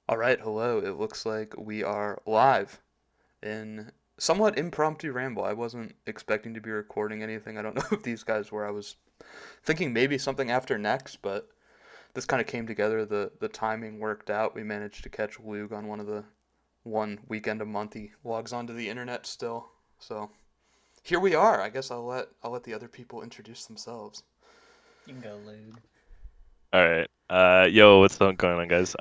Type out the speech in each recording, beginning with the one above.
All right, hello. It looks like we are live in somewhat impromptu ramble. I wasn't expecting to be recording anything. I don't know if these guys were. I was thinking maybe something after next, but this kind of came together. The timing worked out. We managed to catch Lug on one weekend a month. He logs onto the internet still. So here we are. I guess I'll let the other people introduce themselves. You can go, Lug. All right. Yo, what's going on, guys?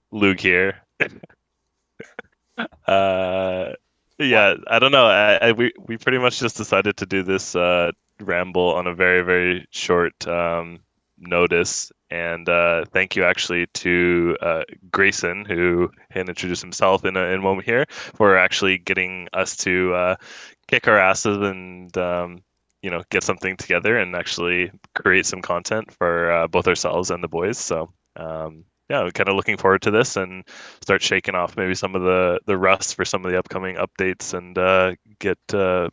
Luke here. Uh, Why? yeah, I don't know. We pretty much just decided to do this ramble on a very, very short notice. And thank you actually to Grayson, who can introduce himself in a moment here, for actually getting us to kick our asses and get something together and actually create some content for both ourselves and the boys. So yeah, I'm kind of looking forward to this and start shaking off maybe some of the rust for some of the upcoming updates and get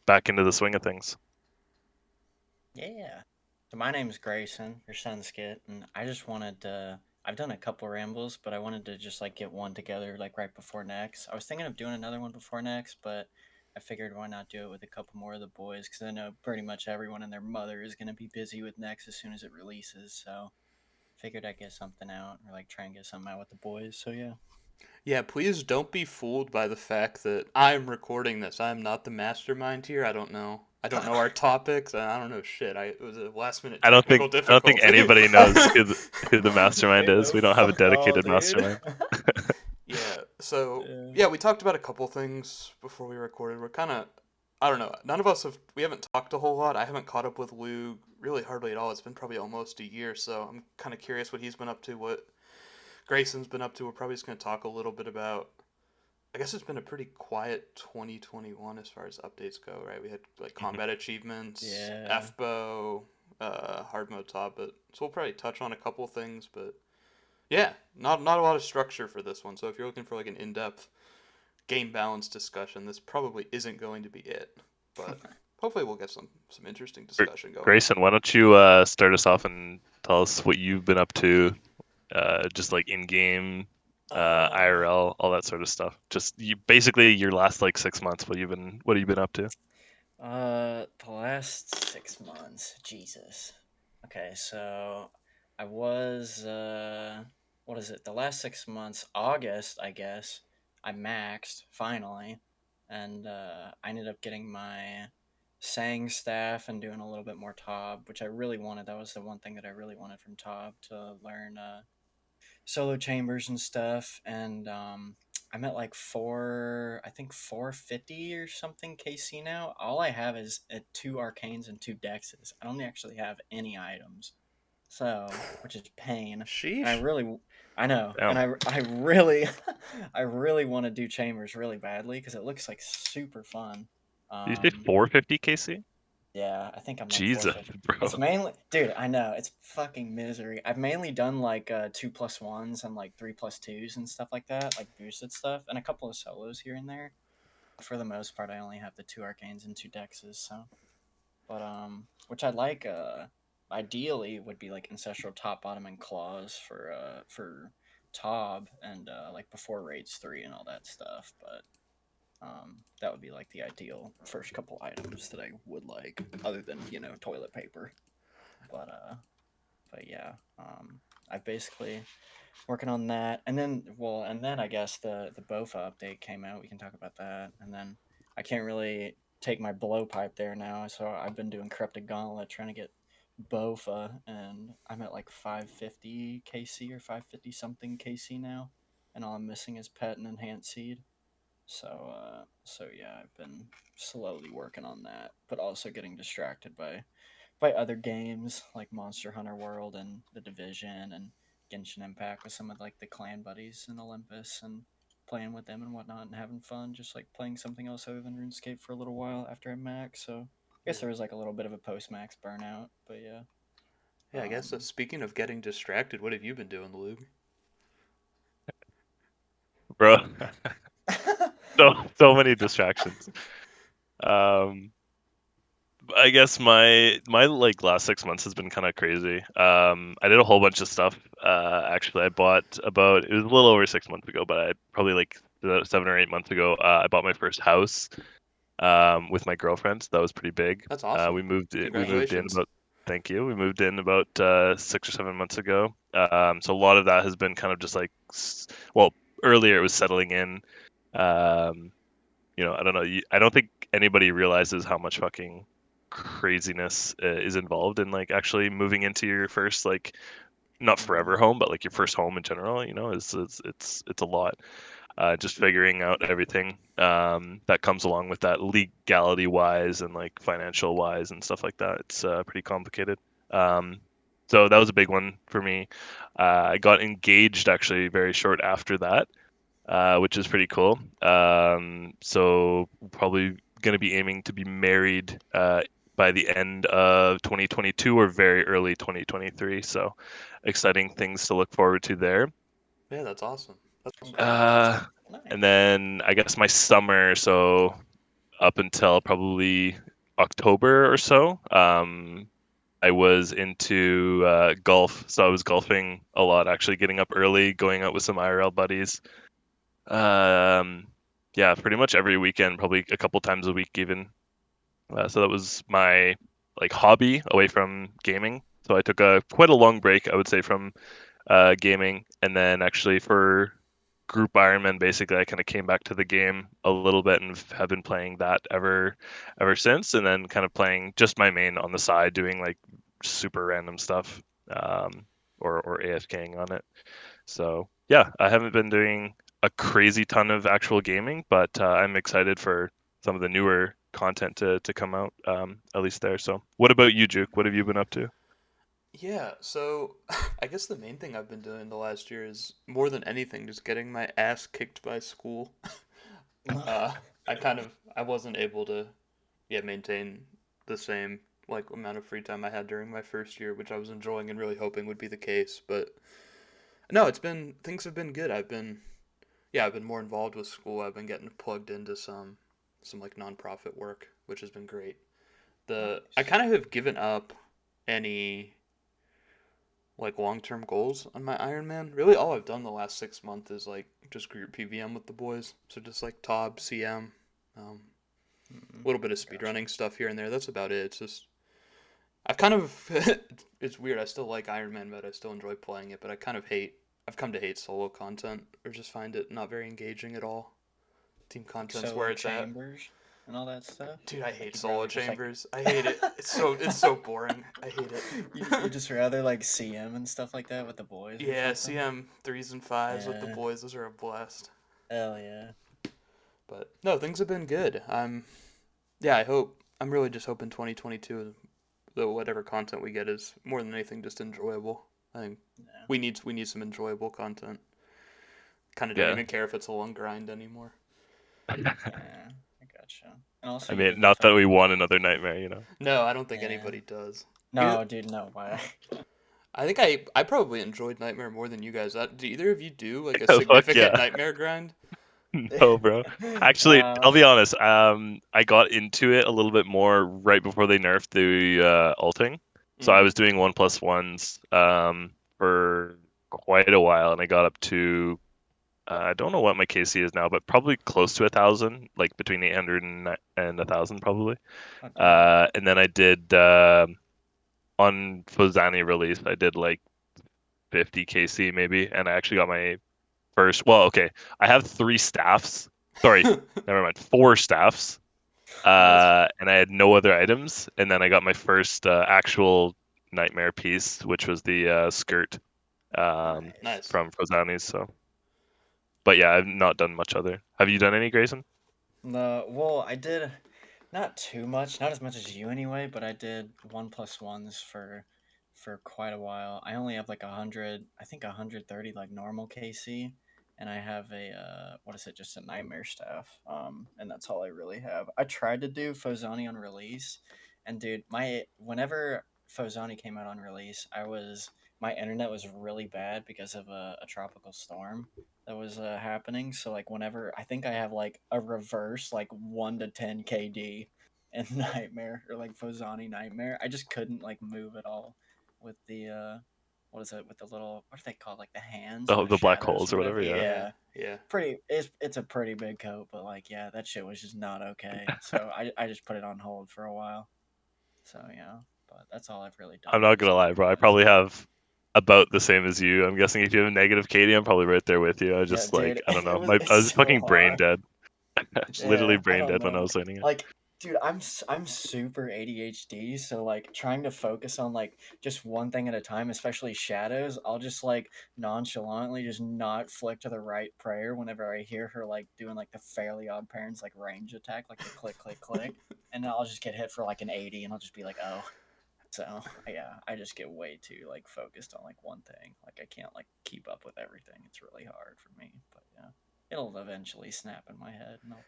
back into the swing of things. Yeah. So my name's Grayson, your Sunskit, and I just wanted to. I've done a couple rambles, but I wanted to just like get one together like right before next. I was thinking of doing another one before next, but I figured why not do it with a couple more of the boys because I know pretty much everyone and their mother is gonna be busy with next as soon as it releases. So figured I'd get something out or like try and get something out with the boys. So yeah. Yeah, please don't be fooled by the fact that I'm recording this. I'm not the mastermind here. I don't know. I don't know our topics. I don't know shit. It was a last minute I don't technical think I don't think difficulty. anybody knows who the mastermind Hey, is. no, We don't have a fuck all, dedicated dude. mastermind. Yeah. So Yeah. yeah, we talked about a couple things before we recorded. We're kind of, I don't know. None of us have. We haven't talked a whole lot. I haven't caught up with Lou really hardly at all. It's been probably almost a year. So I'm kind of curious what he's been up to. What Grayson's been up to. We're probably just gonna talk a little bit about. I guess it's been a pretty quiet 2021 as far as updates go, right? We had like Mhm. combat achievements, Yeah. FBO, hard mode top, but so we'll probably touch on a couple things, but yeah, not a lot of structure for this one. So if you're looking for like an in-depth game balance discussion, this probably isn't going to be it. But hopefully we'll get some interesting Gr- discussion going. Grayson, why don't you start us off and tell us what you've been up to, just like in game, Uh, IRL, all that sort of stuff. Just basically your last like 6 months. What have you been up to? the last 6 months, Jesus. Okay, so I was, what is it? The last 6 months, August, I guess, I maxed finally, and I ended up getting my sang staff and doing a little bit more Tob, which I really wanted. That was the one thing that I really wanted from Tob to learn solo chambers and stuff, and I'm at like I think 450 or something KC now. All I have is two arcanes and two dexes. I don't actually have any items, so which is pain. And Sheesh. I know, and Damn. I really, I really want to do chambers really badly because it looks like super fun. Did you say Um, 450 KC? yeah, I think I'm like Jesus, 450. It's bro. mainly, dude, I know, it's fucking misery. I've mainly done like 2+1s and like 3+2s and stuff like that, like boosted stuff, and a couple of solos here and there. For the most part, I only have the two arcanes and two dexes, so but which I like ideally would be like ancestral top, bottom, and claws for Tob and like before raids 3 and all that stuff, but that would be like the ideal first couple items that I would like, other than toilet paper. But but yeah, I basically working on that, and then I guess the Bofa update came out. We can talk about that, and then I can't really take my blowpipe there now, so I've been doing Corrupted Gauntlet trying to get Bofa, and I'm at like 550 KC or 550 something KC now, and all I'm missing is Pet and Enhanced Seed. So yeah, I've been slowly working on that, but also getting distracted by other games like Monster Hunter World and The Division and Genshin Impact with some of like the clan buddies in Olympus and playing with them and whatnot and having fun, just like playing something else other than RuneScape for a little while after I max. So I guess Yeah. there was like a little bit of a post max burnout, but yeah. Yeah, I guess Um, speaking of getting distracted, what have you been doing, Lou? Bro, so many distractions. Um, I guess my like last 6 months has been kind of crazy. I did a whole bunch of stuff. Actually, I bought about it was a little over 6 months ago, but I probably like 7 or 8 months ago. I bought my first house. With my girlfriend. So that was pretty big. That's We awesome. moved it. We moved in Congratulations. about. Thank you. We moved in about 6 or 7 months ago. So a lot of that has been kind of just like, well, earlier it was settling in. Um, I don't know. I don't think anybody realizes how much fucking craziness is involved in like actually moving into your first like not forever Mhm. home, but like your first home in general. It's a lot. Just figuring out everything that comes along with that legality wise and like financial wise and stuff like that. It's pretty complicated. Um, so that was a big one for me. I got engaged actually very short after that, which is pretty cool. So probably going to be aiming to be married by the end of 2022 or very early 2023. So exciting things to look forward to there. Yeah, that's awesome. That's great. Uh, and Nice. then I guess my summer, so up until probably October or so, I was into golf. So I was golfing a lot, actually getting up early, going out with some IRL buddies. Um, yeah, pretty much every weekend, probably a couple times a week even. So that was my like hobby away from gaming. So I took a quite a long break, I would say, from gaming, and then actually for group Ironman, basically, I kind of came back to the game a little bit and have been playing that ever since, and then kind of playing just my main on the side, doing like super random stuff, um, or AFKing on it. So yeah, I haven't been doing a crazy ton of actual gaming, but I'm excited for some of the newer content to come out, at least there. So what about you, Juke? What have you been up to? Yeah, so I guess the main thing I've been doing the last year is more than anything just getting my ass kicked by school. Uh, I wasn't able to maintain the same like amount of free time I had during my first year, which I was enjoying and really hoping would be the case. But no, things have been good. I've been more involved with school. I've been getting plugged into some like nonprofit work, which has been great. The I Nice. kind of have given up any like long-term goals on my Ironman. Really, all I've done the last 6 months is like just group PVM with the boys. So just like Tob, CM, a Mm, little bit of gotcha. speedrunning stuff here and there. That's about it. It's just I've kind of it's weird. I still like Ironman, but I still enjoy playing it. But I've come to hate solo content or just find it not very engaging at all. Team Like content's where solo it's at. chambers and all that stuff. Dude, I Like hate you'd solo rather just like chambers. I hate it. It's so boring. I hate it. you just rather like CM and stuff like that with the boys or Yeah, something. CM threes and fives with the Yeah. boys. Those are a blast. Hell yeah. But no, things have been good. Yeah, I'm really just hoping 2022, though whatever content we get is more than anything just enjoyable. I think Yeah. we need some enjoyable content. Kind of don't Yeah. even care if it's a long grind anymore. Yeah. I gotcha. And also I you mean, get the not that we fucking want another nightmare. No, I don't think yeah. anybody does. Even No, dude, no. Why? I think I probably enjoyed Nightmare more than you guys. Do either of you do like a Fuck significant yeah. Nightmare grind? No, bro. Actually, uh, I'll be honest. I got into it a little bit more right before they nerfed the ulting. So I Mm. was doing 1+1s for quite a while, and I got up to I don't know what my KC is now, but probably close to 1,000, like between 800 and 1,000 probably. oh damn. And then I did on Fozani release, I did like 50 KC maybe, and I actually got my first. Well, okay, I have three staffs. Sorry, never mind, four staffs. Nice, And I had no other items, and then I got my first actual nightmare piece, which was the skirt Nice. nice. from Fozani's. So, but yeah, I've not done much other. Have you done any, Grayson? No, well, I did not too much, not as much as you anyway, but I did 1+1s for quite a while. I only have like 100, I think 130 like normal KC, and I have a what is it, just a nightmare staff. And that's all I really have. I tried to do Fozani on release, and dude, my whenever Fozani came out on release, my internet was really bad because of a tropical storm that was happening. So like whenever I think I have like a reverse like 1 to 10 KD, in Nightmare or like Fozani Nightmare. I just couldn't like move at all with the what is it with the little what are they called like the hands or the The black shadows holes or or whatever. whatever. Yeah. Yeah, Yeah, yeah, it's a pretty big coat, but like yeah, that shit was just not okay. So I just put it on hold for a while. So yeah, but that's all I've really I'm done not for gonna lie, skiing bro. I wise. probably have about the same as you. I'm guessing if you have a negative Katie, I'm probably right there with you. I Yeah, just like dude, I don't know. it's I was so fucking brain hard. dead. I was literally Yeah, I brain don't dead when I know. was learning it. Like, dude, I'm super ADHD, so like trying to focus on like just one thing at a time, especially shadows, I'll just like nonchalantly just not flick to the right prayer whenever I hear her like doing like the Fairly Odd Parents like range attack, like the click click click, and then I'll just get hit for like an 80, and I'll just be like, oh. So yeah, I just get way too like focused on like one thing. Like I can't like keep up with everything. It's really hard for me. But yeah, it'll eventually snap in my head, and I'll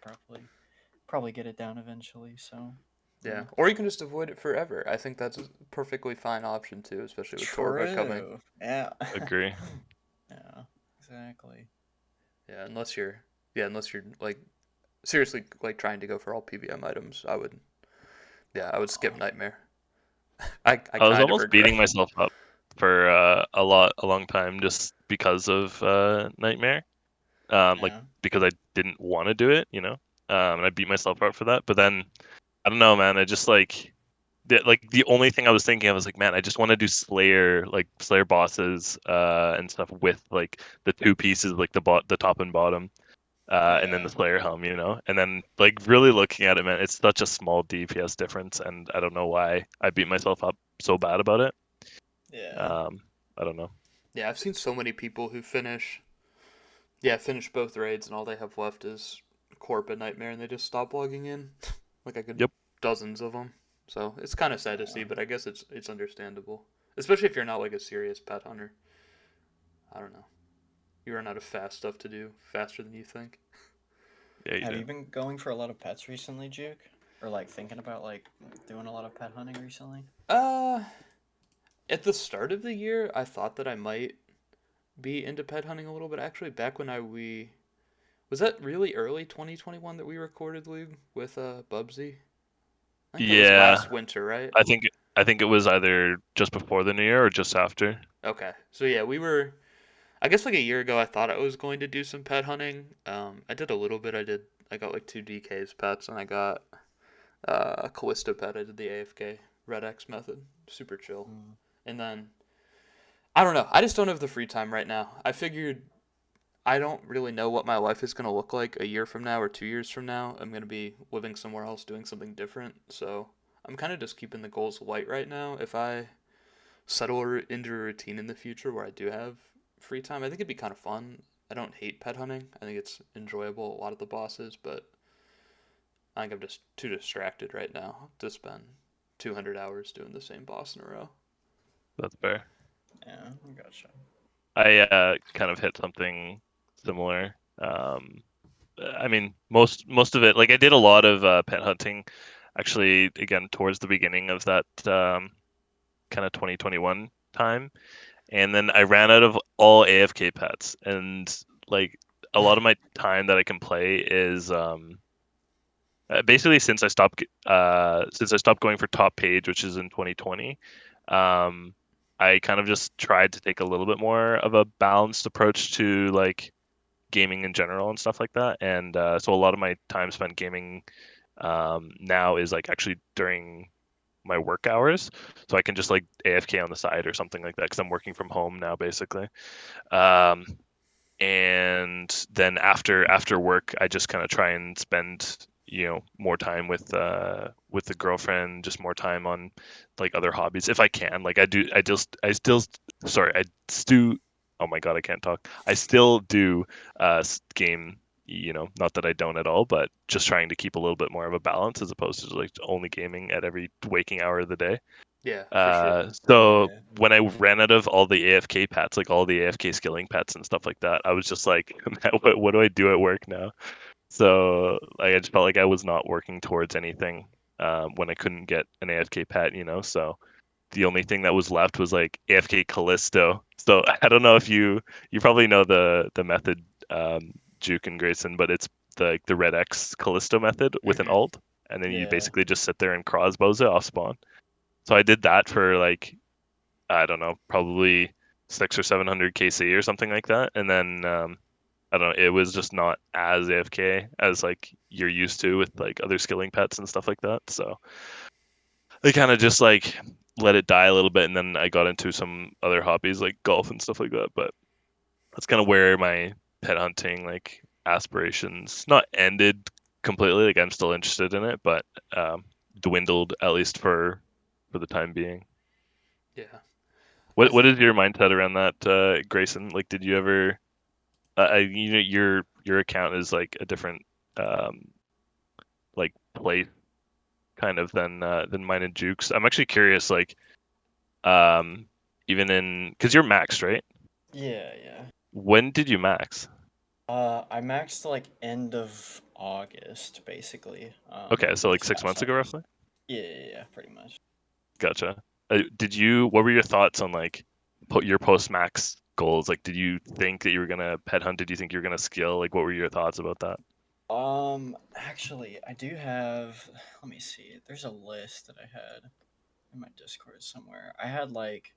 probably get it down eventually. So yeah. yeah. Or you can just avoid it forever. I think that's a perfectly fine option too, especially with Torva coming. True. Yeah. Agree. Yeah. Exactly. Yeah, unless you're like seriously like trying to go for all PVM items, I would skip Oh, Nightmare. I I was kind of almost beating regret. myself up for a long time just because of Nightmare. Like yeah. because I didn't want to do it, you know. And I beat myself up for that. But then I don't know, man. I just like the only thing I was thinking of was like, man, I just want to do Slayer bosses and stuff with like the two pieces, like the top and bottom, and then the Yeah. Slayer helm, you know. And then like really looking at it, man, it's such a small DPS difference, and I don't know why I beat myself up so bad about it. Yeah. Um, I don't know. Yeah, I've seen so many people who finish both raids and all they have left is Corp and Nightmare and they just stop logging in. Like I could Yep. dozens of them. So it's kind of sad to see, Yeah. but I guess it's understandable, especially if you're not like a serious pet hunter. I don't know. You run out of fast stuff to do faster than you think. Yeah, you Have do. you been going for a lot of pets recently, Juke? Or like thinking about like doing a lot of pet hunting recently? Uh, at the start of the year, I thought that I might be into pet hunting a little bit. Actually, back when I we was that really early 2021 that we recorded League with Bubsy. I think that was Yeah, last winter, right? I think I think it was either just before the new year or just after. Okay, so yeah, we were. I guess like a year ago, I thought I was going to do some pet hunting. I did a little bit. I got like two DK's pets, and I got a Callisto pet. I did the AFK Red X method, super chill. Mm. And then I don't know. I just don't have the free time right now. I figured I don't really know what my life is going to look like a year from now or 2 years from now. I'm going to be living somewhere else doing something different. So I'm kind of just keeping the goals light right now. If I settle into a routine in the future where I do have free time, I think it'd be kind of fun. I don't hate pet hunting. I think it's enjoyable, a lot of the bosses, but I think I'm just too distracted right now to spend 200 hours doing the same boss in a row. That's fair. Yeah, I gotcha. I kind of hit something similar. I mean, most of it, like I did a lot of pet hunting, actually, again towards the beginning of that kind of 2021 time, and then I ran out of all AFK pets, and like a lot of my time that I can play is basically since I stopped going for top page, which is in 2020. Um, I kind of just tried to take a little bit more of a balanced approach to like gaming in general and stuff like that. And so a lot of my time spent gaming now is like actually during my work hours, so I can just like AFK on the side or something like that because I'm working from home now basically. Um, and then after work, I just kind of try and spend more time with the girlfriend, just more time on like other hobbies if I can. Like I still sorry I still oh my god I can't talk. I still do game, not that I don't at all, but just trying to keep a little bit more of a balance as opposed to like only gaming at every waking hour of the day. Yeah, for sure. So Yeah. when I ran out of all the AFK pets, like all the AFK skilling pets and stuff like that, I was just like, what do I do at work now? So like, I just felt like I was not working towards anything when I couldn't get an AFK pet, So the only thing that was left was like AFK Callisto. So I don't know if you probably know the method, Juke and Grayson, but it's the Red X Callisto method with an Mhm. alt. and then you Yeah. basically just sit there and crossbows it off spawn. So I did that for like, I don't know, probably 600 or 700 KC or something like that, and then I don't know, it was just not as AFK as like you're used to with like other skilling pets and stuff like that. So I kind of just like let it die a little bit, and then I got into some other hobbies like golf and stuff like that. But that's kind of where my pet hunting like aspirations not ended completely. Like I'm still interested in it, but dwindled at least for the time being. Yeah. I What th- is your mindset around that, Grayson? Like, did you ever? You know, your account is like a different um like place kind of than mine and Juke's. I'm actually curious, like, um, even in because you're maxed, right? Yeah, yeah. When did you max? I maxed like end of August, basically. Okay, so like This 6 months past ago, August. roughly. Yeah, yeah, yeah, pretty much. Gotcha. Did you? What were your thoughts on like your post max goals? Like, did you think that you were gonna pet hunt? Did you think you were gonna skill? Like, what were your thoughts about that? Actually, I do have. Let me see. There's a list that I had in my Discord somewhere. I had like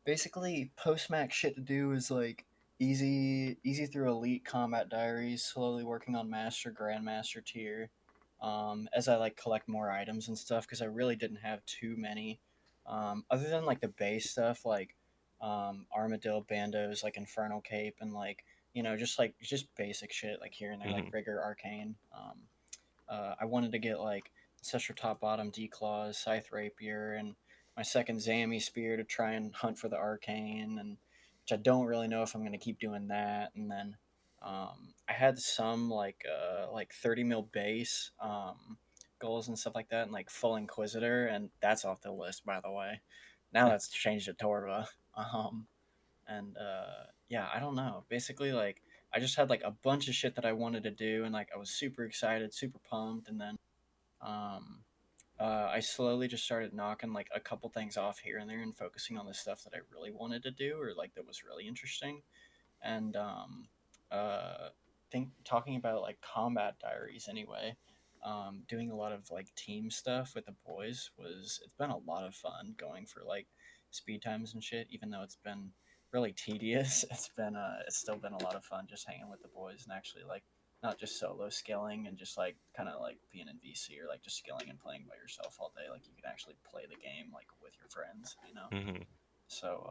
basically post-max shit to do is like easy through elite combat diaries, slowly working on master grandmaster tier, as I like collect more items and stuff because I really didn't have too many, other than like the base stuff like armadillo bandos, like infernal cape, and like just basic shit like here and there like Hmm. rigor arcane. I wanted to get like ancestral top bottom declaws, scythe rapier, and my second Zami spear to try and hunt for the arcane, and which I don't really know if I'm gonna keep doing that. And then I had some like 30 mil base goals and stuff like that, and like full inquisitor, and that's off the list by the way. Now that's changed to Torva. Um, and yeah, I don't know. Basically, like I just had like a bunch of shit that I wanted to do, and like I was super excited, super pumped, and then um, I slowly just started knocking like a couple things off here and there, and focusing on the stuff that I really wanted to do or like that was really interesting. And think talking about like combat diaries anyway. Doing a lot of like team stuff with the boys was it's been a lot of fun going for like speed times and shit. Even though it's been really tedious, it's still been a lot of fun just hanging with the boys and actually like not just solo skilling and just like kind of like being in VC or like just skilling and playing by yourself all day. Like you can actually play the game like with your friends, you know. Hmm. So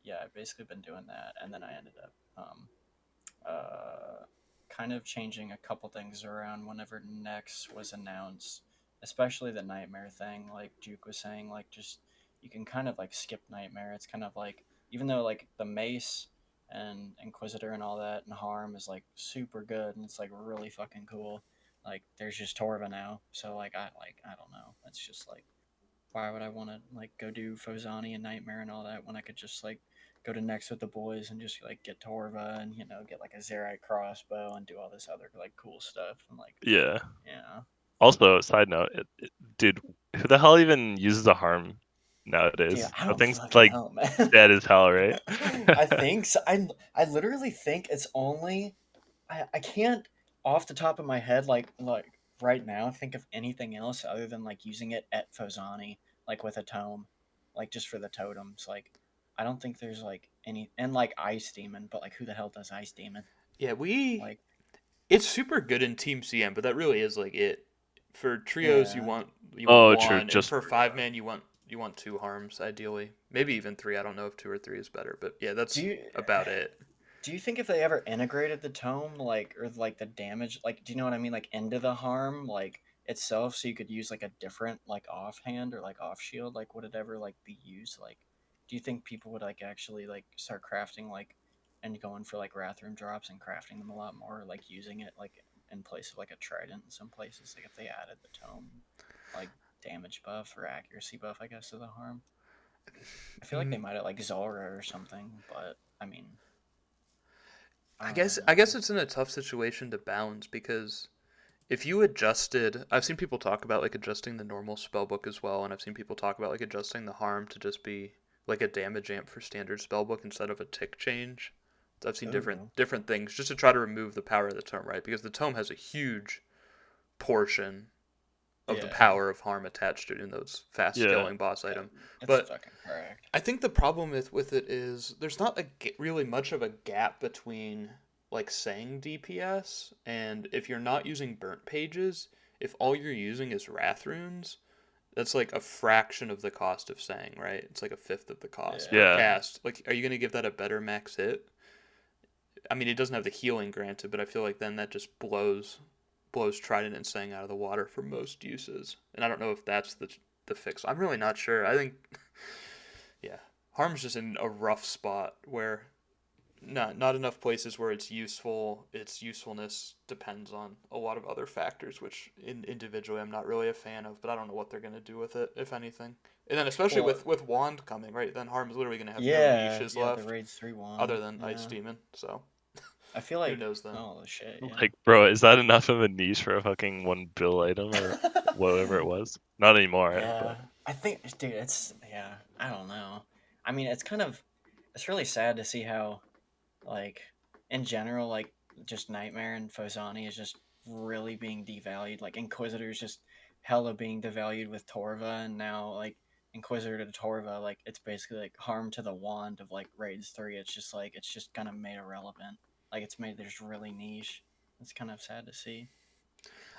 yeah, I've basically been doing that, and then I ended up uh, kind of changing a couple things around whenever next was announced, especially the nightmare thing. Like Juke was saying, like just you can kind of like skip nightmare. It's kind of like even though like the mace and inquisitor and all that and harm is like super good and it's like really fucking cool. Like there's just Torva now, so I don't know. It's just like why would I want to like go do Fozani and Nightmare and all that when I could just like go to Next with the boys and just like get Torva and get like a Zerite crossbow and do all this other like cool stuff and like Yeah. yeah. Also, side note, dude, who the hell even uses a harm Dude, nowadays? I That don't thing's fucking like know, man. dead as hell, right? I think so. I literally think it's only I can't off the top of my head like right now think of anything else other than like using it at Fozani like with a tome like just for the totems like I don't think there's like any and like ice demon but like who the hell does ice demon yeah, we like it's super good in Team CM, but that really is like it. For trios, yeah you want Oh, true. one, and Just for 5 man, you want two harms ideally, maybe even three. I don't know if two or three is better, but yeah, do that's you about it. do you think if they ever integrated the tome like or like the damage like do you know what I mean like into the harm like itself so you could use like a different like offhand or like off shield like would it ever like be used like do you think people would like actually like start crafting like and going for like Rathrun drops and crafting them a lot more or like using it like in place of like a trident in some places like if they added the tome like damage buff or accuracy buff I guess to the harm I feel like they Mm, might have like Zora or something but I mean I I don't guess really I know. guess it's in a tough situation to balance because if you adjusted, I've seen people talk about like adjusting the normal spellbook as well, and I've seen people talk about like adjusting the harm to just be like a damage amp for standard spellbook instead of a tick change. I've seen Ooh. different things just to try to remove the power of the tome, right? Because the tome has a huge portion of the Yeah. power of harm attached to it in those fast Yeah. scaling boss item. That's But fucking correct. I think the problem with it is there's not really much of a gap between like saying DPS and if you're not using burnt pages, if all you're using is wrath runes, that's like a fraction of the cost of saying, right? It's like a fifth of the cost per Yeah. Yeah. cast. Like, are you going to give that a better max hit? I mean, it doesn't have the healing granted, but I feel like then that just blows Trident and Saying out of the water for most uses. And I don't know if that's the fix. I'm really not sure. I think yeah, Harm's just in a rough spot where not enough places where it's useful. Its usefulness depends on a lot of other factors, which individually I'm not really a fan of. But I don't know what they're gonna do with it, if anything. And then especially Well, with Wand coming, right? Then Harm's literally gonna have no yeah, niches yeah, the left raids 3-1. other than Ice Yeah. Demon. So I feel who like, knows then? oh shit, yeah. Like, bro, is that enough of a niche for a fucking 1 bill item or whatever it was? Not anymore, Yeah, but I think, dude, it's yeah. I don't know. I mean, it's really sad to see how, like, in general, like, just Nightmare and Fozani is just really being devalued. Like, Inquisitor's just hella being devalued with Torva, and now like Inquisitor to Torva, like it's basically like harm to the wand of like raids 3. It's just kind of made irrelevant. Like it's made there's really niche. It's kind of sad to see.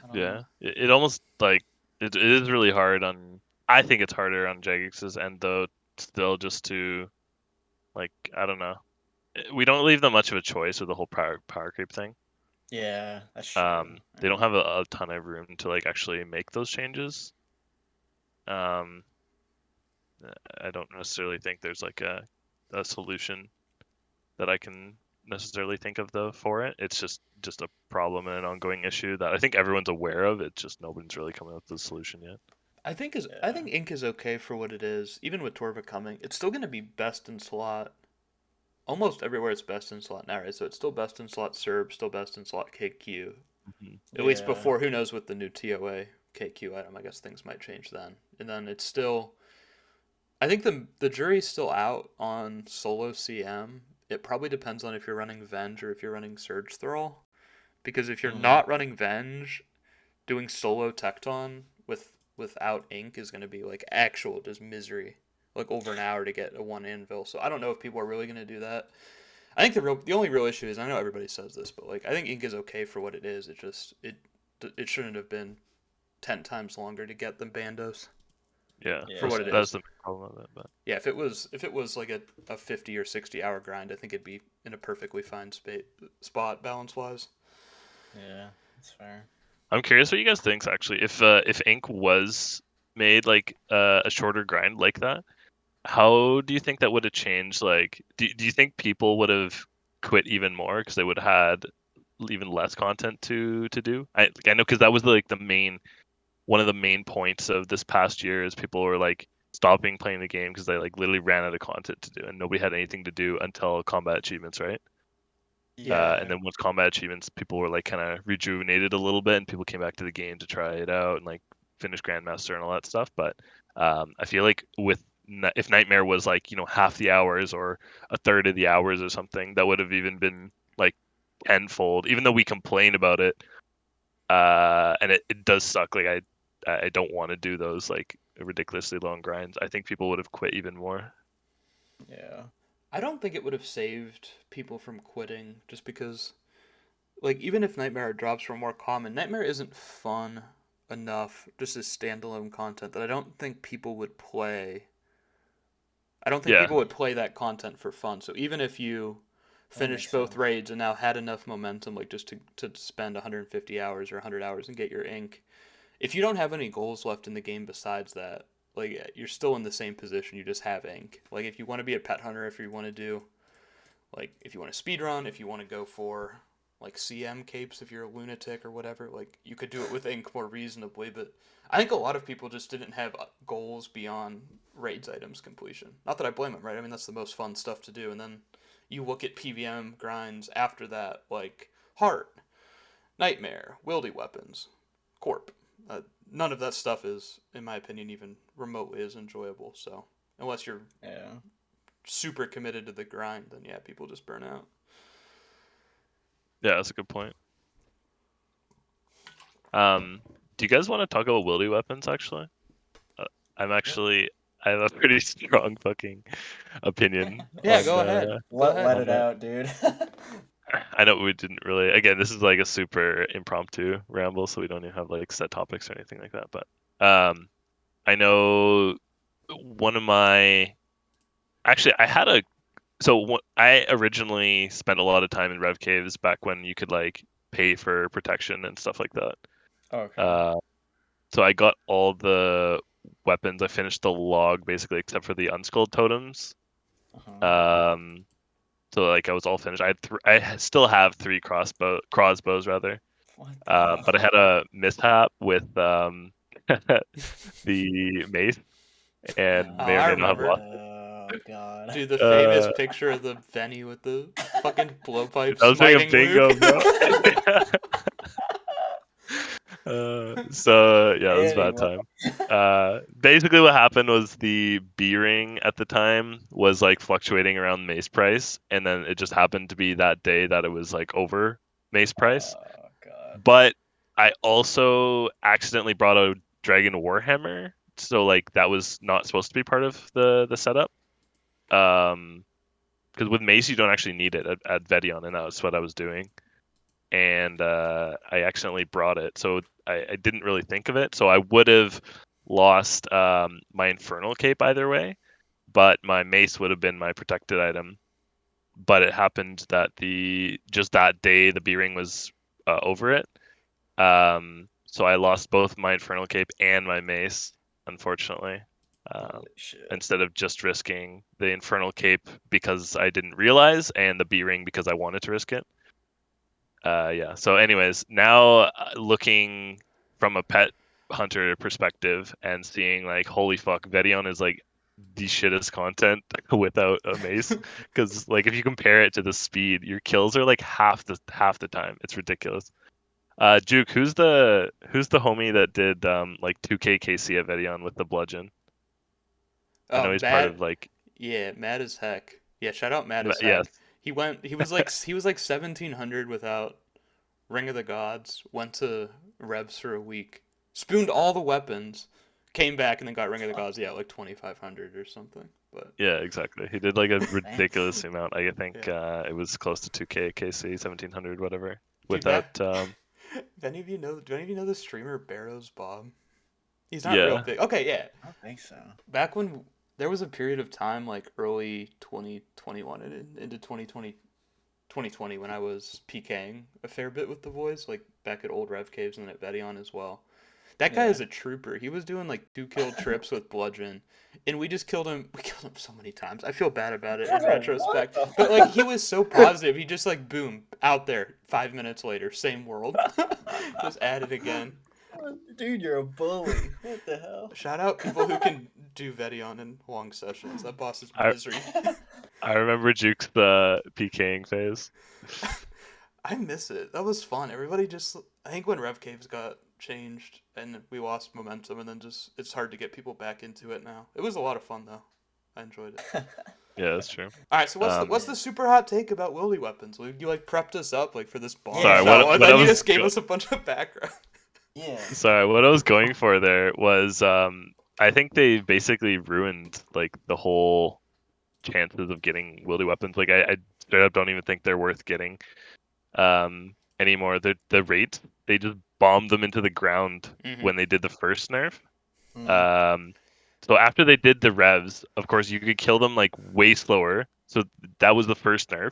I don't know. yeah, it almost like it is really hard on. I think it's harder on Jagex's end though, still just to like I don't know. We don't leave them much of a choice with the whole power creep thing. Yeah, that's true. They don't Yeah. have a ton of room to like actually make those changes. Um, I don't necessarily think there's like a solution that I can necessarily think of though for it. It's just a problem and an ongoing issue that I think everyone's aware of. It's just nobody's really coming up with a solution yet. I Yeah. think Ink is okay for what it is. Even with Torva coming, it's still gonna be best in slot almost everywhere. It's best in slot now, right? So it's still best in slot Serb, still best in slot KQ. Mhm. At least Yeah. before, who knows with the new TOA KQ item? I guess things might change then. And then it's still, I think the jury's still out on solo CM. It probably depends on if you're running Venge or if you're running Surge Thrall. Because if you're Mm. not running Venge, doing solo Tecton without ink is going to be like actual just misery, like over an hour to get a one anvil. So I don't know if people are really going to do that. I think the only real issue is I know everybody says this, but like I think ink is okay for what it is. It shouldn't have been 10 times longer to get than Bandos Yeah, for what it Yeah. that's is. the problem with it. But Yeah, if it was like a 50 or 60 hour grind, I think it'd be in a perfectly fine spot balance wise. Yeah. That's fair. I'm curious what you guys think actually. If Ink was made like a shorter grind like that, how do you think that would have changed? Like, do you think people would have quit even more because they would have had even less content to do? I know because that was like the main one of the main points of this past year is people were like stopping playing the game because they like literally ran out of content to do and nobody had anything to do until combat achievements, right? Yeah. And then once combat achievements, people were like kind of rejuvenated a little bit and people came back to the game to try it out and like finish Grandmaster and all that stuff. But I feel like if Nightmare was like half the hours or a third of the hours or something, that would have even been like tenfold. Even though we complain about it, and it does suck. Like I don't want to do those like ridiculously long grinds. I think people would have quit even more. Yeah. I don't think it would have saved people from quitting just because like even if Nightmare drops were more common, Nightmare isn't fun enough just as standalone content that I don't think people would play. I don't think Yeah, people would play that content for fun. So even if you That finished makes both sense. raids and now had enough momentum like just to spend 150 hours or 100 hours and get your ink, if you don't have any goals left in the game besides that, like you're still in the same position, you just have ink. Like if you want to be a pet hunter, if you want to do like if you want to speed run, if you want to go for like CM capes, if you're a lunatic or whatever, like you could do it with ink more reasonably. But I think a lot of people just didn't have goals beyond raids items completion. Not that I blame them, right? I mean that's the most fun stuff to do. And then you look at PVM grinds after that, like Heart, Nightmare, Wildy Weapons, Corp. None of that stuff is, in my opinion, even remotely as enjoyable. So unless you're Yeah. super committed to the grind, then yeah, people just burn out. yeah, that's a good point. Um, Do you guys want to talk about wildy weapons? Actually, I'm actually I have a pretty strong fucking opinion Yeah, on go ahead. Go Let ahead. it that. out, dude. I know we didn't really. Again, this is like a super impromptu ramble, so we don't even have like set topics or anything like that. But I know one of my actually I had a I originally spent a lot of time in rev caves back when you could like pay for protection and stuff like that. Okay. Uh, so I got all the weapons. I finished the log basically, except for the unskulled totems. Uh-huh. So like I was all finished. I still have 3 crossbows rather. What the hell? But I had a mishap with the mace and Oh, may or I may not have remember. lost. Oh god. Dude, the famous Uh, picture of the Venny with the fucking blowpipe I was doing a smiting Luke. bingo, bro. So yeah, it was a bad Anyway. time. Basically, what happened was the B ring at the time was like fluctuating around mace price, and then it just happened to be that day that it was like over mace price. Oh god. But I also accidentally brought a Dragon Warhammer, so like that was not supposed to be part of the setup. Because with mace you don't actually need it at Vedion, and that's what I was doing. And I accidentally brought it, so I didn't really think of it. So I would have lost my Infernal Cape either way, but my mace would have been my protected item. But it happened that just that day the B ring was over it. So I lost both my Infernal Cape and my mace, unfortunately. Holy shit. Instead of just risking the Infernal Cape because I didn't realize, and the B ring because I wanted to risk it. Yeah. So, anyways, now looking from a pet hunter perspective and seeing like, holy fuck, Vedion is like the shittest content without a mace. Because like, if you compare it to the speed, your kills are like half the time. It's ridiculous. Juke, who's the homie that did like 2K KC at Vedion with the bludgeon? I Oh, know he's part Matt. of like Yeah, mad as heck. Yeah, shout out mad as yes. heck. He was like 1700 without Ring of the Gods. Went to Revs for a week. Spooned all the weapons. Came back and then got Ring of the Gods. Yeah, like 2500 or something. But Yeah, exactly. He did like a Damn. ridiculous amount. I think yeah, it was close to 2K KC 1700 whatever dude, without back. If any of you know, do any of you know the streamer Barrows Bob? He's not real yeah. big. Okay, yeah. I don't think so. Back when there was a period of time like early 2021 and into 2020 when I was PKing a fair bit with the boys, like back at old Rev Caves and then at Vedion as well. That guy Yeah. is a trooper. He was doing like 2 kill trips with bludgeon, and we just killed him. We killed him so many times. I feel bad about it in Bro, what retrospect, the but like he was so positive. He just like boom out there. 5 minutes later, same world, just at it again. Dude, you're a bully. What the hell? Shout out people who can do Vedion in long sessions. That boss is I misery. I remember Juke's PKing phase. I miss it. That was fun. Everybody just, I think when Rev Caves got changed and we lost momentum, and then just it's hard to get people back into it now. It was a lot of fun though. I enjoyed it. Yeah, that's true. All right, so what's the Um, what's the super hot take about wildy weapons? You like prepped us up like for this boss Sorry, battle, what and I then you was just gave go- us a bunch of background. Yeah. sorry, what I was going for there was I think they basically ruined like the whole chances of getting wieldy weapons. Like I straight up don't even think they're worth getting anymore. The rate they just bombed them into the ground Mm-hmm. when they did the first nerf. Mm. Um, so after they did the revs, of course you could kill them like way slower. So that was the first nerf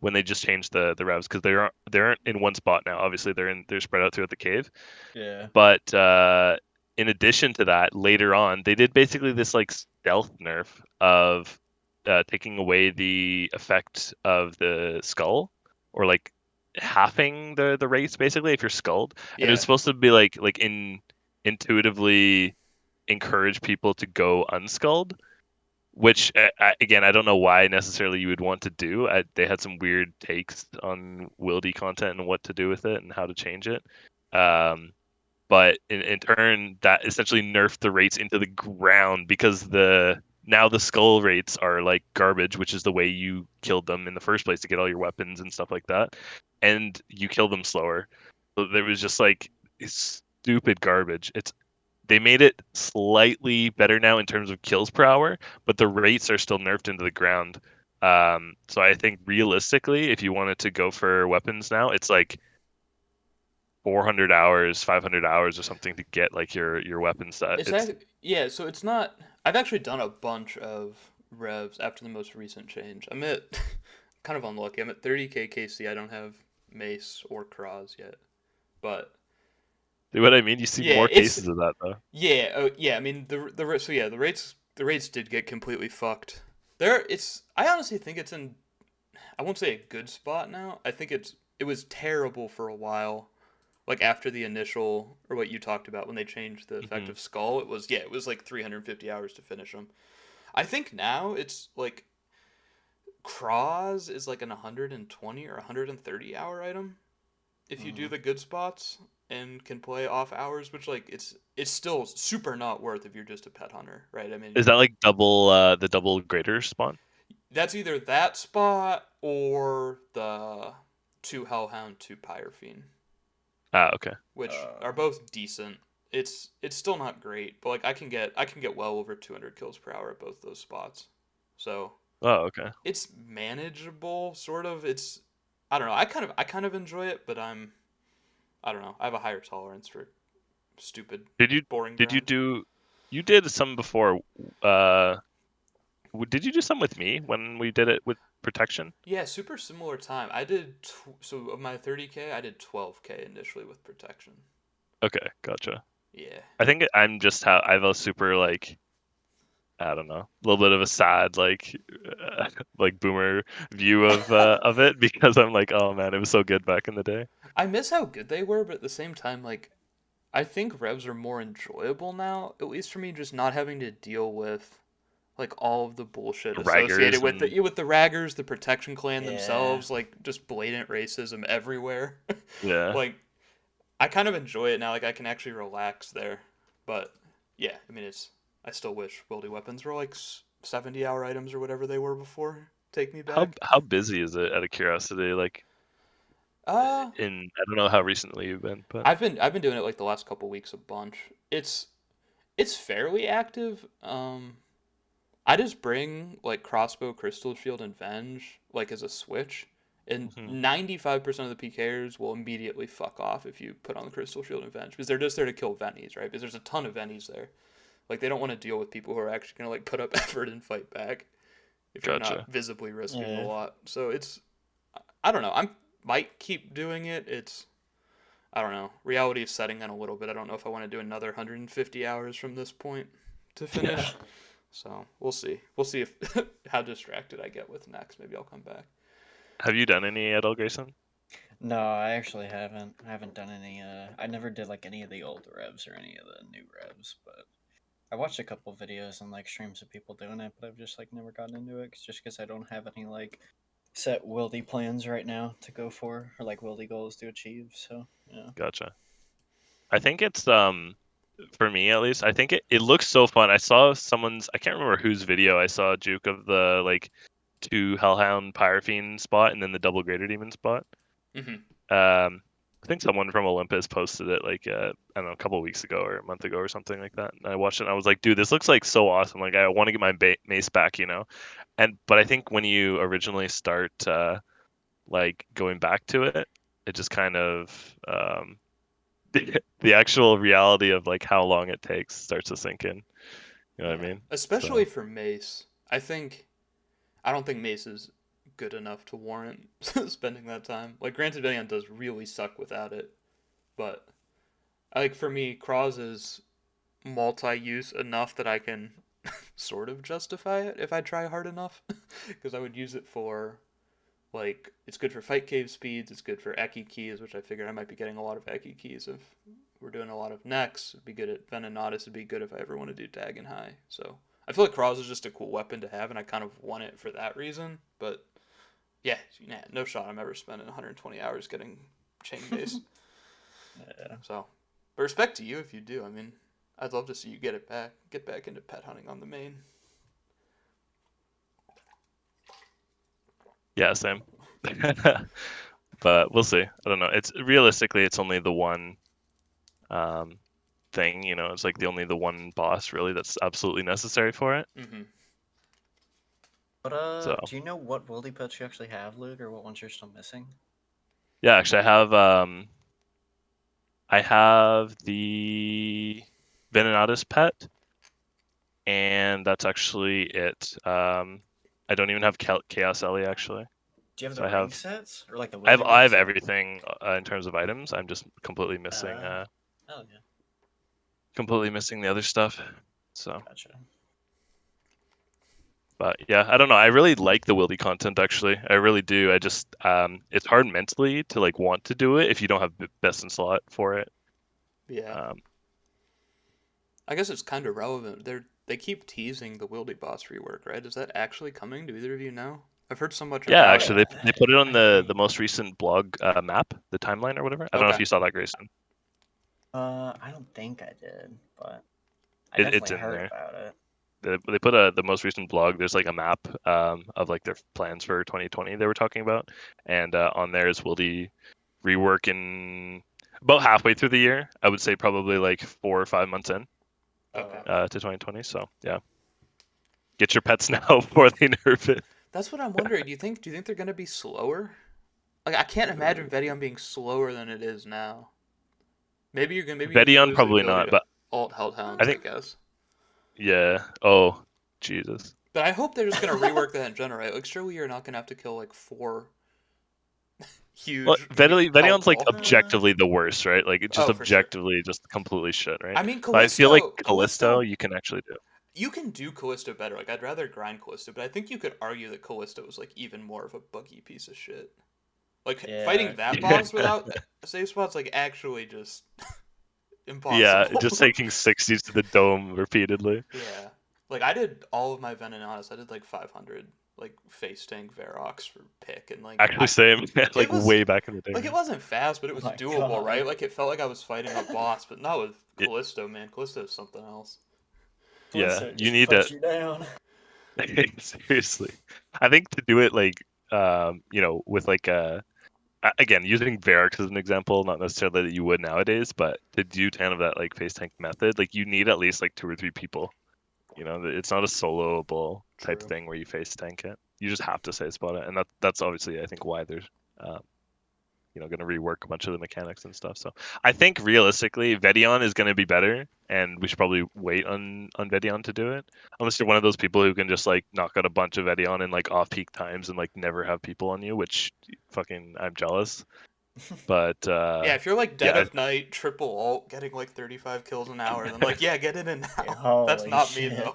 when they just changed the revs because they aren't in one spot now. Obviously they're spread out throughout the cave. Yeah. But in addition to that, later on they did basically this like stealth nerf of taking away the effect of the skull or like halving the race basically if you're skulled, and it was Yeah. supposed to be like intuitively encourage people to go unskulled, which again I don't know why necessarily you would want to do. They had some weird takes on wildy content and what to do with it and how to change it. But in turn, that essentially nerfed the rates into the ground because now the skull rates are like garbage, which is the way you killed them in the first place to get all your weapons and stuff like that, and you kill them slower. So there was just like stupid garbage. They made it slightly better now in terms of kills per hour, but the rates are still nerfed into the ground. So I think realistically, if you wanted to go for weapons now, it's like 400 hours, 500 hours or something to get like your weapon set. Is that yeah? So it's not. I've actually done a bunch of revs after the most recent change. I'm at kind of unlucky. I'm at 30k KC. I don't have Mace or Cross yet, but What I mean. You see yeah, more cases of that though. Mm. yeah. I mean so yeah, the rates did get completely fucked. There, it's. I honestly think it's in. I won't say a good spot now. I think it was terrible for a while. Like after the initial or what you talked about when they changed the Hmm. effective skull, it was like 350 hours to finish them. I think now it's like Craws is like an 120 or 130 hour item if you do Mm. the good spots and can play off hours, which like it's still super not worth if you're just a pet hunter, right? I mean, Is that like the double greater spawn? that's either that spot or the two Hellhound, two Pyrophene, Ah, okay. which are Uh, both decent. It's still not great, but like I can get well over 200 kills per hour at both those spots. So Oh, okay. it's manageable, sort of. I don't know. I kind of enjoy it, but I don't know. I have a higher tolerance for stupid, Did you boring did you grind. do you did some before? Uh, did you do some with me when we did it with protection? Yeah, super similar time. I did so of my 30k, I did 12k initially with protection. Okay, gotcha. Yeah. I think I'm just how I have a super like I don't know, a little bit of a sad like boomer view of it because I'm like, oh man, it was so good back in the day. I miss how good they were, but at the same time, like I think revs are more enjoyable now, at least for me, just not having to deal with like all of the bullshit The associated raggers with and the raggers, the protection clan yeah. themselves, like just blatant racism everywhere. yeah, Like I kind of enjoy it now. Like I can actually relax there. But yeah, I mean it's. I still wish wildy weapons were like 70-hour items or whatever they were before. Take me back. how busy is it out of curiosity? Like Uh, I don't know how recently you've been, but I've been doing it like the last couple weeks a bunch. It's fairly active. I just bring like crossbow, crystal shield, and venge like as a switch, and mhm, 95% of the PKers will immediately fuck off if you put on the crystal shield and venge because they're just there to kill Vennies, right? Because there's a ton of Vennies there. Like they don't want to deal with people who are actually gonna like put up effort and fight back if you're not gotcha. visibly risking a Yeah. lot. So I don't know. I might keep doing it. I don't know. Reality is setting in a little bit. I don't know if I want to do another 150 hours from this point to Yeah. finish. So we'll see. We'll see if how distracted I get with next. Maybe I'll come back. Have you done any at all, Grayson? No, I actually haven't. I haven't done any. I never did like any of the old revs or any of the new revs, but I watched a couple videos and like streams of people doing it, but I've just like never gotten into it just because I don't have any like set wildy plans right now to go for or like wildy goals to achieve. So yeah. Gotcha. I think it's for me at least. I think it looks so fun. I saw someone's I can't remember whose video I saw Juke of the like two Hellhound Pyrophene spot and then the double Greater Demon spot. Hmm. I think someone from Olympus posted it like I don't know a couple weeks ago or a month ago or something like that. And I watched it and I was like, dude, this looks like so awesome. Like I want to get my mace back, you know. And but I think when you originally start like going back to it, it just kind of the actual reality of like how long it takes starts to sink in. You know what I Yeah, mean? especially So for Mace. I don't think Mace is good enough to warrant spending that time. Like, granted, Binion does really suck without it, but like for me, Cross is multi-use enough that I can sort of justify it if I try hard enough, because I would use it for like it's good for fight cave speeds, it's good for Eki keys, which I figured I might be getting a lot of Eki keys if we're doing a lot of necks. It'd be good at Venenatus. It'd be good if I ever want to do Dagon High. So I feel like Cross is just a cool weapon to have, and I kind of want it for that reason. But yeah, no shot I'm ever spending 120 hours getting chain base. Yeah. So, but respect to you if you do. I mean, I'd love to see you get back into pet hunting on the main. yeah, same. But we'll see. I don't know. It's realistically it's only the one thing. It's like the one boss really that's absolutely necessary for it. Mm-hmm. So Do you know what wildy pets you actually have, Luke, or what ones you're still missing? yeah, actually I have the Venenatis pet, and that's actually it. I don't even have Chaos Ellie actually. Do you have So the I ring have sets or like the I have wildy I ring have set? everything in terms of items. I'm just Oh yeah, completely missing the other stuff. So, gotcha. but yeah, I don't know. I really like the wildy content actually. I really do. I just it's hard mentally to like want to do it if you don't have best in slot for it. Yeah. Um, I guess it's kind of relevant. They keep teasing the Wildy Boss rework, right? Is that actually coming? Do either of you know? I've heard so much yeah, about Uh, it. actually they put it on I the think. most recent blog map, the timeline or whatever. I don't know if Okay. you saw that, Grayson. I don't think I did, but I It's definitely in heard there. about it. They put the most recent blog. There's like a map of like their plans for 2020 they were talking about, and on there is Wildy rework in about halfway through the year. I would say probably like 4 or 5 months in Oh, Okay. okay. to 2020. So yeah, get your pets now before they nerf it. That's what I'm wondering. Do you think they're gonna be slower? Like I can't imagine Vedion being slower than it is now. Maybe you Vedion lose the probably ability not, to but alt I hellhounds, I think guess. yeah. Oh Jesus. But I hope they're just gonna rework that in general, right? Like surely you're not gonna have to kill like four Well, huge Vedion's like outlaw. objectively the worst, right? Like it's just Oh, for sure. objectively just completely shit, right? I mean, But I feel like Callisto, Callisto Callisto, you can actually do. you can do Callisto better. Like, I'd rather grind Callisto, but I think you could argue that Callisto is, like, even more of a buggy piece of shit. Like, Yeah, fighting that Yeah, boss without save spots, like, actually just yeah, impossible. just taking 60s to the dome repeatedly. Yeah. Like, I did all of my Venenatis. I did, like, 500, like, face tank Verox for pick, and, like, Actually, same. it Like was, way back in the day. like, it wasn't fast, but it oh was my doable, right? god. Like, it felt like I was fighting a boss, but not with Y- Callisto, man. Callisto is something else. Yeah, Blizzard you just need to puts you down. seriously. I think to do it like with like again using Varix as an example, not necessarily that you would nowadays, but to do kind of that like face tank method, like you need at least like 2 or 3 people. It's not a soloable type True. thing where you face tank it. You just have to say spot it, and that's obviously I think why there's um, going to rework a bunch of the mechanics and stuff. So I think realistically, Vedion is going to be better, and we should probably wait on Vedion to do it. Unless you're one of those people who can just like knock out a bunch of Vedion in like off peak times and like never have people on you, which fucking I'm jealous. But Yeah, if you're like Dead yeah, of Night, triple alt, getting like 35 kills an hour, then like yeah, get it in Yeah, now. That's holy not me shit. though.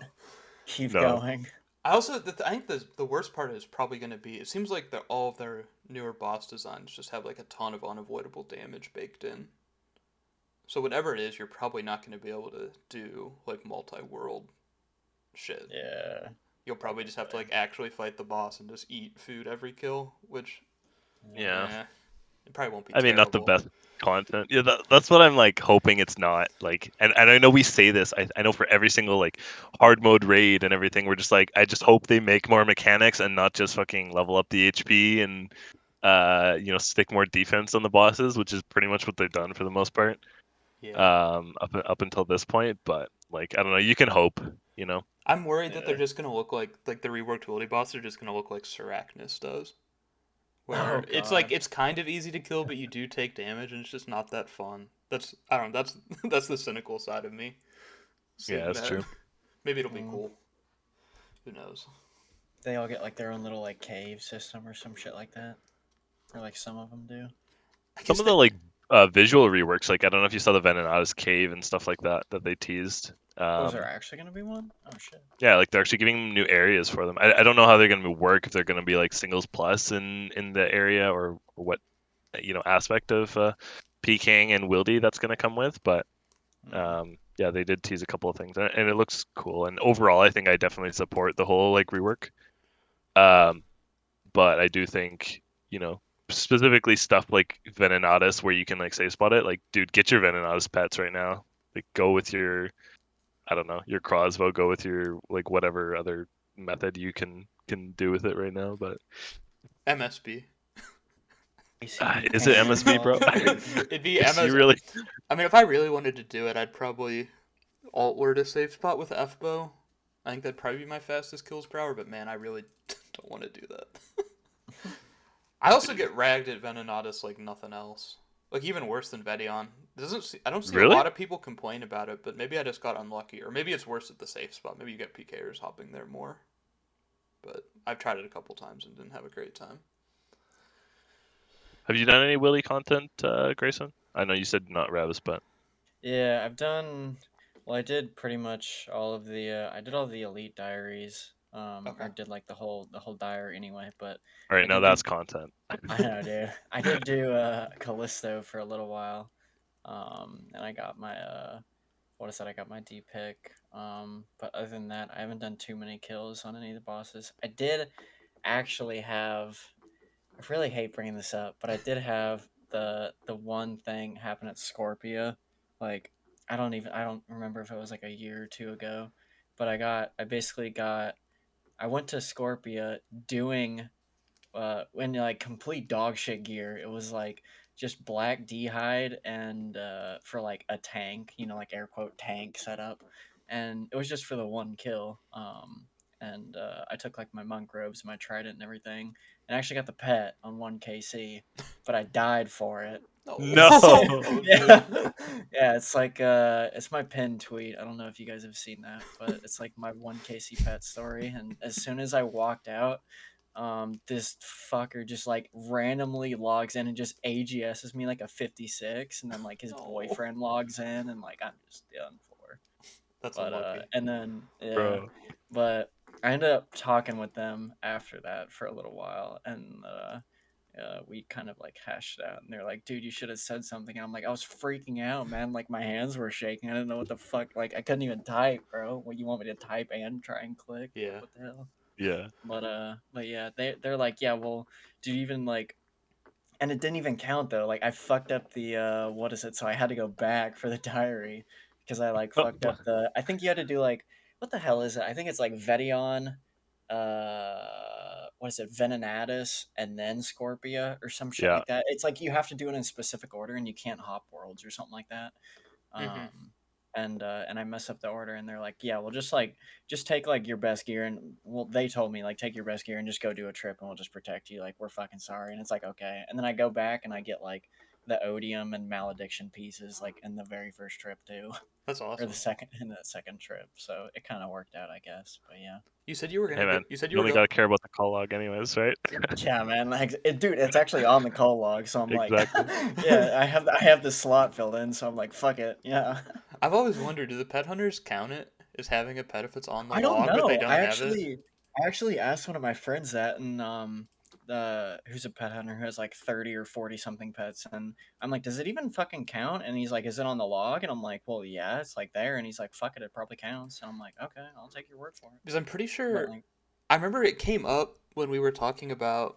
Keep no, going. I also I think the worst part is probably going to be it seems like all of their newer boss designs just have like a ton of unavoidable damage baked in. So whatever it is, you're probably not going to be able to do like multi-world shit. Yeah. You'll probably just have to Probably. like actually fight the boss and just eat food every kill, which yeah. it probably won't be I mean, not the terrible. best content. Yeah, that's what I'm like hoping it's not like. And I know we say this. I know for every single like hard mode raid and everything, we're just like, I just hope they make more mechanics and not just fucking level up the HP and stick more defense on the bosses, which is pretty much what they've done for the most part. Yeah. Up until this point, but like I don't know. You can hope. You know. I'm worried that they're Yeah. just gonna look like the reworked Wildy boss are just gonna look like Sarachnis does, Oh where it's like god. it's kind of easy to kill, but you do take damage, and it's just not that fun. That's I don't know. That's that's the cynical side of me Yeah, seeing that's that. true. Maybe it'll be Mm. cool. Who knows? They all get like their own little like cave system or some shit like that. Or like some of them do. I Some guess of the that like visual reworks, like I don't know if you saw the Venenatis cave and stuff like that they teased. Oh, is there actually gonna be one? Oh shit. Yeah, like they're actually giving them new areas for them. I don't know how they're going to work if they're going to be like singles plus in the area or what aspect of Peking and Wildy that's going to come with, but Mm. yeah, they did tease a couple of things and it looks cool. And overall, I think I definitely support the whole like rework. Um, but I do think specifically stuff like Venenatis where you can like save spot it. Like, dude, get your Venenatis pets right now. Like, go with your I don't know, your crossbow, go with your like whatever other method you can do with it right now. But MSB. ACB Is it can't get MSB, bro? involved. It'd be Is you MS. really? I mean, if I really wanted to do it, I'd probably alt word a safe spot with F-bow. I think that'd probably be my fastest kills per hour, but man, I really don't want to do that. I also get ragged at Venenatus like nothing else. Like even worse than Vedion. I don't see a Really? lot of people complain about it, but maybe I just got unlucky, or maybe it's worse at the safe spot. Maybe you get PKers hopping there more. But I've tried it a couple times and didn't have a great time. Have you done any Willy content, Grayson? I know you said not Rebs, but Yeah, I've done. Well, I did pretty much all of the. I did all the elite diaries. Okay. Or did like the whole diary anyway. But all right, I now did do. that's content. I know, dude. I did do Callisto for a little while. And I got my what is that? I got my D pick. But other than that, I haven't done too many kills on any of the bosses. I did actually have. I really hate bringing this up, but I did have the one thing happen at Scorpia. Like I don't remember if it was like a year or two ago, but I basically got I went to Scorpia doing in like complete dog shit gear. It was like just black d'hide and for like a tank, like air quote tank setup, and it was just for the one kill. And I took like my monk robes, my trident, and everything, and I actually got the pet on 1KC, but I died for it. No. No. Yeah, yeah, it's like it's my pinned tweet. I don't know if you guys have seen that, but it's like my 1KC pet story. And as soon as I walked out, this fucker just like randomly logs in and just AGS's me like a 56, and then like his No. boyfriend logs in, and like I'm just done for. That's But unlucky. and then yeah, Bro. but I ended up talking with them after that for a little while, and we kind of like hashed it out, and they're like, "Dude, you should have said something." And I'm like, "I was freaking out, man. Like my hands were shaking. I didn't know what the fuck. Like I couldn't even type, bro. What you want me to type and try and click? Like Yeah. what the hell?" Yeah. But yeah, they're like, "Yeah, well, do you even like?" And it didn't even count though. Like I fucked up the what is it? So I had to go back for the diary because I like Oh, fucked up the. I think you had to do like what the hell is it? I think it's like Vedion, what is it? Venenatus and then Scorpia or some shit yeah. like that. It's like you have to do it in specific order and you can't hop worlds or something like that. Mhm. Um, and I mess up the order and they're like, yeah, well, just take like your best gear and well, they told me like take your best gear and just go do a trip and we'll just protect you. Like we're fucking sorry. And it's like okay. And then I go back and I get like the odium and malediction pieces like in the very first trip too, That's or the awesome. second in the second trip. So it kind of worked out, I guess. But yeah. You said you were Hey gonna go. man, You said you you were only going. gotta care about the call log, anyways, right? Yeah, man. Like, dude, it's actually on the call log, so I'm like, Exactly. yeah, I have the slot filled in, so I'm like, fuck it, yeah. I've always wondered, do the pet hunters count it as having a pet if it's on the I don't log, but they know. don't I have it? actually I actually asked one of my friends that, and the who's a pet hunter who has like 30 or 40 something pets, and I'm like, does it even fucking count? And he's like, is it on the log? And I'm like, well, yeah, it's like there. And he's like, fuck it, it probably counts. And I'm like, okay, I'll take your word for it. Because I'm pretty But sure. like, I remember it came up when we were talking about.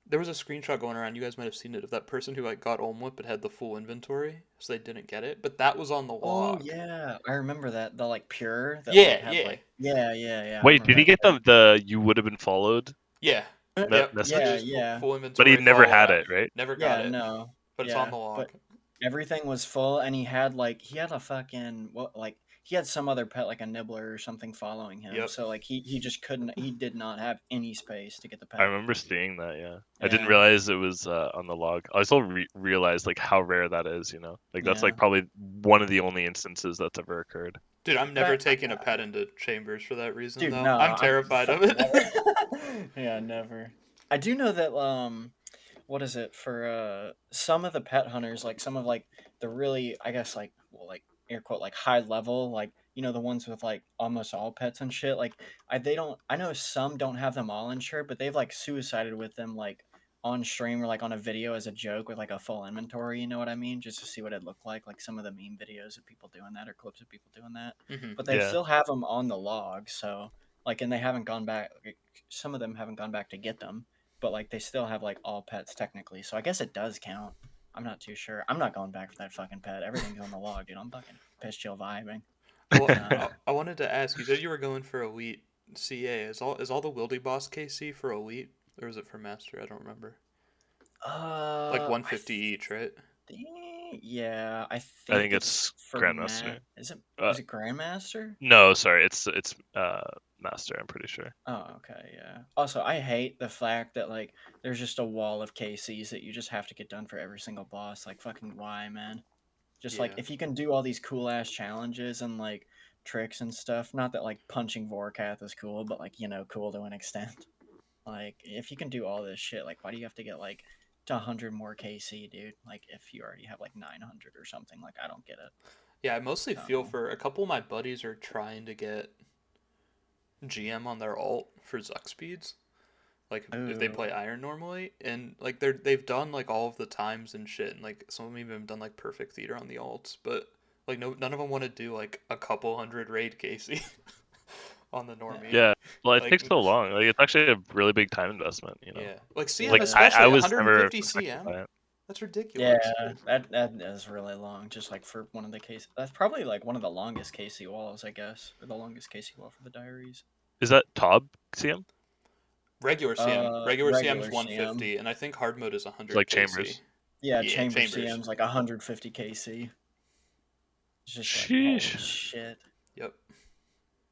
There was a screenshot going around. You guys might have seen it of that person who like got Olmwood but had the full inventory, so they didn't get it. But that was on the oh log. yeah, I remember that the like pure that like Yeah, had yeah, like yeah, I Wait, remember did he that get too. the you would have been followed yeah. Yep. Yeah, message? Just yeah. full But he inventory never follow had up. it, right? Never got Yeah, it, no. but it's on Yeah, the log. but everything was full and he had a fucking what like he had some other pet like a nibbler or something following him. Yep. So like he just couldn't he did not have any space to get the I pet. remember seeing that. Yeah, I didn't Yeah. realize it was on the log. I also realized like how rare that is. Like that's Yeah. like probably one of the only instances that's ever occurred. Dude, I'm never But taking a pet into chambers for that reason, dude, though. no, I'm I'm terrified of fucking it. never. Yeah, never. I do know that what is it for some of the pet hunters like some of like the really I guess like well like air quote like high level like the ones with like almost all pets and shit like they don't I know some don't have them all insured but they've like suicided with them like on stream or like on a video as a joke with like a full inventory, you know what I mean, just to see what it looked like some of the meme videos of people doing that or clips of people doing that, Hmm. but they Yeah, still have them on the log. So like and they haven't gone back like, some of them haven't gone back to get them, but like they still have like all pets technically. So I guess it does count. I'm not too sure. I'm not going back for that fucking pet. Everything's on the log, dude. I'm fucking piss chill vibing. Well, No. I wanted to ask. You said you were going for elite CA. Is all the Wildy Boss KC for elite, or is it for master? I don't remember. Like I 150 each, right? think, yeah, I I think think it's it's for Grandmaster. Is it Uh, Grandmaster? no, sorry, it's Master. I'm pretty sure. Oh, okay, yeah. Also, I hate the fact that like there's just a wall of KCs that you just have to get done for every single boss. Like fucking why, man? Just like Yeah. if you can do all these cool ass challenges and like tricks and stuff, not that like punching Vorkath is cool, but like, cool to an extent. Like if you can do all this shit, like why do you have to get like to 100 more KC, dude? Like if you already have like 900 or something, like I don't get it. Yeah, I mostly So, feel for a couple of my buddies are trying to get GM on their alt for Zuck speeds. Like if they play ooh, Iron normally, and like they've done like all of the times and shit, and like some of them even have done like perfect theater on the alts, but like no none of them want to do like a couple hundred raid Casey on the normie. yeah. Yeah, well, it Like takes so long. Like, it's actually a really big time investment. yeah, like CM Like I especially was never 150 affected CM. by it. That's Yeah, ridiculous, dude. that is really long. Just like for one of the cases, that's probably like one of the longest KC walls, I guess, or the longest KC wall for the diaries. Is that Tob CM? Regular CM's Regular CM. 150, and I think hard mode is It's 100 like KC. Chambers. Yeah, Yeah, Chamber Chambers. CM's like 150 KC. It's just like holy Sheesh. shit. Yep.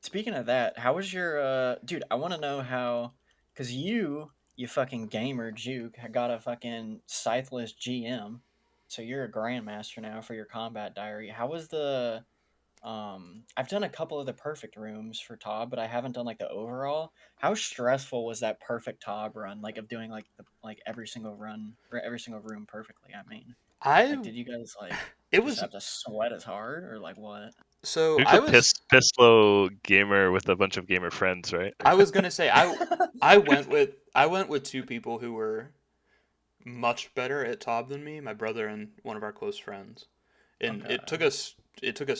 Speaking of that, how was your dude? I want to know how, cause you fucking gamer juke got a fucking scytheless GM, so you're a grandmaster now for your combat diary. How was the I've done a couple of the perfect rooms for Tob, but I haven't done like the overall. How stressful was that perfect Tob run? Like of doing like every single run or every single room perfectly. I mean, like, I did you guys like it just was have to sweat as hard or like what? so You're just I a was piss slow gamer with a bunch of gamer friends, right? I was gonna say I went with two people who were much better at Tob than me, my brother and one of our close friends. And Okay, it took us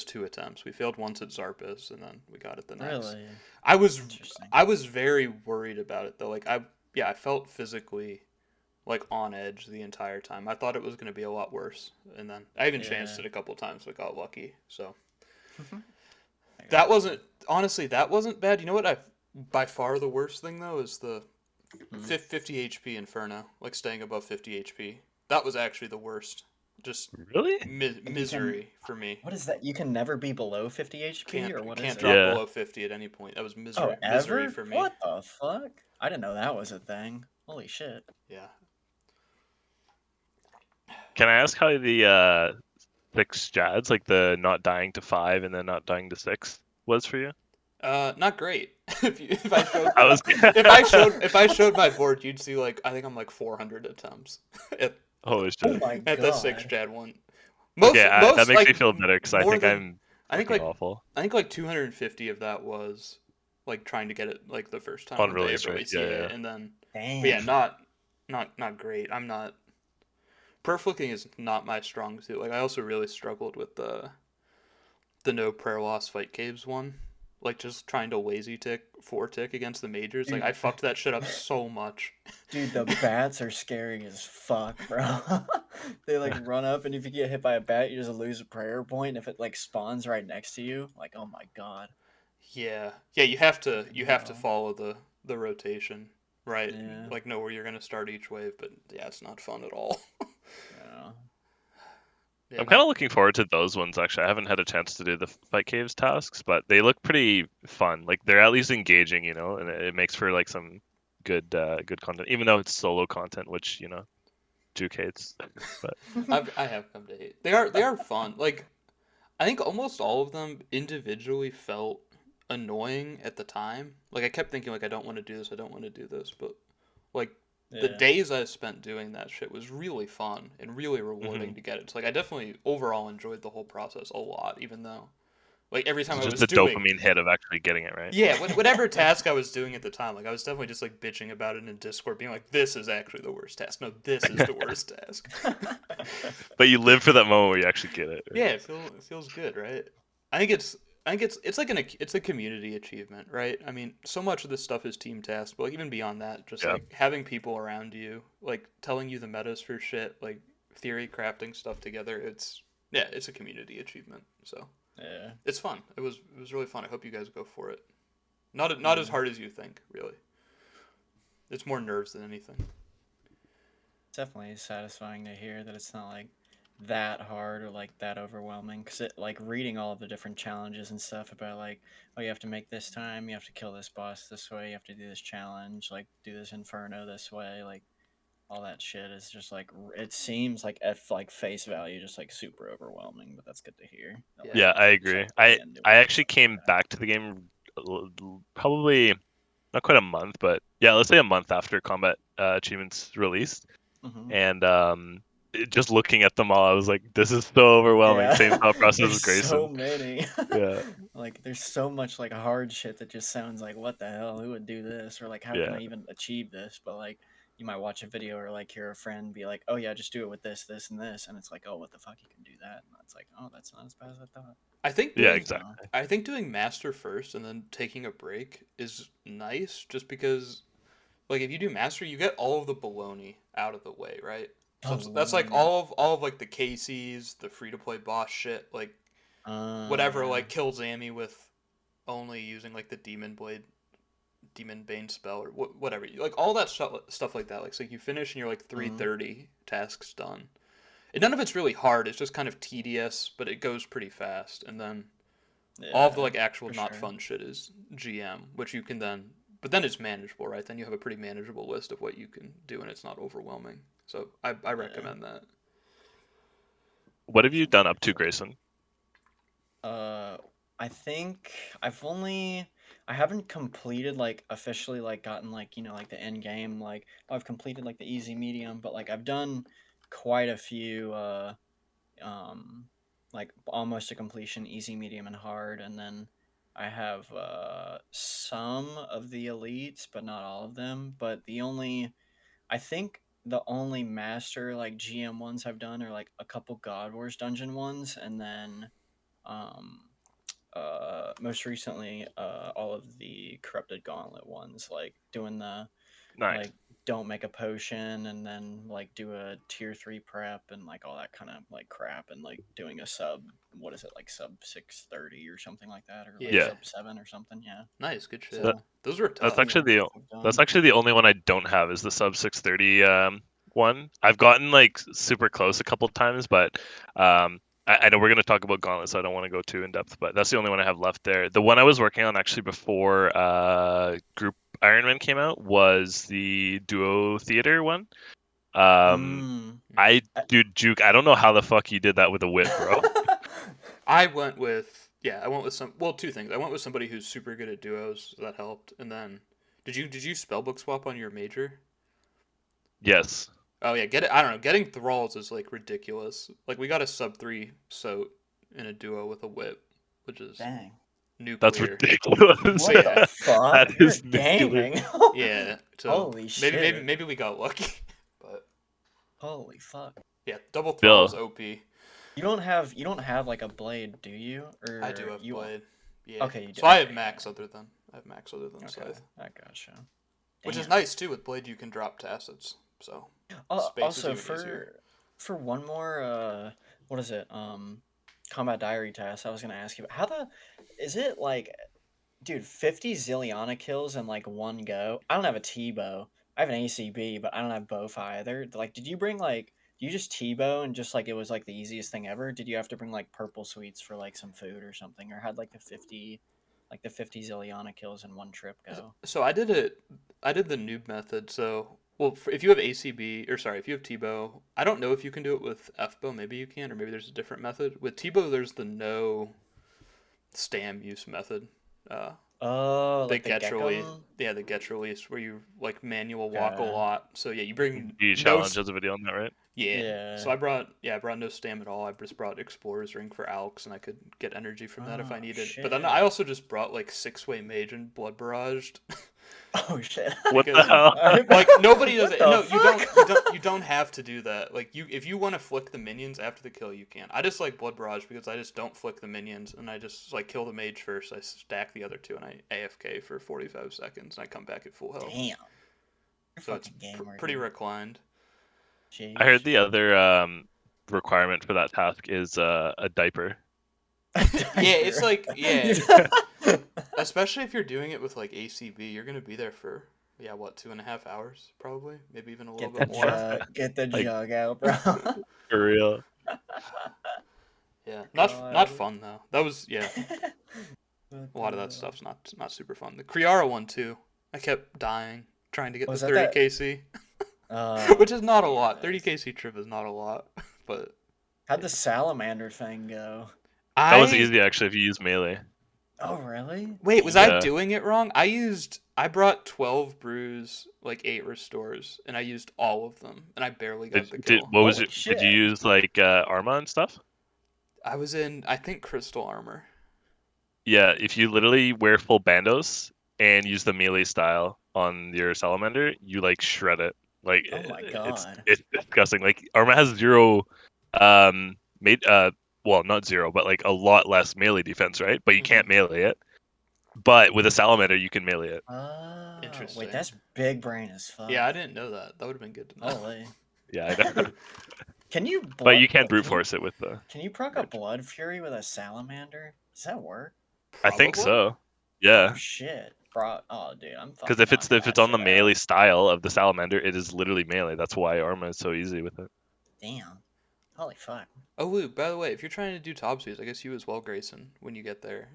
two attempts. We failed once at Zarpus and then we got it the next. really I was interesting. I was very worried about it though. Like I felt physically like on edge the entire time. I thought it was gonna be a lot worse. And then I even chanced Yeah. it a couple times but got lucky. So I that got wasn't you. honestly that wasn't bad. You know what I by far the worst thing though is the Hmm. 50 HP Inferno, like staying above 50 HP. That was actually the worst. Just Really? Like you can misery for me. what is that? You can never be below 50 HP Can't or what is can't it? drop Yeah. below 50 at any point. That was Oh, misery ever? for me. What the fuck? I didn't know that was a thing. Holy shit. Yeah. Can I ask how the six Jads, like the not dying to 5 and then not dying to 6, was for you? Not great. If I showed I was. if I showed my board, you'd see like I think I'm like 400 attempts at Holy Oh shit. my the six god. Jad one. Okay, that Most makes me like feel better because I more think than I'm I think fucking like awful 250 of that was like trying to get it like the first time on on day of release, right? release. Yeah, Yeah, yeah. and then but yeah, Damn. not great. I'm not perf looking is not my strong suit. Like I also really struggled with the no prayer loss fight caves one. Like just trying to lazy tick 4 tick against the majors. Like Dude, I fucked that shit up so much. dude, the bats are scary as fuck, bro. They like run up and if you get hit by a bat, you just lose a prayer point if it like spawns right next to you. Like, oh my god. Yeah. Yeah, you have to No. follow the rotation, right? Yeah. Like know where you're gonna start each wave, but yeah, it's not fun at all. No. Yeah, I'm kind not of looking forward to those ones actually. I haven't had a chance to do the fight caves tasks, but they look pretty fun. Like they're at least engaging, and it makes for like some good content, even though it's solo content, which Juke hates. But I have come to hate. They are fun. Like I think almost all of them individually felt annoying at the time. Like I kept thinking like I don't want to do this, I don't want to do this, but like the Yeah. days I spent doing that shit was really fun and really hmm rewarding to get it. So like I definitely overall enjoyed the whole process a lot, even though like every time it's I just was the doing dopamine hit of actually getting it right. yeah, whatever task I was doing at the time, like I was definitely just like bitching about it in Discord, being like, "This is actually the worst task. No, this is the worst task." But you live for that moment where you actually get it. Right? Yeah, it feels good, right? I think it's like it's a community achievement, right? I mean, so much of this stuff is team tasks, but like even beyond that, just Yeah. like having people around you, like telling you the metas for shit, like theory crafting stuff together, it's a community achievement. So Yeah. it's fun. It was really fun. I hope you guys go for it. Not as Yeah. hard as you think, really. It's more nerves than anything. definitely satisfying to hear that it's not like that hard or like that overwhelming, because it like reading all of the different challenges and stuff about like, oh, you have to make this time, you have to kill this boss this way, you have to do this challenge, like do this inferno this way, like all that shit is just like it seems like at like face value just like super overwhelming, but that's good to hear that, like, Yeah. Yeah, you I finish agree. all the I way and doing I it and actually stuff like came that. back to the game probably not quite a month, but yeah, let's say a month after combat achievements released, Hmm. and just looking at them all, I was like, this is so overwhelming. Yeah, Same thought process there's as so Grayson. many. Yeah, Like, there's so much like hard shit that just sounds like, what the hell? Who would do this? Or like, how can yeah, I even achieve this? But like, you might watch a video or like hear a friend be like, oh yeah, just do it with this, this, and this, and it's like, oh, what the fuck? You can do that? And it's like, oh, that's not as bad as I thought. I think yeah, doing exactly. So, I think doing master first and then taking a break is nice just because like if you do master, you get all of the baloney out of the way, right? So that's like baloney. all of like the KCs, the free to play boss shit, like whatever Yeah. like kills Amy with only using like the demon bane spell or whatever. Like all that stuff like that. Like so you finish and you're like Mm-hmm. 330 tasks done. And none of it's really hard. It's just kind of tedious, but it goes pretty fast. And then all of the Yeah, like actual for not sure. fun shit is GM, which you can then, but then it's manageable, right? Then you have a pretty manageable list of what you can do, and it's not overwhelming. So I Yeah, recommend that. What have you done definitely. up to, Grayson? Uh, I think I haven't completed like officially like gotten like like the end game like I've completed like the easy medium, but like I've done quite a few um like almost to completion, easy, medium, and hard, and then I have some of the elites, but not all of them. But I think the only master like GM ones I've done are like a couple God Wars dungeon ones, and then um most recently all of the corrupted gauntlet ones, like doing the Nice. like don't make a potion and then like do a tier 3 prep and like all that kind of like crap, and like doing a sub, what is it, like sub 630 or something like that, or like Yeah, Yeah, sub 7 or something, yeah. nice, good shit. that, So Those were that's those are tough. the actually only the ones I've that's done. actually the only one I don't have is the sub 630 one. I've gotten like super close a couple times, but I know we're gonna talk about Gauntlet, so I don't want to go too in depth. But that's the only one I have left there. The one I was working on actually before Group Ironman came out was the Duo Theater one. Um, Mm. I Hmm. dude Juke, I don't know how the fuck you did that with a whip, bro. I went with I went with two things. I went with somebody who's super good at duos, so that helped. And then did you spellbook swap on your major? Yes. Oh yeah, get it. I don't know. Getting thralls is like ridiculous. Like we got a sub 3 so in a duo with a whip, which is Dang. That's nuclear. ridiculous. What the Yeah, fuck? That You're is nuclear. gaming. yeah. So Holy maybe shit. maybe we got lucky, but Holy fuck. yeah, double thrall is Bill, OP. You don't have like a blade, do you? I do Or have you blade. Yeah. Okay, you do. So I have Okay, max yeah. other than Okay, scythe, I gotcha. which is Damn. nice too. With blade, you can drop tacits, so space is Also even easier. for one more what is it? Combat diary task. I was gonna ask you how the is it like, dude, 50 Zilliana kills in like one go? I don't have a T-bow. I have an ACB, but I don't have bow either. Like, did you bring like do you just T-bow and just like it was like the easiest thing ever? Did you have to bring like purple sweets for like some food or something, or had like the 50 Zilliana kills in one trip go? So I did it. I did the noob method. So well, if you have ACB or sorry, if you have T-bow, I don't know if you can do it with F-bow. Maybe you can, or maybe there's a different method. With T-bow, there's the no stam use method. Uh, Oh, the like the get release, Gekum? the get release where you like manual walk a Okay. lot. So yeah, you bring G no. Challenge has a video on that, right? Yeah. So Yeah. I brought no stam at all. I just brought Explorer's Ring for Alks, and I could get energy from that if I Oh needed. But then I shit. also just brought like 6-way mage and blood barraged Oh shit. What the because hell? like nobody does What it. the No, fuck? you don't have to do that. Like you if you want to flick the minions after the kill, you can. I just like blood barrage because I just don't flick the minions and I just like kill the mage first. I stack the other two and I AFK for 45 seconds and I come back at full health. Damn. You're So it's fucking gamer, pretty dude. reclined. I heard Sheesh. the other requirement for that task is a diaper. A Yeah, it's diaper. like You- especially if you're doing it with like ACB, you're gonna be there for Yeah, what, 2.5 hours probably, maybe even a little Get bit the more. get the Like jug out, bro. for real. Yeah, not God. fun though. That was yeah. What A lot of that the stuff's not super fun. The Kriara one too. I kept dying trying to get the was that 30 that? kc, Oh, which is not a lot. Jesus. 30 kc trip is not a lot, but How'd yeah. the salamander thing go? That was I easy actually if you use melee. Oh, really? Wait, was I Damn. Yeah. doing it wrong? I brought 12 brews, like 8 restores, and I used all of them, and I barely got the Did kill. what was Holy it? Did you shit. use like Arma and stuff? I was in, I think, crystal armor. Yeah, if you literally wear full bandos and use the melee style on your salamander, you like shred it. Like Oh my it's god. it's disgusting. Like Arma has zero, made well not zero, but like a lot less melee defense, right? But you Hmm. can't melee it. But with a salamander, you can melee it. Oh, wait, Interesting. that's big brain as Yeah, fuck. I didn't know that. That would have been good to know. Holy. Yeah, I know. Can you But blood? you can brute Can you force it with the can you proc a rage. blood fury with a salamander? Does that work? I think Probably. so. Oh Yeah, shit, bro. Oh, dude, I'm because fucking knocking if that it's on the shit out. melee style of the salamander, it is literally melee. That's why Arma is so easy with it. Damn. Holy fuck. Oh, Luke, by the way, if you're trying to do top speeds, I guess you as well, Grayson, when you get there.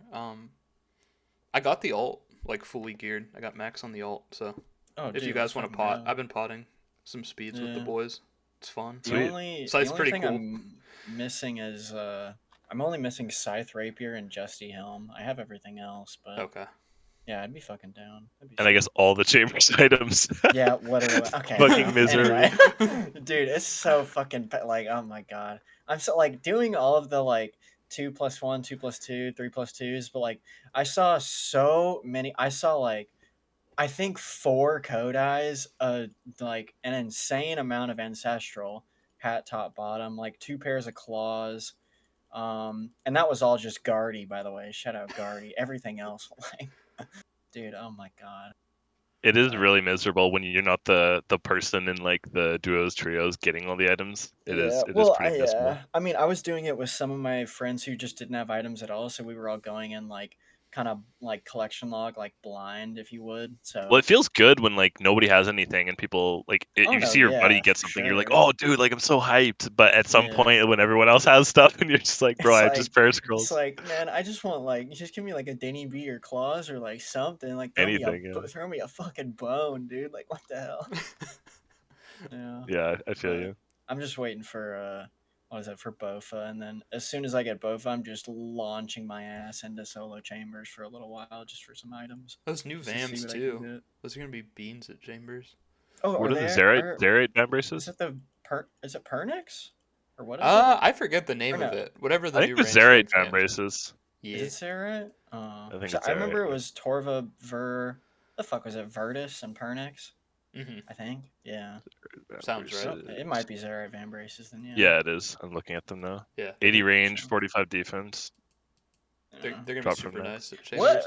I got the ult, like, fully geared. I got max on the ult, so Oh, if you dude, let's guys want to fucking pot, go. I've been potting some speeds with the Yeah. boys. It's fun. The Sweet. only the Site's only pretty thing cool. I'm missing is I'm only missing Scythe Rapier and Justy Helm. I have everything else, but Okay. yeah, I'd be fucking down. That'd be And I guess sweet. all the chambers items. Yeah, literally. Okay, Fucking fine. misery. Anyway, dude, it's so fucking like, oh my god. I'm so like doing all of the like 2+1, 2+2, 3+2s, but like I saw so many. I saw like I think 4 Kodais, like an insane amount of ancestral, hat top bottom, like 2 pairs of claws. And that was all just Guardy, by the way. Shout out Guardy. Everything else, like, dude, oh my god. It is But really miserable when you're not the person in like the duos trios getting all the items. yeah, It is well, pretty miserable. I mean, I was doing it with some of my friends who just didn't have items at all, so we were all going in like kind of like collection log, like blind, if you would. Well, So, it feels good when like nobody has anything and people like oh you no, see your buddy yeah, get for something, you're like, sure. oh dude, like I'm so hyped. But at some Yeah. point when everyone else has stuff and you're just like, bro, It's I have just like pair it's scrolls, like, man, I just want like just give me like a Denny B or claws or like something. Like anything. Yeah, throw me a fucking bone, dude. Like what the hell? Yeah. yeah, I feel But you. I'm just waiting for what is it for Bofa, and then as soon as I get Bofa, I'm just launching my ass into solo chambers for a little while just for some items, Those new just to see Vams what I can too. get. Those are gonna be beans at Chambers. Oh, What are are the there? Are Zerite band is braces? it the is it Pernix or what is it? I forget the Or name of no? it. Whatever the I think new they're range Zerite strength band Vams are. braces. Is Yeah. it Sarah? I think 'Cause it's I Zerite. remember it Yeah. was Torva the fuck was it? Virtus and Pernix, Mhm. I think. Yeah. Band Sounds right. Oh, it braces. might be Zara Van Braces then. Yeah. Yeah, it is. I'm looking at them now. Yeah. 80 range, So, 45 defense. yeah. They're gonna be Drop from super there. nice at What? Chambers.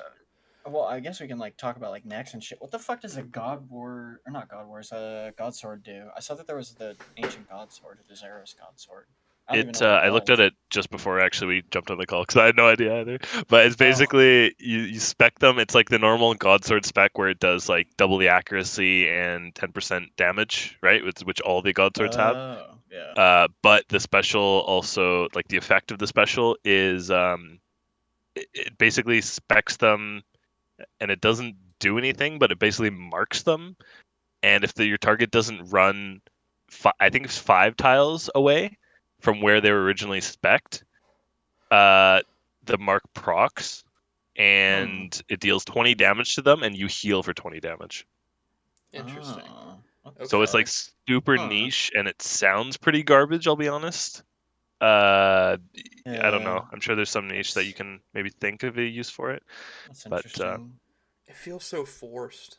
Well, I guess we can like talk about like necks and shit. What the fuck does a God War or not God Wars? God Sword do? I saw that there was the ancient God Sword, the Zeros God Sword. I don't even know what it I looked at does. it just before actually we jumped on the call because I had no idea either. But it's Oh. basically you spec them. It's like the normal Godsword spec where it does like double the accuracy and 10% damage, right? Which all the Godswords have. Oh. Yeah. But the special also like the effect of the special is it basically specs them and it doesn't do anything, but it basically marks them. And if your target doesn't run, I think it's 5 tiles away from where they were originally spec'd, uh, the mark procs, Hmm. and it deals 20 damage to them, and you heal for 20 damage. Interesting. Oh. What the So it's Okay. like fuck? super Huh. niche, and it sounds pretty garbage. I'll be honest. Uh, I don't Yeah. know. I'm sure there's some niche that you That's can maybe think of a use for it, that's but interesting. It feels so forced.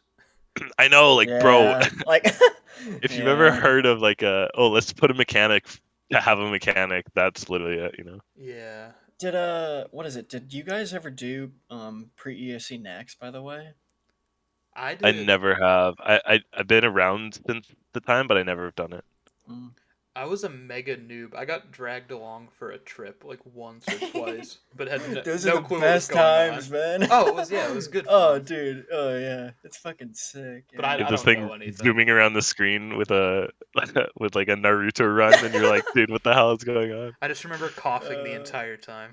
I know, like, bro, Yeah. Like. if you've ever Yeah. heard of like let's put a mechanic to have a mechanic, that's literally it, you know. Yeah. Did what is it? Did you guys ever do pre ESC next? By the way. I I did. never have. I've been around since the time, but I never have done it. Mm. I was a mega noob. I got dragged along for a trip like once or twice, but had Those are no the clue what was best going on. times, man. Oh, it was good Oh, fun. dude. Oh, yeah. It's fucking sick. But Yeah. Is I this don't know thing anything. zooming around the screen with a with like a Naruto run, and you're like, dude, what the hell is going on? I just remember coughing the Uh, entire time.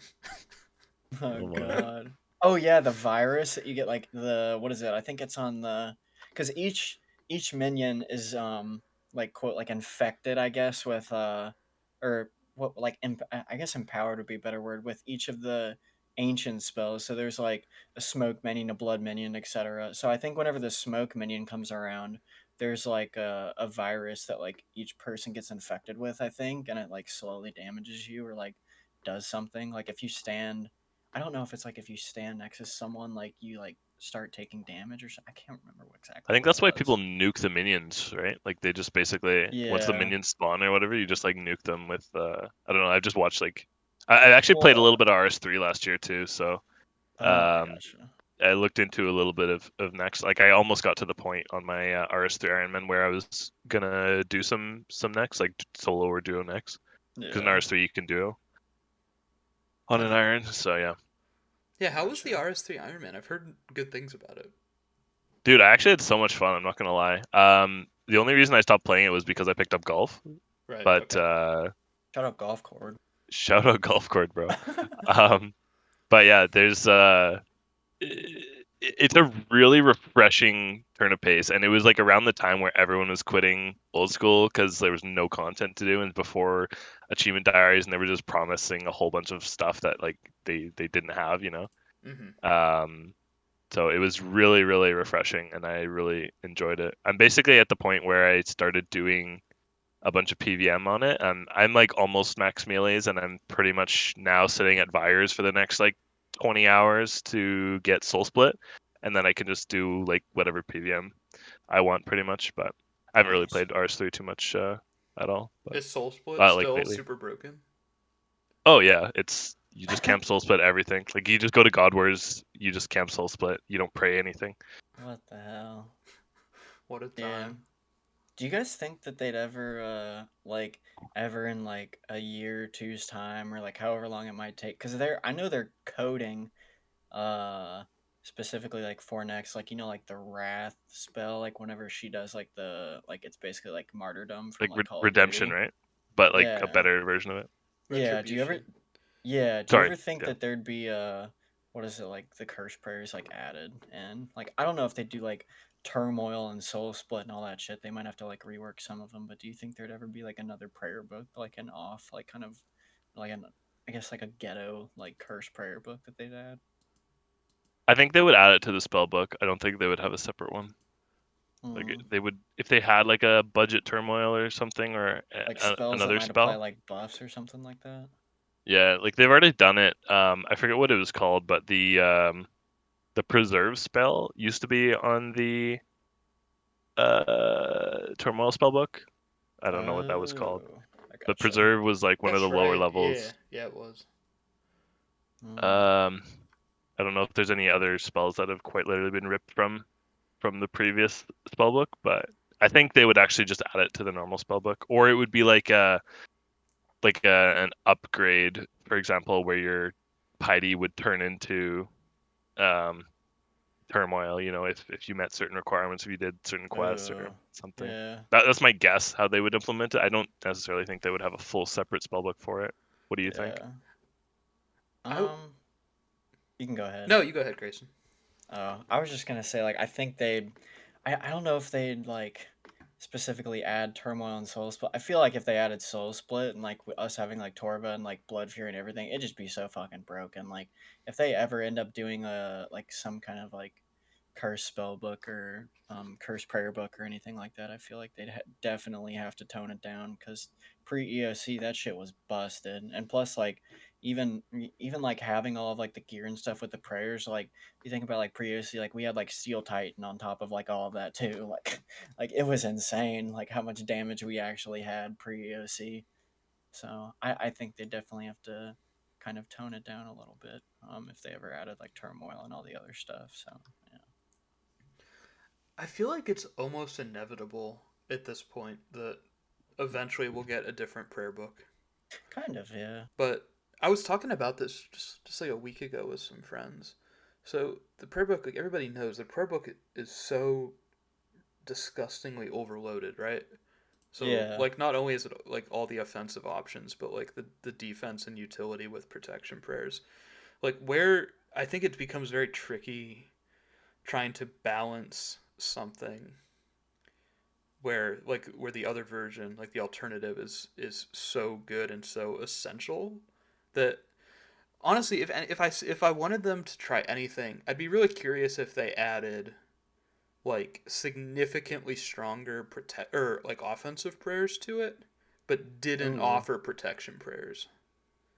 oh Oh my. God. Oh yeah, the virus that you get, like the what is it? I think it's on the because each minion is like quote like infected, I guess, with or what like I guess empowered would be a better word with each of the ancient spells. So there's like a smoke minion, a blood minion, etc. So I think whenever the smoke minion comes around, there's like a virus that like each person gets infected with, I think, and it like slowly damages you or like does something. Like if you stand I don't know if it's like if you stand next to someone, like you like start taking damage or something. I can't remember I exactly think what that's it why does. people nuke the minions, right? Like they just basically once the Yeah. minions spawn or whatever, you just like nuke them with I don't know. I've just watched like I actually played a little Well, bit of RS3 last year too, so I um gotcha. I looked into a little bit of next. Like I almost got to the point on my RS3 Ironman where I was gonna do some next, like solo or duo next, because in Yeah. RS3 you can duo on an I've, iron. So yeah, yeah, how was the Gotcha. RS3 Ironman? I've heard good things about it. dude, I actually had so much fun. I'm not gonna lie. The only reason I stopped playing it was because I picked up golf. Right. But Okay. Shut up, golf cord. shout out golf court, bro. Um, but yeah, it's a really refreshing turn of pace, and it was like around the time where everyone was quitting old school because there was no content to do, and before achievement diaries, and they were just promising a whole bunch of stuff that like they didn't have, you know. Mm-hmm. Um, so it was really really refreshing, and I really enjoyed it. I'm basically at the point where I started doing a bunch of PVM on it, and I'm like almost max melees, and I'm pretty much now sitting at Vires for the next like 20 hours to get Soul Split, and then I can just do like whatever PVM I want pretty much. But I haven't really Nice. played RS3 too much at all, but Is Soul Split like still lately. super broken? Oh yeah, it's you just camp Soul Split everything. Like you just go to God Wars, you just camp Soul Split. You don't pray anything. What the hell? What a Yeah. time. Do you guys think that they'd ever like ever in like a year or two's time or like however long it might take? Because I know they're coding uh specifically like for next like like the wrath spell like whenever she does like the like it's basically like martyrdom from Like like Call of Redemption, Duty. right? But like a Yeah. better version of it. Yeah, Retribution. do you Sorry. ever think Yeah. that there'd be what is it like the curse prayers like added and like I don't know if they do like turmoil and soul split and all that shit. They might have to like rework some of them, but do you think there'd ever be like another prayer book like an off like kind of like an I guess like a ghetto like curse prayer book that they'd add? I think they would add it to the spell book. I don't think they would have a separate one. Like Hmm. they would if they had like a budget turmoil or something or Like spells that another might apply spell. like buffs or something like that. Yeah, like they've already done it. I forget what it was called, but the preserve spell used to be on the turmoil spell book. I don't know what that was called, Oh, I but gotcha. preserve was like one of That's the lower right. Yeah. levels. Yeah, it was. Hmm. Um, I don't know if there's any other spells that have quite literally been ripped from the previous spell book, but I think they would actually just add it to the normal spell book, or it would be an upgrade, for example, where your piety would turn into um, turmoil. You know, if you met certain requirements, if you did certain quests or Oh, something. yeah, That's my guess how they would implement it. I don't necessarily think they would have a full separate spellbook for it. What do you think? yeah. I You can go ahead. No, you go ahead, Grayson. Oh, I was just gonna say like I think they'd. I don't know if they'd like specifically add turmoil and soul split. I feel like if they added soul split and like us having like Torva and like blood fury and everything, it'd just be so fucking broken. Like if they ever end up doing a like some kind of like curse spell book or curse prayer book or anything like that, I feel like they'd definitely have to tone it down because pre EOC that shit was busted. And plus like even like having all of like the gear and stuff with the prayers like you think about like pre-OC, like we had like Steel Titan on top of like all of that too. Like like it was insane like how much damage we actually had pre-OC. So I think they definitely have to kind of tone it down a little bit if they ever added like turmoil and all the other stuff. So yeah. I feel like it's almost inevitable at this point that eventually we'll get a different prayer book. Kind of, yeah. But I was talking about this just like a week ago with some friends. So the prayer book, like everybody knows, the prayer book is so disgustingly overloaded, right? So Yeah. like not only is it like all the offensive options, but like the defense and utility with protection prayers. Like where I think it becomes very tricky trying to balance something where the other version, like the alternative is so good and so essential that honestly if I wanted them to try anything, I'd be really curious if they added like significantly stronger protect or like offensive prayers to it, but didn't Ooh. offer protection prayers.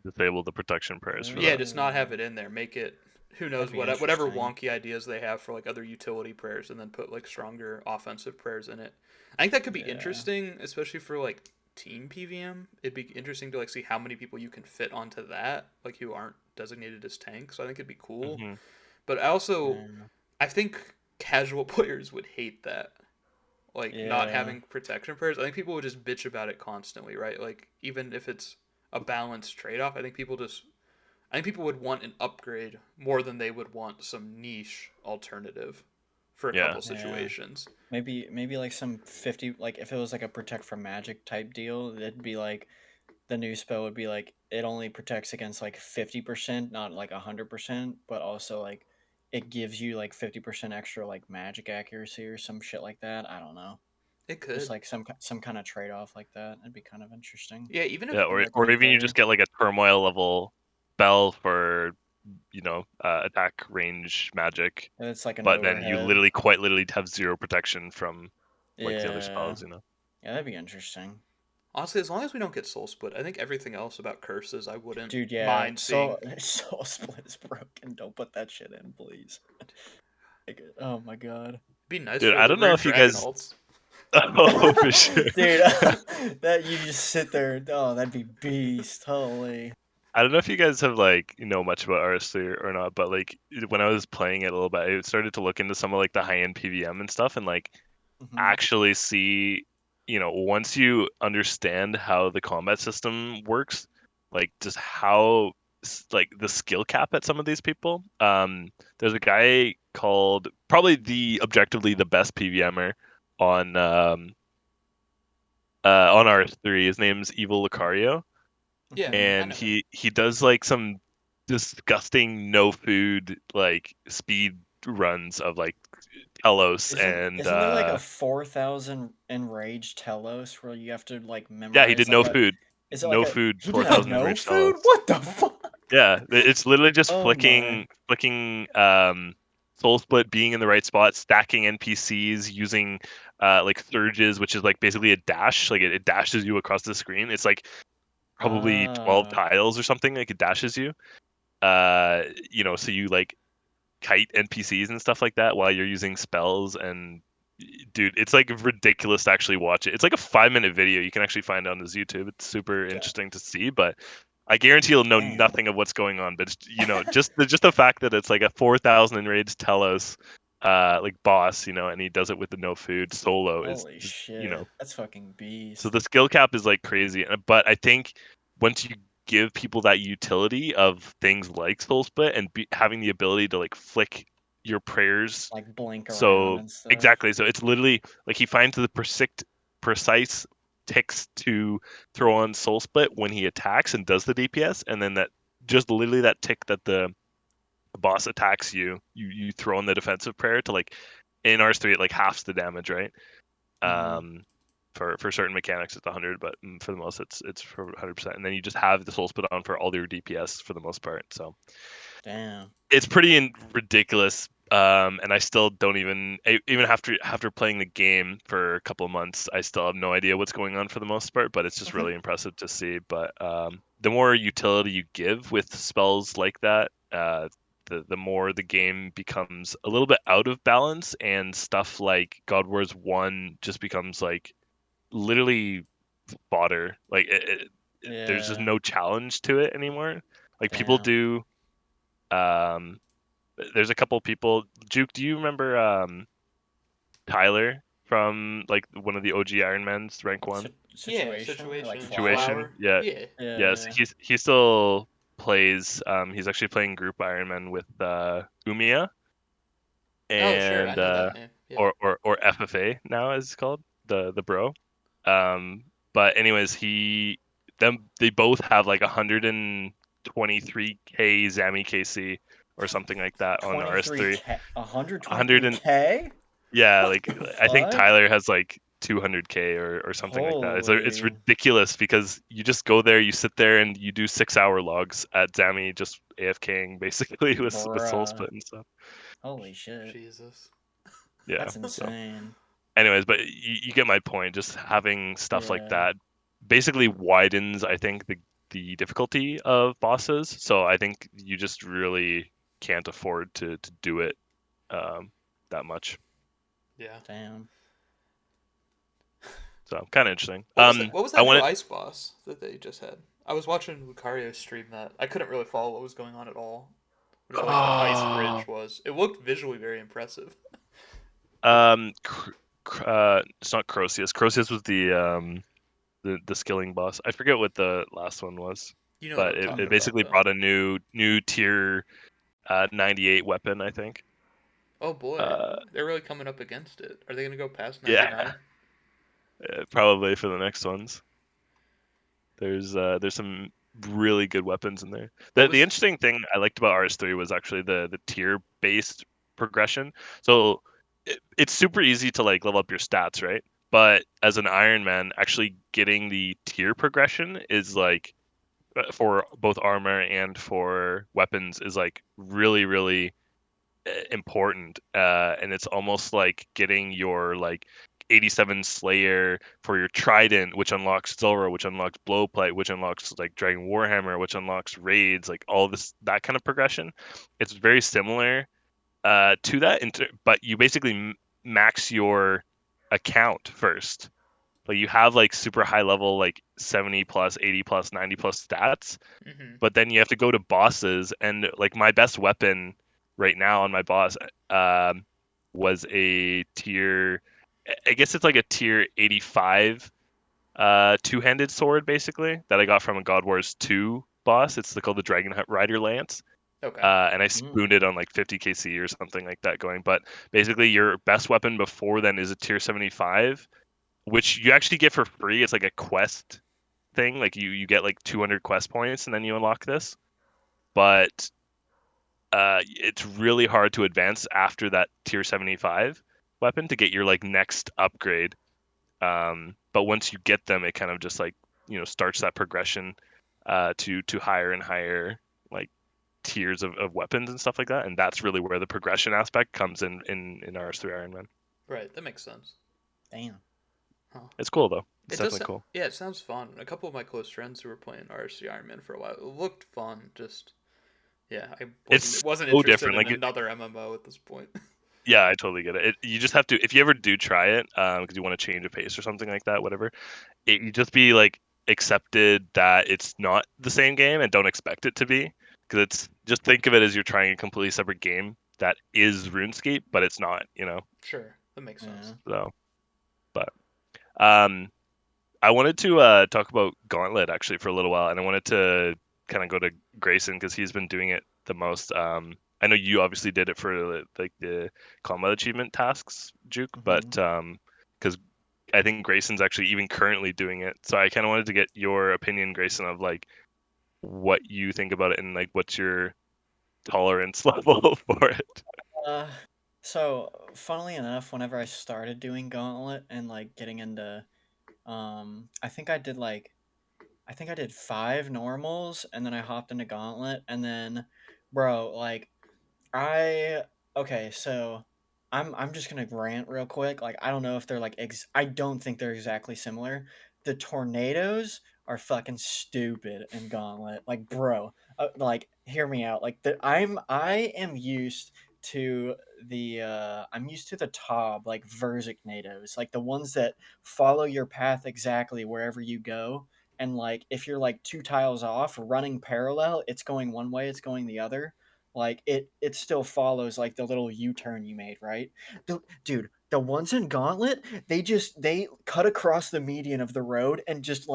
Disable the protection prayers for Yeah, that. just not have Ooh. it in there. Make it who That'd knows be whatever interesting. wonky ideas they have for like other utility prayers, and then put like stronger offensive prayers in it. I think that could be Yeah. interesting, especially for like team PVM. It'd be interesting to like see how many people you can fit onto that, like who aren't designated as tanks. So I think it'd be cool. Hmm. But Yeah. I think casual players would hate that. Like not Yeah. having protection prayers. I think people would just bitch about it constantly, right? Like even if it's a balanced trade off, I think people would want an upgrade more than they would want some niche alternative for a Yeah. couple Yeah. situations. Maybe like some 50, like if it was like a protect from magic type deal, it'd be like the new spell would be like it only protects against like 50%, not like 100%, but also like it gives you like 50% extra like magic accuracy or some shit like that. I don't know. It Just could. like some kind of trade off like that. It'd be kind of interesting. Yeah, even Yeah, if Be like or even you OP. just get like a turmoil level spell for attack range magic, And it's like an but then you overhead. quite literally have zero protection from like the other Yeah. spells. Yeah, that'd be interesting. honestly, as long as we don't get soul split, I think everything else about curses I wouldn't Dude, yeah. mind So seeing. Soul Split is broken. Don't put that shit in, please. Oh my god. It'd be nice Dude, for I the don't know weird if you dragon guys. alts. Oh, for sure. Dude, that you just sit there. Oh, that'd be beast. Holy. I don't know if you guys have like much about RS3 or not, but like when I was playing it a little bit, I started to look into some of like the high end PVM and stuff, and like Hmm. actually see, once you understand how the combat system works, like just how like the skill cap at some of these people. There's a guy called probably the objectively the best PVMer on on RS3. His name's Evil Lucario, Yeah, Hmm. I and know him. he does like some disgusting no food like speed runs of like Telos and Isn't there like a 4,000 enraged Telos where you have to like yeah, he memorize did like no a? food. Is it like No a? food, He did a 4,000 no enraged food? Telos. What the fuck? Yeah, it's literally just Oh my. flicking soul split, being in the right spot, stacking NPCs, using like surges, which is like basically a dash. Like it dashes you across the screen. It's like probably 12 Ah. tiles or something. Like it dashes you. So you like kite NPCs and stuff like that while you're using spells and dude, it's like ridiculous to actually watch it. It's like a 5 minute video you can actually find on his YouTube. It's super God interesting to see, but I guarantee you'll know damn. nothing of what's going on. But it's, just the fact that it's like a 4,000 enraged Telos like boss, and he does it with the no food solo Holy is shit. That's fucking so beast. the skill cap is like crazy. But I think once you give people that utility of things like soul split and having the ability to like flick your prayers, Like blink around so and stuff. exactly, so it's literally like he finds the precise ticks to throw on soul split when he attacks and does the DPS, and then that just literally that tick that the boss attacks you throw on the defensive prayer to like in RS3 it like halves the damage, right? Hmm. For certain mechanics it's 100, but for the most it's for 100%, and then you just have the soul split on for all your DPS for the most part. So Damn. it's pretty ridiculous. And I still don't even after playing the game for a couple of months, I still have no idea what's going on for the most part. But it's just really impressive to see. But the more utility you give with spells like that, the more the game becomes a little bit out of balance, and stuff like God Wars One just becomes like literally fodder. Like there's just Yeah. no challenge to it anymore. Like people Damn. do. Um, there's a couple people. Juke, do you remember Tyler from like one of the OG Ironmans, rank So, one? Yeah, situation or like situation, flower. Situation. flower. Yeah. Yeah. Yes. Yeah. He still plays. He's actually playing group Ironman with Umiya Oh, sure, I and know that name. Yeah. or FFA now as it's called, the bro. Um, but anyways, they both have like 123k Zami KC or something like that on RS3. 23K, 100 and 123K? yeah, What like the I think fuck? Tyler has like 200k or something like that. It's Holy, ridiculous because you just go there, you sit there, and you do 6 hour logs at Zami, just AFKing basically with Soul bruh. Split and stuff. Holy shit. Jesus. Yeah. That's So, insane. anyways, but you get my point. Just having stuff like Yeah. that basically widens, I think, the difficulty of bosses. So I think you just really can't afford to do it um, that much. Yeah. Damn. So kind of interesting. What was I that new wanted. ice boss that they just had? I was watching Lucario stream that. I couldn't really follow what was going on at all. Whatever like the ice Oh, bridge was. It looked visually very impressive. it's not Crozius. Crozius was the skilling boss. I forget what the last one was, You know what but I'm it talking about basically though. brought a new tier 98 weapon, I think. Oh boy, Uh, they're really coming up against it. Are they gonna go past yeah, 99? probably for the next ones. There's some really good weapons in there. What The was? interesting thing I liked about RS3 was actually the tier based progression. So it's super easy to like level up your stats, right? But as an Iron Man, actually getting the tier progression is like for both armor and for weapons is like really important, and it's almost like getting your like 87 Slayer for your Trident, which unlocks Silver, which unlocks Blowpipe, which unlocks like Dragon Warhammer, which unlocks raids, like all this that kind of progression. It's very similar to that, but you basically max your account first. Like you have like super high level, like 70 plus, 80 plus, 90 plus stats, Mm-hmm. but then you have to go to bosses, and like my best weapon right now on my boss um was a tier, I guess it's like a tier 85 two-handed sword basically that I got from a God Wars 2 boss. It's called the Dragon Rider Lance. Okay. And I spooned it Mm. on like 50 KC or something like that going. But basically, your best weapon before then is a tier 75, which you actually get for free. It's like a quest thing. Like you get like 200 quest points, and then you unlock this. But it's really hard to advance after that tier 75 weapon to get your like next upgrade. But once you get them, it kind of just like starts that progression to higher and higher like tiers of weapons and stuff like that. And that's really where the progression aspect comes in RS3 Iron Man. Right, that makes sense. Damn. Huh. It's cool though. It's It does. definitely cool. Yeah, it sounds fun. A couple of my close friends who were playing RC Iron Man for a while, it looked fun. Just yeah, I It's wasn't so interested different. in Like another MMO at this point. yeah, I totally get it. You just have to, if you ever do try it, because you want to change a pace or something like that, whatever. You just be like accepted that it's not the same game and don't expect it to be, because it's just think of it as you're trying a completely separate game that is RuneScape, but it's not. Sure, that makes Yeah. sense. So, but um, I wanted to talk about Gauntlet actually for a little while, and I wanted to kind of go to Grayson because he's been doing it the most. I know you obviously did it for like the combat achievement tasks, Juke, but Hmm. because I think Grayson's actually even currently doing it, so I kind of wanted to get your opinion, Grayson, of like what you think about it and like what's your tolerance level for it. Uh, so funnily enough, whenever I started doing Gauntlet and like getting into, I think I did 5 normals and then I hopped into Gauntlet and then, bro, like I okay, so I'm just gonna rant real quick. Like I don't know if they're like I don't think they're exactly similar. The tornadoes are fucking stupid in Gauntlet. Like bro, like hear me out. Like I am used to I'm used to the Tob like Verzignados, like the ones that follow your path exactly wherever you go. And like if you're like 2 tiles off running parallel, it's going one way, it's going the other, like it still follows like the little U-turn you made, right? Dude, the ones in Gauntlet, they cut across the median of the road and just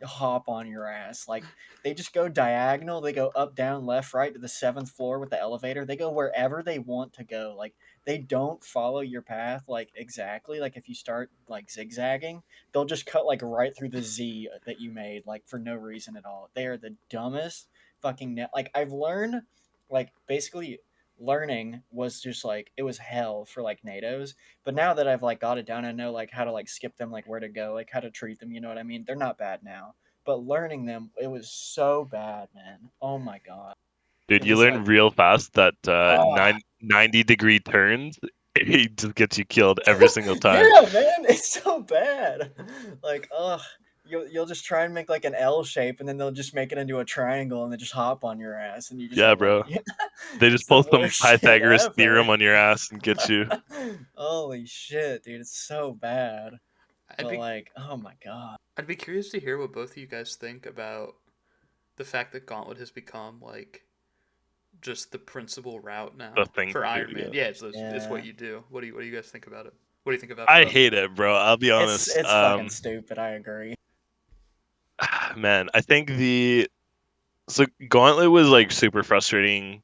hop on your ass. Like they just go diagonal. They go up, down, left, right to the 7th floor with the elevator. They go wherever they want to go. Like they don't follow your path like exactly. Like if you start like zigzagging, they'll just cut like right through the Z that you made like for no reason at all. They are the dumbest fucking like I've learned like basically learning was just like it was hell for like NATOs, but now that I've like got it down, I know like how to like skip them, like where to go, like how to treat them, you know what I mean? They're not bad now, but learning them, it was so bad, man. Oh my god. Dude, It you was learn like, real fast that oh 90-degree turns, it just gets you killed every single time. yeah, man, it's so bad. Like, you'll just try and make like an L shape, and then they'll just make it into a triangle, and then just hop on your ass, and you just Yeah, have like, bro. They it's just the pull some worst shit Pythagoras ever. theorem on your ass and get you. Holy shit, dude, it's so bad. I'd But be like, oh my god. I'd be curious to hear what both of you guys think about the fact that Gauntlet has become like just the principal route The now thing for to do, Iron Man. yeah. Yeah, it's what Yeah. you do. What do you guys think about it? What do you think about I the hate it, bro. I'll be It's honest. it's fucking stupid, I agree. Man, I think so Gauntlet was like super frustrating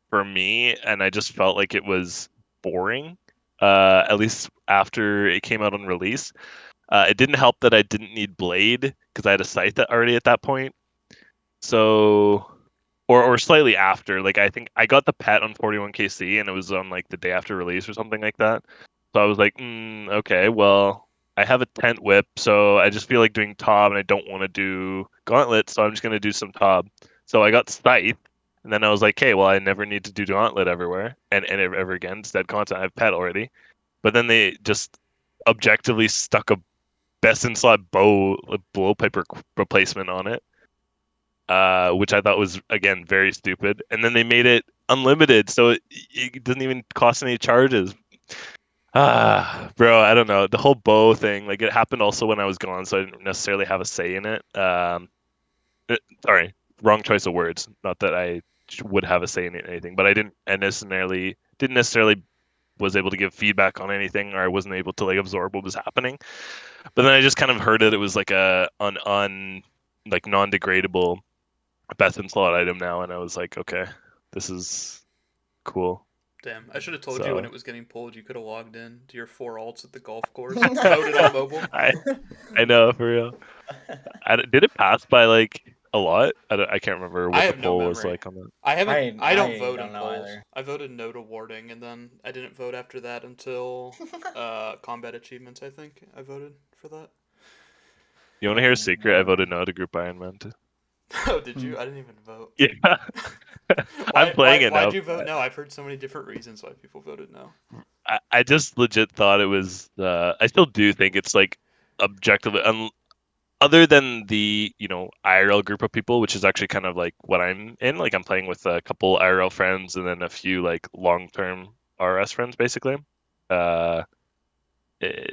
for me, and I just felt like it was boring. At least after it came out on release. It didn't help that I didn't need Blade because I had a scythe already at that point. So, or slightly after. Like I think I got the pet on 41KC, and it was on like the day after release or something like that. So I was like, okay, well, I have a tent whip, so I just feel like doing Tob, and I don't want to do Gauntlet, so I'm just gonna do some Tob. So I got Scythe, and then I was like, hey, well, I never need to do Gauntlet everywhere and ever again. Instead, content I have pet already. But then they just objectively stuck a best in slot blowpipe replacement on it, which I thought was again very stupid. And then they made it unlimited, so it doesn't even cost any charges. Bro, I don't know. The whole bow thing, like it happened also when I was gone, so I didn't necessarily have a say in it. Sorry, wrong choice of words. Not that I would have a say in anything, but I didn't necessarily was able to give feedback on anything, or I wasn't able to like absorb what was happening. But then I just kind of heard it was like a like non-degradable best in slot item now, and I was like, okay, this is cool. Damn, I should have told you when So it was getting pulled. You could have logged in to your 4 alts at the golf course, voted on mobile. I know for real. Did it pass by like a lot? I can't remember I what the have no poll was memory. like on that. I haven't. I don't I vote in don't know polls. either. I voted no to warding, and then I didn't vote after that until combat achievements. I think I voted for that. You want to hear a Fucking secret? I voted whatever. no to Group Ironman too. Oh, did Hmm. you? I didn't even vote. Yeah, I'm Why? playing it Why'd now. you vote no? I've heard so many different reasons why people voted no. I just legit thought it was. I still do think it's like objectively, other than the IRL group of people, which is actually kind of like what I'm in. Like I'm playing with a couple IRL friends and then a few like long-term RS friends, basically. Uh, eh,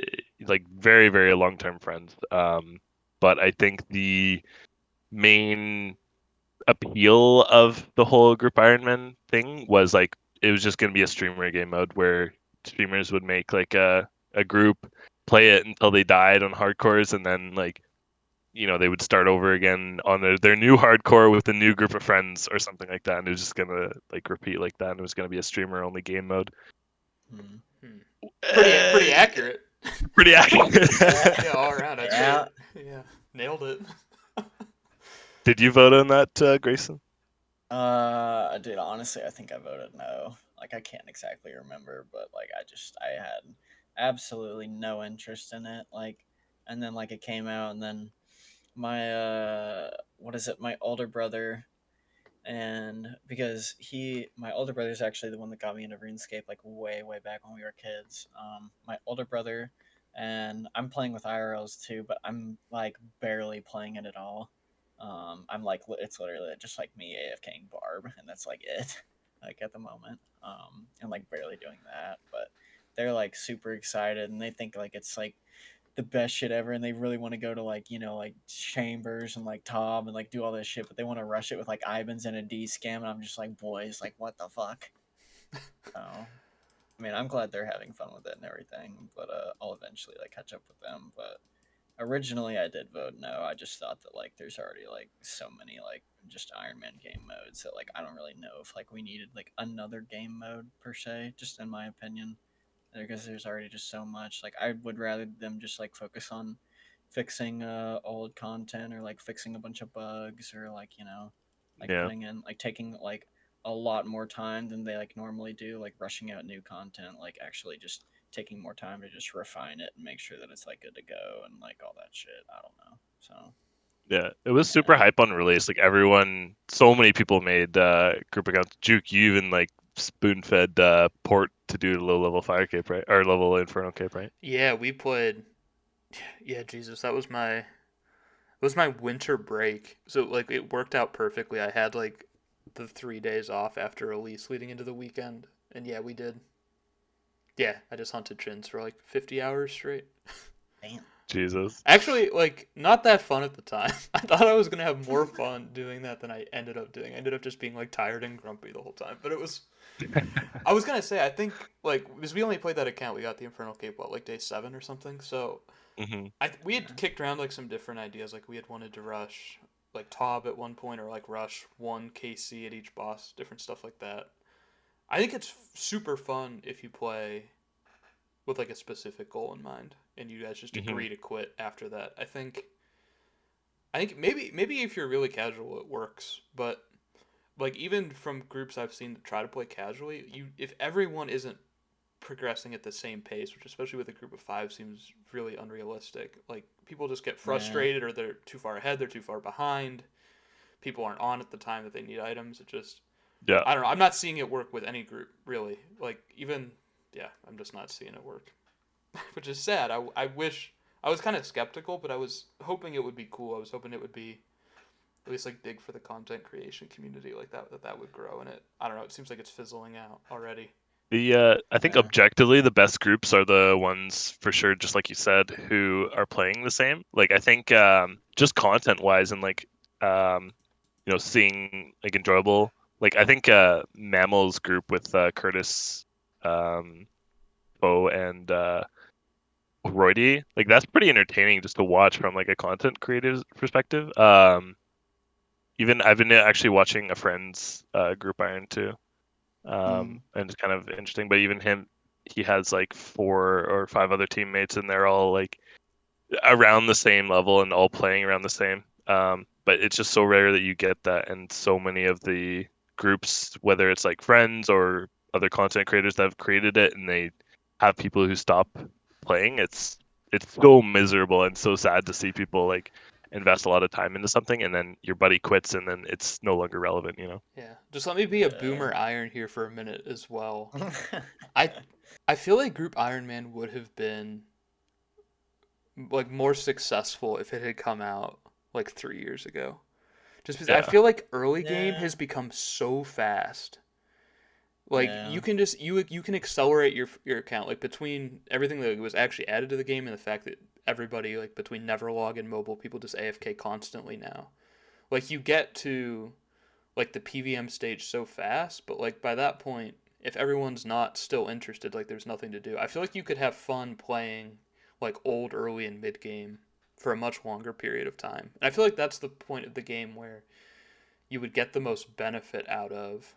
like very very long-term friends. But I think the main appeal of the whole group Ironman thing was like it was just gonna be a streamer game mode where streamers would make like a group, play it until they died on hardcores, and then like they would start over again on their new hardcore with a new group of friends or something like that, and it was just gonna like repeat like that, and it was gonna be a streamer only game mode. Hmm. Hmm. Pretty Eh, accurate. Pretty accurate. Yeah. Yeah, all around, I'd say. Yeah. Yeah, nailed it. Did you vote on that, Grayson? Dude, honestly, I think I voted no. Like, I can't exactly remember, but like, I had absolutely no interest in it. Like, and then like it came out, and then my what is it? My older brother, and because my older brother is actually the one that got me into RuneScape, like way back when we were kids. My older brother, and I'm playing with IRLs too, but I'm like barely playing it at all. I'm like it's literally just like me AFKing Barb, and that's like it, like at the moment. And like barely doing that, but they're like super excited, and they think like it's like the best shit ever, and they really want to go to like like chambers and like Tom and like do all this shit, but they want to rush it with like Ibans and a D scam, and I'm just like, boys, like what the fuck? So I mean, I'm glad they're having fun with it and everything, but I'll eventually like catch up with them. But originally, I did vote no. I just thought that like there's already like so many like just Ironman game modes that like I don't really know if like we needed like another game mode per se. Just in my opinion, because there's already just so much. Like I would rather them just like focus on fixing old content or like fixing a bunch of bugs or like like Yeah. putting in like taking like a lot more time than they like normally do, like rushing out new content, like actually just taking more time to just refine it and make sure that it's like good to go and like all that shit. I don't know. So Yeah, it was super yeah. hype on release. Like everyone, so many people made group accounts. Juke, you even like spoon fed port to do low level fire cape, right? Or level inferno cape, right? Yeah, we played. Yeah, Jesus, that was my winter break. So like it worked out perfectly. I had like the 3 days off after release leading into the weekend, and yeah, we did. Yeah, I just hunted chins for like 50 hours straight. Damn. Jesus. Actually, like not that fun at the time. I thought I was gonna have more fun doing that than I ended up doing. I ended up just being like tired and grumpy the whole time. But it was. I was gonna say I think like because we only played that account, we got the Infernal Cape like day 7 or something. So Hmm. we had Yeah. kicked around like some different ideas. Like we had wanted to rush like Tob at one point, or like rush one KC at each boss, different stuff like that. I think it's super fun if you play with like a specific goal in mind, and you guys just Hmm. agree to quit after that. I think maybe if you're really casual, it works. But like even from groups I've seen that try to play casually, you if everyone isn't progressing at the same pace, which especially with a group of 5 seems really unrealistic. Like people just get Yeah. frustrated, or they're too far ahead, they're too far behind. People aren't on at the time that they need items. It just Yeah. I don't know. I'm not seeing it work with any group really. Like even yeah, I'm just not seeing it work, which is sad. I wish I was kind of skeptical, but I was hoping it would be cool. I was hoping it would be at least like big for the content creation community, like that would grow. And it I don't know. It seems like it's fizzling out already. The I think Yeah. objectively the best groups are the ones for sure, just like you said, who are playing the same. Like I think just content wise and like seeing like enjoyable. Like I think Mammal's group with Curtis, um, Poe, and Roydy, like that's pretty entertaining just to watch from like a content creator's perspective. Even I've been actually watching a friend's group Iron too, Mm. and it's kind of interesting. But even him, he has like 4 or 5 other teammates, and they're all like around the same level and all playing around the same. But it's just so rare that you get that, and so many of the groups, whether it's like friends or other content creators that have created it, and they have people who stop playing. It's so miserable and so sad to see people like invest a lot of time into something, and then your buddy quits, and then it's no longer relevant. You know? Yeah, just let me be a Yeah. boomer iron here for a minute as well. I I feel like Group Iron Man would have been like more successful if it had come out like 3 years ago. Just because I Yeah. feel like early game Yeah. has become so fast. Like Yeah. you can just you can accelerate your account like between everything that was actually added to the game and the fact that everybody like between Neverlog and mobile people just AFK constantly now. Like you get to like the PVM stage so fast, but like by that point, if everyone's not still interested, like there's nothing to do. I feel like you could have fun playing like old, early, and mid game for a much longer period of time. And I feel like that's the point of the game where you would get the most benefit out of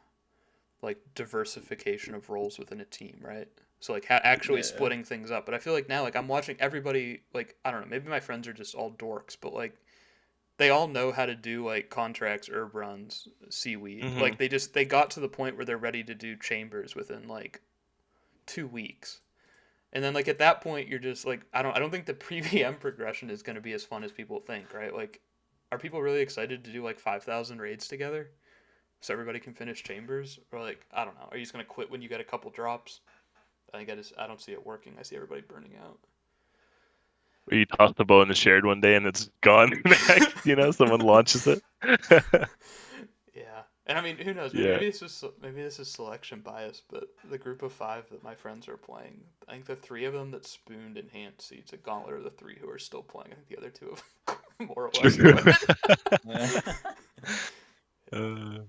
like diversification of roles within a team, right? So like actually Yeah. splitting things up. But I feel like now like I'm watching everybody like I don't know, maybe my friends are just all dorks, but like they all know how to do like contracts, herb runs, seaweed. Hmm. Like they got to the point where they're ready to do chambers within like 2 weeks. And then like at that point you're just like I don't think the PVM progression is going to be as fun as people think, right? Like are people really excited to do like 5,000 raids together so everybody can finish chambers, or like I don't know, are you just going to quit when you get a couple drops? I don't see it working. I see everybody burning out. Where you toss the bow in the shared one day and it's gone next. Someone launches it. Yeah, and I mean, who knows? Yeah. Maybe this is selection bias, but the group of 5 that my friends are playing, I think the 3 of them that spooned and hand seeds at Gauntlet are the 3 who are still playing. I think the other 2 have more or less True. quit. Yeah. uh,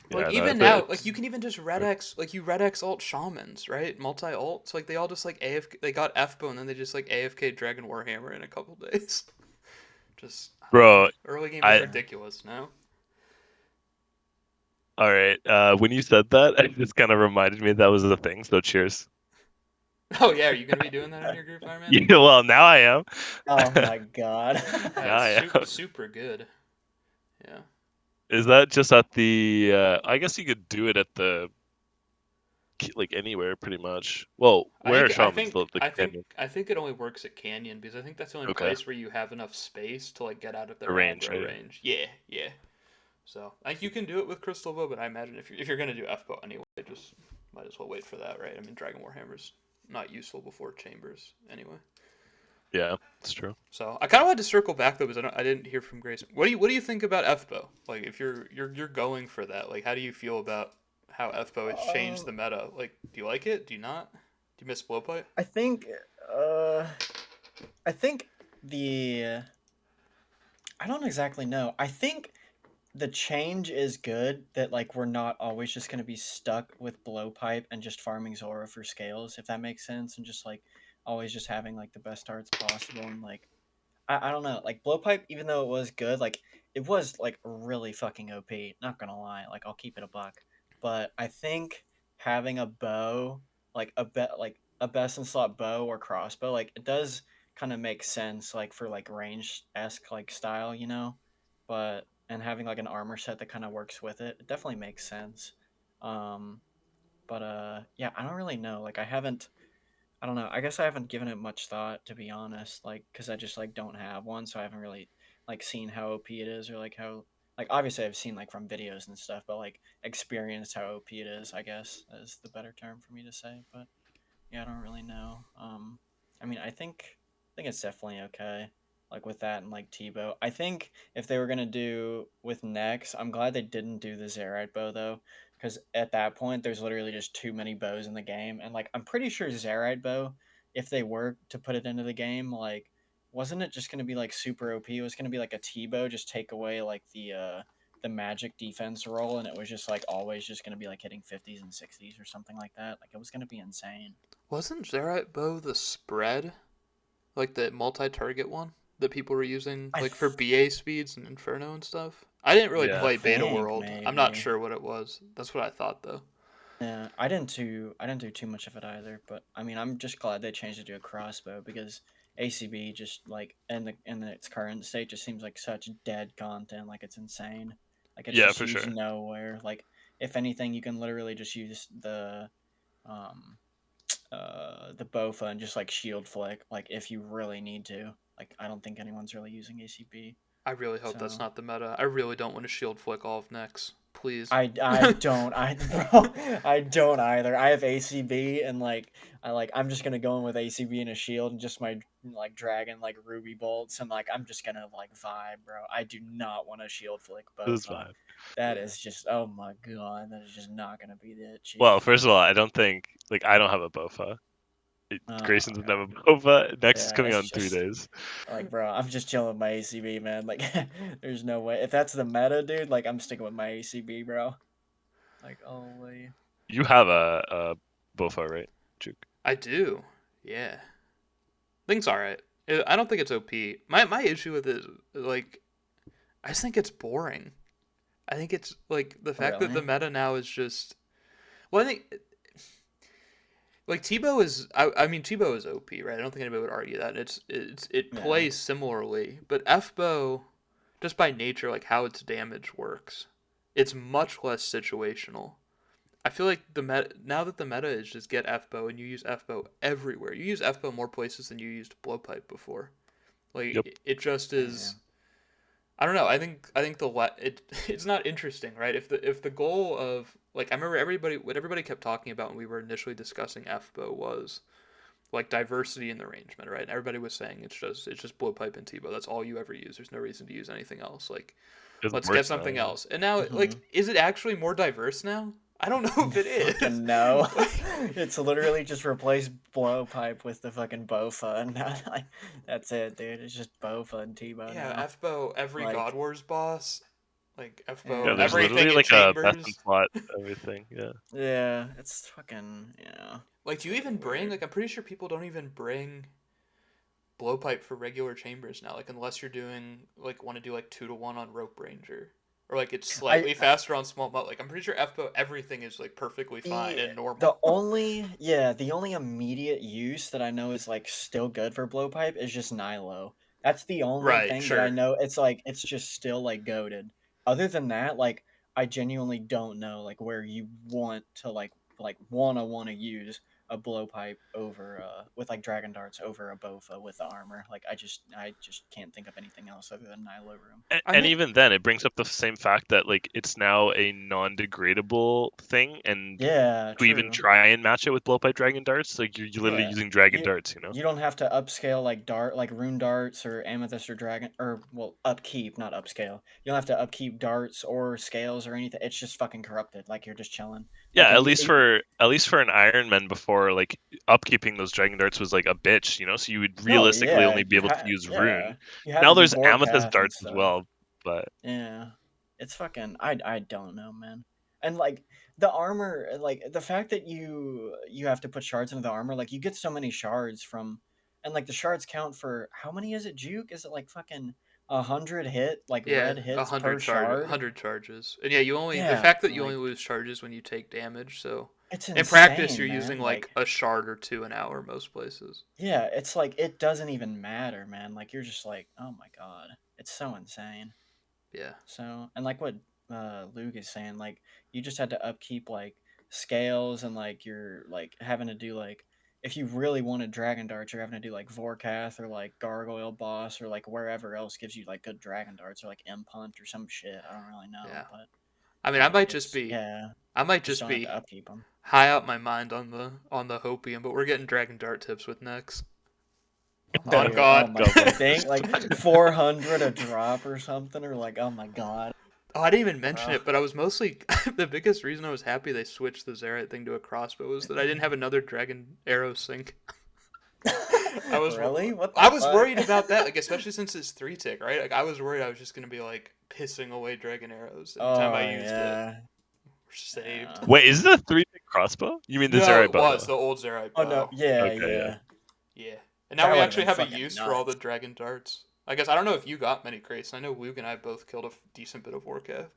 Like yeah, know. even now, like you can even just red X, like you red X alt shamans, right? Multi ult. So like they all just like AFK. They got FBO and then they just like AFK Dragon Warhammer in a couple days. Just I don't know. Bro, Early game is I ridiculous now. all right. When you said that, it just kind of reminded me that was the thing. So cheers. Oh yeah, are you gonna be doing that in your group, Ironman? Yeah, well, now I am. Oh my god. Yeah, Now it's I am. super good. Yeah. Is that just at the? I guess you could do it at the like anywhere, pretty much. Well, I where are think I shamans? think The I think canyon. I think it only works at Canyon because I think that's the only Okay, place where you have enough space to like get out of their arrange, aggro right? range. Yeah, yeah. So like you can do it with Crystal Bow, but I imagine if you're gonna do FBO anyway, just might as well wait for that, right? I mean, Dragon Warhammer's not useful before Chambers anyway. Yeah, it's true. So I kind of wanted to circle back though because I didn't hear from Grace. What do you think about FBO? Like if you're going for that, like how do you feel about how FBO has changed the meta? Like do you like it? Do you not? Do you miss Blowpipe? I think uh I think the I don't exactly know. I think the change is good that like we're not always just gonna be stuck with blowpipe and just farming Zora for scales, if that makes sense, and just like always just having like the best starts possible and like I don't know, like blowpipe, even though it was good, like it was like really fucking OP. Not gonna lie, like I'll keep it a buck. But I think having a bow, like a best in slot bow or crossbow, like it does kind of make sense, like for like range esque like style, you know. But and having like an armor set that kind of works with it, it definitely makes sense. Um, but yeah, I don't really know. Like I don't know. I guess I haven't given it much thought, to be honest. Like, because I just like don't have one, so I haven't really like seen how OP it is, or like how like obviously I've seen like from videos and stuff, but like experienced how OP it is. I guess is the better term for me to say. But yeah, I don't really know. I mean, I think it's definitely okay. Like with that and like Tebow. I think if they were gonna do with Nex, I'm glad they didn't do the Zerite bow though, because at that point there's literally just too many bows in the game, and like I'm pretty sure Zerite bow, if they were to put it into the game, like wasn't it just gonna be like super OP? It was gonna be like a Tebow, just take away like the magic defense roll, and it was just like always just gonna be like hitting 50s and 60s or something like that. Like it was gonna be insane. Wasn't Zerite Bow the spread? Like the multi-target one that people were using I like for th- BA speeds and Inferno and stuff? I didn't really Yeah. I play Beta think World. I'm not maybe. sure what it was. That's what I thought though. Yeah, I didn't do too much of it either, but I mean, I'm just glad they changed it to a crossbow because ACB just like in its current state just seems like such dead content. Like it's insane. Like it's Yeah, just for used sure. nowhere. Like if anything, you can literally just use um the Bofa and just like shield flick. Like if you really need to. Like I don't think anyone's really using ACB. I really hope that's So not the meta. I really don't want to shield flick all of Nex. Please. I don't I bro, I don't either. I have ACB and like I'm just gonna go in with ACB and a shield and just my like dragon like ruby bolts and like I'm just gonna like vibe, bro. I do not want a shield flick This is Bofa. fine. That Yeah. is just oh my god, that is just not gonna be the Well, chief. first of all, I don't think like I don't have a Bofa. Grayson doesn't have a Bofa. Next is Yeah, coming it's on three just days. like bro, I'm just chilling with my ACB, man. Like there's no way if that's the meta, dude. Like I'm sticking with my ACB, bro. Like holy. You have a Bofa, right, Juke? I do. Yeah. Things alright. I don't think it's OP. My issue with it is like I just think it's boring. I think it's like the fact that the Really? meta now is just well, I think like Tebow is I mean Tebow is OP, right? I don't think anybody would argue that. It Yeah. plays similarly, but FBO just by nature like how its damage works, it's much less situational. I feel like the meta now that the meta is just get FBO and you use FBO everywhere. You use FBO more places than you used blowpipe before. Yep. Like it just Yeah. is I don't know. I think it's not interesting, right? If the goal of like I remember what everybody kept talking about when we were initially discussing FBO was like diversity in the arrangement, right? And everybody was saying it's just blowpipe and T-bow. That's all you ever use. There's no reason to use anything else. Like It's let's get worse now. something Yeah. else. And now Mm-hmm. like is it actually more diverse now? I don't know if it is. Fucking no. Like It's literally just replace blowpipe with the fucking Bofa, and now, like that's it, dude. It's just Bofa and Tebow yeah, now. FBO every God Like, Wars boss Like Yeah, FBO, there's everything literally in like a best in chambers. plot, everything. Yeah. Yeah, it's fucking Like, do you even bring? weird. Like, I'm pretty sure people don't even bring blowpipe for regular chambers now. Like, unless you're doing like want to do like 2-to-1 on rope ranger, or like it's I slightly faster on small mud. Like, I'm pretty sure FBO everything is like perfectly fine Yeah, and normal. the only immediate use that I know is like still good for blowpipe is just Nilo. That's the only Right. thing that I Sure. know. It's like it's just still like goaded. Other than that, like I genuinely don't know like where you want to wanna use a blowpipe over with like dragon darts over a bofa with the armor. Like I just can't think of anything else other than Nilo room. I And mean, even then, it brings up the same fact that like it's now a non-degradable thing, and Yeah, to even true. try and match it with blowpipe dragon darts, like you're literally Yeah. using dragon You darts, you know? you don't have to upscale like rune darts or amethyst or dragon or well upkeep, not upscale. You don't have to upkeep darts or scales or anything. It's just fucking corrupted. Like you're just chilling. Yeah, Like and you at least for an Ironman before, like upkeeping those dragon darts was like a bitch, you know. So you would no, realistically yeah, only be able to use yeah. rune. You had Now to do there's vorpath amethyst and darts as stuff. well, but Yeah. It's fucking I don't know, man. And like the armor, like the fact that you have to put shards into the armor, like you get so many shards from and like the shards count for how many is it, Juke? Is it like fucking 100 hit, like yeah, red hits per shard? 100 charges, and yeah, you only the Yeah, fact that you only like lose charges when you take damage. So it's in practice, you're insane, using man. like Like a shard or two an hour most places. yeah, it's like it doesn't even matter, man. Like you're just like, "Oh my god." It's so insane. Yeah. So, and like what Luke is saying, like you just had to upkeep like scales and like you're like having to do like if you really wanted dragon darts, you're having to do like Vorkath or like Gargoyle Boss or like wherever else gives you like good dragon darts or like Imp Hunt or some shit. I don't really know, Yeah. but I mean, like it's I might just just don't have to be upkeep them. high out my mind on the hopium, but we're getting dragon dart tips with next. On Dude, oh God. my God thing bless. like 400 a drop or something or like oh my god, Oh, I didn't even mention bro. it, but I was mostly the biggest reason I was happy they switched the Zerite thing to a crossbow was that I didn't have another dragon arrow sync. I was Really? What the I was fuck? worried about that, like especially since it's 3 tick, right? Like I was worried I was just gonna be like pissing away dragon arrows anytime I Oh used it. yeah. We're saved. Yeah. Wait, is it a 3-pick crossbow? You mean the No, Zerai it bow was though? the old Zerite Oh no, bow. yeah, Okay, yeah. yeah. Yeah, and now That we would have actually been have a fucking use for all the nuts. dragon darts. I guess I don't know if you got many crates. I know Luke and I both killed a decent bit of Warcath.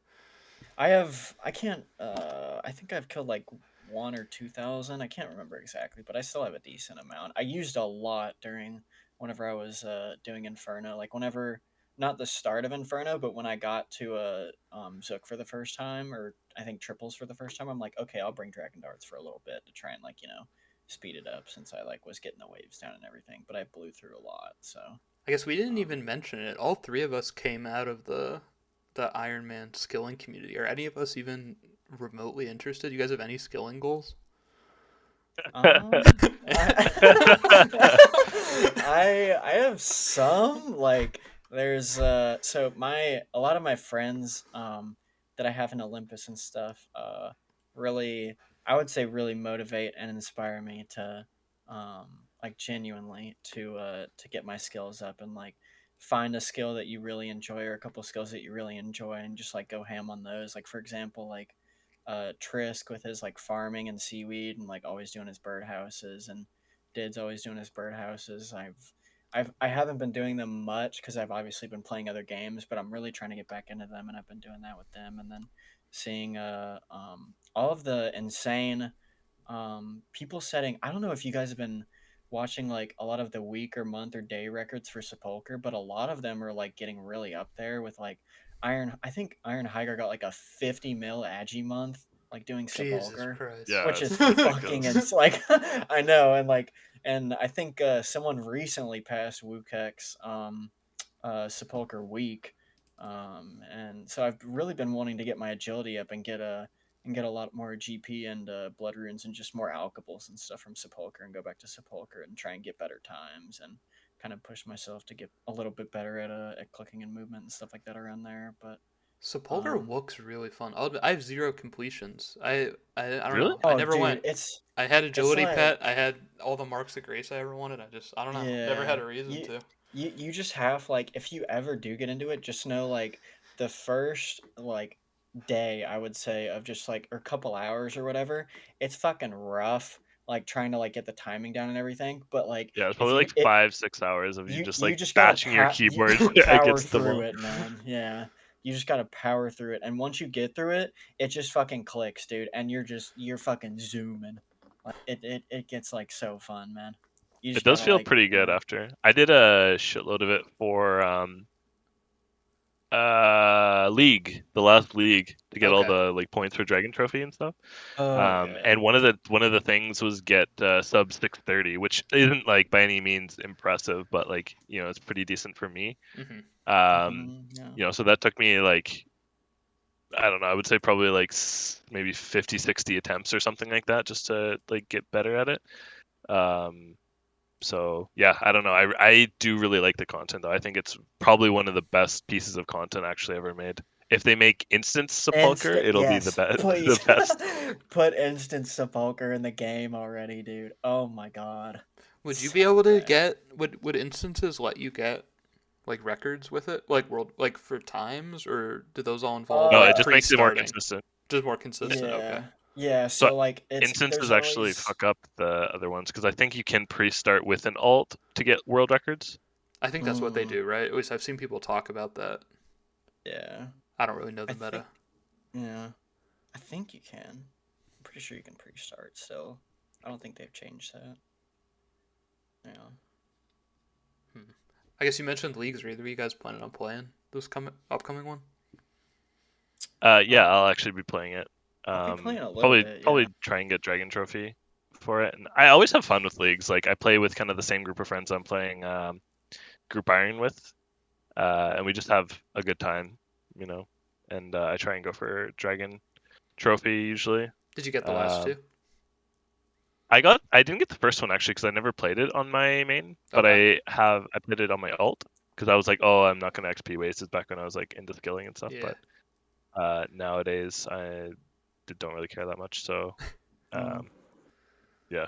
I can't I think I've killed like 1 or 2,000. I can't remember exactly, but I still have a decent amount. I used a lot during whenever I was doing Inferno. Like whenever not the start of Inferno, but when I got to a Zook for the first time, or I think triples for the first time, I'm like, okay, I'll bring Dragon Darts for a little bit to try and like, speed it up since I like was getting the waves down and everything. But I blew through a lot, so I guess we didn't um even mention it. All three of us came out of the Ironman skilling community. Are any of us even remotely interested? You guys have any skilling goals? I, I have some like there's so my a lot of my friends that I have in Olympus and stuff really I would say really motivate and inspire me to like genuinely to get my skills up and like find a skill that you really enjoy or a couple skills that you really enjoy and just like go ham on those. Like for example, like Trisk with his like farming and seaweed and like always doing his birdhouses and Did's always doing his birdhouses. I haven't been doing them much because I've obviously been playing other games, but I'm really trying to get back into them and I've been doing that with them and then seeing all of the insane people setting. I don't know if you guys have been watching like a lot of the week or month or day records for Sepulcher, but a lot of them are like getting really up there with like I think Iron Higer got like a 50 mil agi month like doing Jesus Sepulcher, Christ. which Yeah, is it's fucking ridiculous. it's like I know and I think someone recently passed Wukek's Sepulcher week. And so I've really been wanting to get my agility up and get a lot more GP and blood runes and just more alkables and stuff from Sepulcher and go back to Sepulcher and try and get better times and kind of push myself to get a little bit better at clicking and movement and stuff like that around there. But Sepulcher um, looks really fun. I have zero completions. I don't Really? know. I oh, never dude, went. it's I had it's agility pet. I like had all the marks of grace I ever wanted. I don't know. Never had yeah, a reason you to. you just have like if you ever do get into it, just know like the first like day I would say of just like or couple hours or whatever, it's fucking rough. Like trying to like get the timing down and everything, but like Yeah, it's if probably you like it 5-6 hours of you just you like just gotta bashing your you keyboard gotta power against the through wall. it, man. Yeah, you just gotta power through it, and once you get through it, it just fucking clicks, dude, and you're fucking zooming. Like it gets like so fun, man. You It just does gotta feel like pretty good after. I did a shitload of it for League, the last League, to get all Okay. the like points for Dragon Trophy and stuff. Oh yeah. And one of the things was get sub 630, which isn't like by any means impressive, but like it's pretty decent for me. Hmm. Yeah. So that took me like, I don't know, I would say probably like maybe 50, 60 attempts or something like that, just to like get better at it. Um, so yeah, I don't know. I do really like the content though. I think it's probably one of the best pieces of content actually ever made. If they make Instance Sepulcher, Instant, it'll be the yes, best. The please. best. Put instant sepulcher in the game already, dude. Oh my god. Would you So be able to good. get would instances let you get like records with it, like world like for times, or do those all involve No, it like Uh just makes it more pre-starting? consistent. Just more Yeah. consistent. Okay. yeah. Yeah, So so like Instances there's actually always fuck up the other ones because I think you can pre-start with an alt to get world records. I think that's what they mm, do, right? At least I've seen people talk about that. yeah. I don't really know I the think meta. yeah. I think you can. I'm pretty sure you can pre-start still. I don't think they've changed that. Yeah. Hmm. I guess you mentioned leagues. Are either of you guys planning on playing this upcoming one? Yeah, I'll actually be playing it. I'll be playing a little Probably bit, yeah. probably try and get Dragon Trophy for it. And I always have fun with leagues. Like I play with kind of the same group of friends I'm playing Group Iron with, and we just have a good time, you know. And I try and go for Dragon Trophy usually. Did you get the last Um, two? I didn't get the first one actually because I never played it on my main, but Okay. I played it on my alt because I was like, oh, I'm not gonna XP wasted back when I was like into skilling and stuff. Yeah. But nowadays I don't really care that much. So Mm. um, yeah,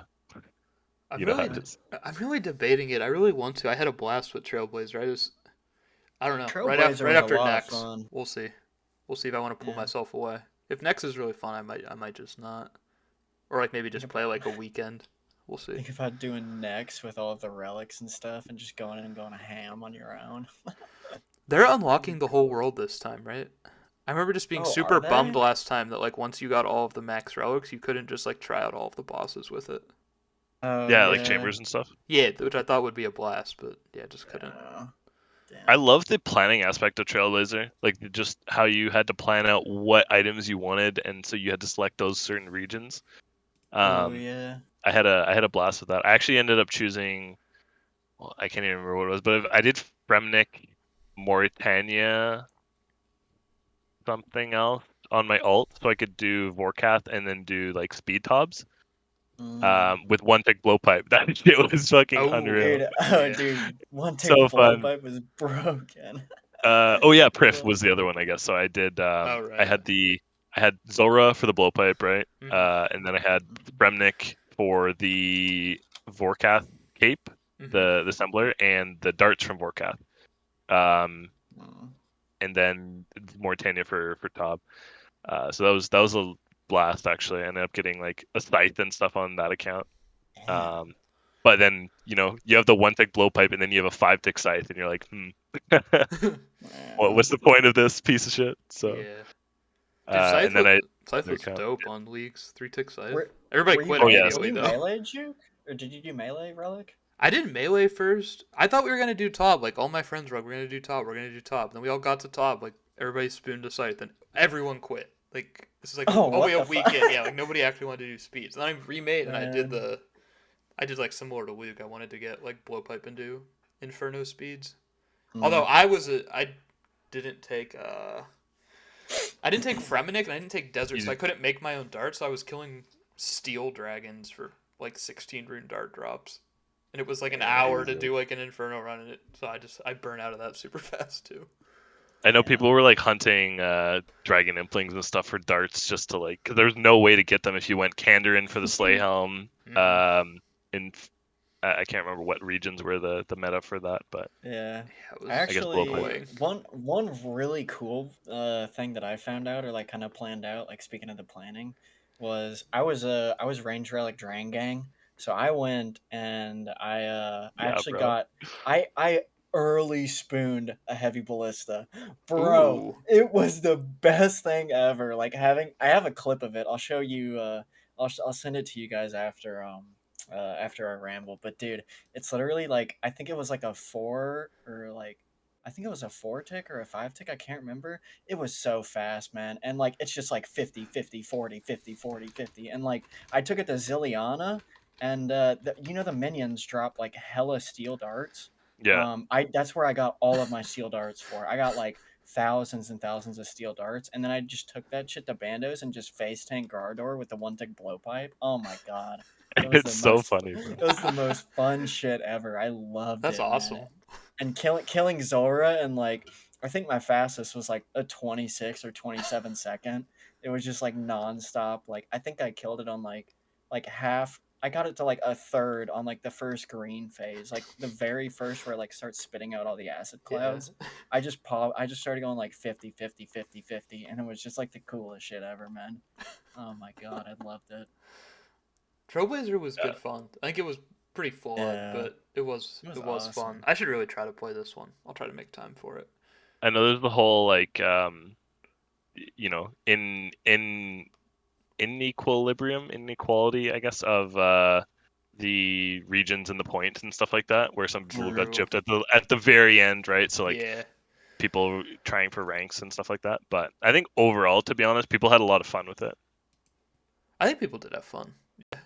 I'm you know how really, it is. I'm really debating it. I really want to. I had a blast with Trailblazer. I don't know. Trailblazer Right was a after lot of Next, fun. we'll see. We'll see if I want to pull Yeah. myself away. If Next is really fun, I might just not, or like maybe Think just play about like a weekend. We'll see. think about doing next with all of the relics and stuff and just going in and going a ham on your own. They're That'd be unlocking the whole cool. world this time, right? I remember just being Oh, super are bummed they? last time that like once you got all of the max relics, you couldn't just like try out all of the bosses with it. Oh Yeah, like yeah. chambers and stuff. Yeah, which I thought would be a blast, but yeah, just couldn't. Yeah. I Damn. love the planning aspect of Trailblazer, like just how you had to plan out what items you wanted, and so you had to select those certain regions. Oh Um, yeah. I had a blast with that. I actually ended up choosing, well, I can't even remember what it was, but I did Fremnik, Mauritania, something else on my alt, so I could do Vorkath and then do like speed tobs. Mm. With one tick blowpipe. That shit was fucking Oh, unreal. Dude, oh yeah. dude, one tick So fun. blowpipe was broken. Oh yeah, Priff What? was the other one, I guess. So I did. Oh, I right. had Zora for the blowpipe, right? Mhm. And then I had Bremnik for the Vorkath cape, Mhm. the assembler, and the darts from Vorkath. Um, Mm. and then Mauritania for Tob. So that was a blast actually. I ended up getting like a scythe and stuff on that account. Damn. Um, but then you have the one tick blowpipe and then you have a 5-tick scythe, and you're like, Yeah. what's the point of this piece of shit? So, Yeah. Dude, Scythe and then was I Scythe other was account. dope on League's 3-tick Scythe. Were Everybody were you quit Oh yeah, were immediately you though. melee juke or did you do melee relic? I did melee first. I thought we were gonna do top. Like all my friends were like, "We're gonna do top. We're gonna do top." Then we all got to top. Like everybody spooned a Scythe, and everyone quit. Like this is like Oh, only what a the fuck? weekend. Yeah, like nobody actually wanted to do speeds. And then I remade and Man. I did like similar to Luke. I wanted to get like blowpipe and do Inferno speeds. Although Mm. I didn't take I didn't take Fremenic and I didn't take Desert, so I you, couldn't make my own darts. So I was killing steel dragons for like 16 rune dart drops, and it was like an hour to amazing. do like an Inferno run in it. So I burn out of that super fast too. I know people Damn. were like hunting dragon implings and stuff for darts just to like, because there's no way to get them if you went Kandarin for the Slay Helm, Hmm. and I can't remember what regions were the meta for that, but Yeah. Yeah, it I was I guess globe height. actually annoying. one really cool thing that I found out or like kind of planned out, like speaking of the planning, was I was Range Relic Drain Gang. So I went and I Yeah, actually bro. got I early spooned a heavy ballista. Bro, Ooh. it was the best thing ever. Like having I have a clip of it. I'll show you I'll send it to you guys after our ramble. But dude, it's literally like I think it was like a four or like I think it was a four tick or a five tick. I can't remember. It was so fast, man. And like it's just like 50, 50, 40, 50, 40, 50. And like I took it to Zilliana and you know the minions drop like hella steel darts. Yeah. I that's where I got all of my steel darts for. I got like thousands and thousands of steel darts, and then I just took that shit to Bandos and just face tank Gardor with the one tick blowpipe. Oh my god. It was It's the so most funny, bro. it was the most fun shit ever. I loved That's it, man. awesome. And killing Zora and like I think my fastest was like a 26 or 27 second. It was just like nonstop. Like I think I killed it on like half. I got it to like a third on like the first green phase, like the very first where it, like starts spitting out all the acid Yeah. clouds. I just started going like 50, 50, 50, 50, and it was just like the coolest shit ever, man. Oh my god, I loved it. Trailblazer was good fun. I think it was pretty flawed, Yeah, but it was it was it was fun. awesome. I should really try to play this one. I'll try to make time for it. I know there's the whole like you know, in equilibrium, inequality, I guess, of the regions and the points and stuff like that, where some people got True. gypped at the very end, right? So like Yeah. people trying for ranks and stuff like that. But I think overall, to be honest, people had a lot of fun with it. I think people did have fun.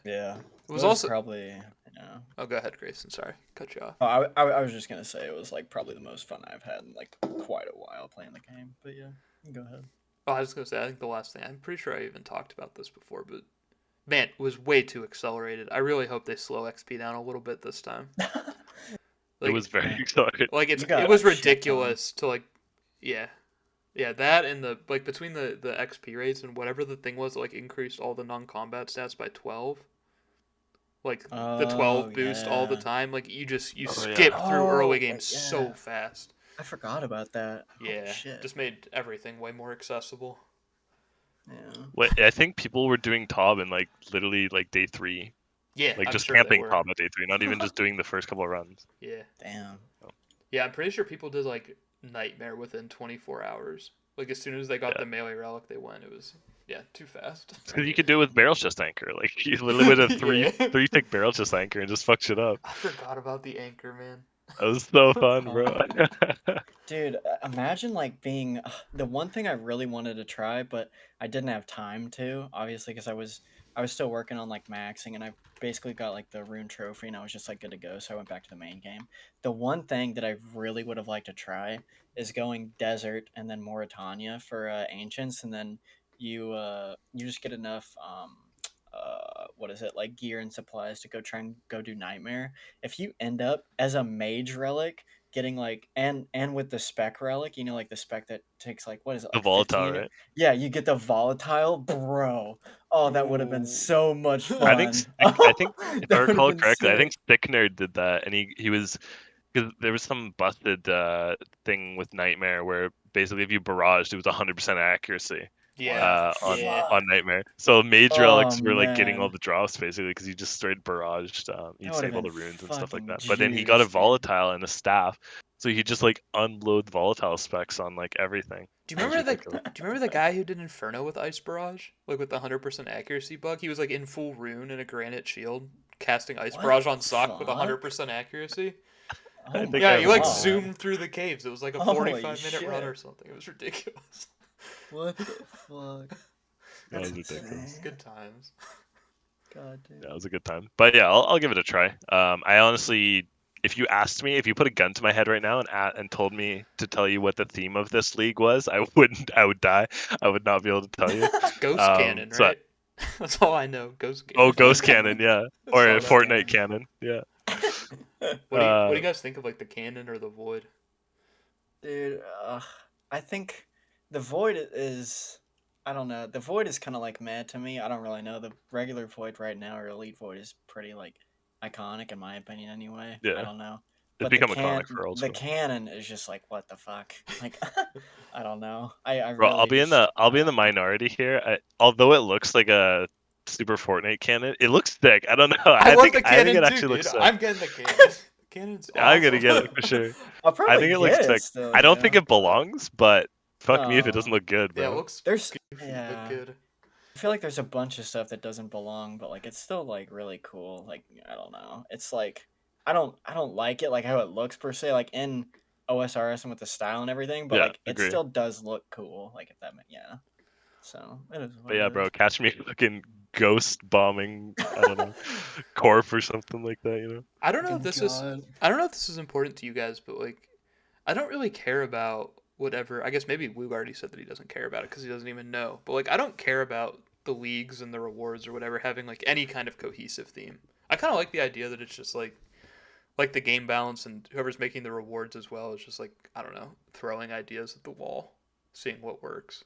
Yeah, It it was was also. probably yeah. Oh, go ahead, Grayson. Sorry, cut you off. Oh, I was just gonna say it was like probably the most fun I've had in like quite a while playing the game. But yeah, you can go ahead. Oh, I was gonna say. I think the last thing. I'm pretty sure I even talked about this before, but man, it was way too accelerated. I really hope they slow XP down a little bit this time. It was Like, very Yeah, exciting. it's you it got was a shit ton. ridiculous to like, yeah, yeah, that and the like between the XP rates and whatever the thing was that, like increased all the non-combat stats by 12. Like the Oh 12 boost all the yeah. time. Like you Oh yeah. skip through early Oh game wait, so yeah. fast. I forgot about that. Holy Yeah, shit. just made everything way more accessible. Yeah. What I think people were doing Tob in like literally like day 3, Yeah, like I'm just sure they camping were. Tob at day 3, not even just doing the first couple of runs. Yeah. Damn. Yeah, I'm pretty sure people did like Nightmare within 24 hours. Like as soon as they got Yeah, the melee relic, they went. It was yeah, too fast. it's because you could do it with barrel chest anchor. Like you literally with a three Yeah. three tick barrel chest anchor and just fuck shit up. I forgot about the anchor, man. That was so fun, bro. Oh, dude, imagine like being the one thing I really wanted to try, but I didn't have time to, obviously, because I was still working on like maxing, and I basically got like the rune trophy, and I was just like good to go. So I went back to the main game. The one thing that I really would have liked to try is going desert and then Mauritania for ancients, and then you just get enough what is it like gear and supplies to go try and go do nightmare. If you end up as a mage relic getting like and with the spec relic, you know, like the spec that takes like what is it The like volatile, 15, right? yeah, you get the volatile, bro. Oh, that would have been Ooh. so much I think fun. I think if I That would have recall been correctly, I think sick. Stick Nerd did that, and he was because there was some busted thing with Nightmare where basically if you barraged, it was 100% accuracy What Yeah, the yeah. on fuck? Nightmare. So mage Oh relics were like getting all man, the drops basically because you just straight barraged. that You'd would have save all been the runes and stuff like fucking that. But then he got a juice, dude. volatile and a staff, so he just like unload volatile specs on like everything. Do It you was remember the ridiculous. Do you remember the guy who did Inferno with Ice Barrage, like with the 100% accuracy bug? He was like in full rune and a granite shield, casting Ice What Barrage on the sock with fuck? 100% accuracy. Oh I my think Yeah, I he like remember that. god. zoomed through the caves. It was like a Holy 45-minute run or shit. something. It was ridiculous. What the fuck? That That's was ridiculous. insane. Good times. God Yeah, damn. it was a good time. But yeah, I'll give it a try. I honestly, if you asked me, if you put a gun to my head right now and told me to tell you what the theme of this league was, I wouldn't. I would die. I would not be able to tell you. Ghost Cannon, So right? That's all I know. Ghost oh, Cannon. Ghost Cannon, yeah, I or saw Ghost that. Fortnite cannon. Cannon, yeah. What do Uh, you guys think of like the cannon or the void? Dude, I think the void is. I don't know. The void is kind of like mad to me. I don't really know. The regular void right now or elite void is pretty like iconic in my opinion. Anyway, I Yeah, don't know. it's But become iconic for old the school. canon is just like what the fuck. Like I don't know. I Bro, really just I'll be in the minority here. Although it looks like a super Fortnite cannon, it looks sick. I don't know. I love the I think cannon it too, actually dude. looks sick. I'm getting the cannon. Cannon's I'm gonna awesome. get it for sure. I'll I probably think it get looks it sick. still. I You don't think know. it belongs, but fuck me if it doesn't No. look good, Yeah, it bro. looks There's goofy but yeah. good. I feel like there's a bunch of stuff that doesn't belong, but like it's still like really cool. Like I don't know. It's like I don't like it like how it looks per se like in OSRS and with the style and everything, but Yeah, like it agree. still does look cool. Like if that yeah. So it is But what yeah, it bro, catch me fucking ghost bombing. I don't know, is. Corp or something like that. I don't know if Fucking this is god. I don't know if this is important to you guys, but like I don't really care about whatever. I guess maybe Woog already said that he doesn't care about it because he doesn't even know. But like I don't care about the leagues and the rewards or whatever having like any kind of cohesive theme. I kind of like the idea that it's just like the game balance and whoever's making the rewards as well is just like I don't know throwing ideas at the wall, seeing what works.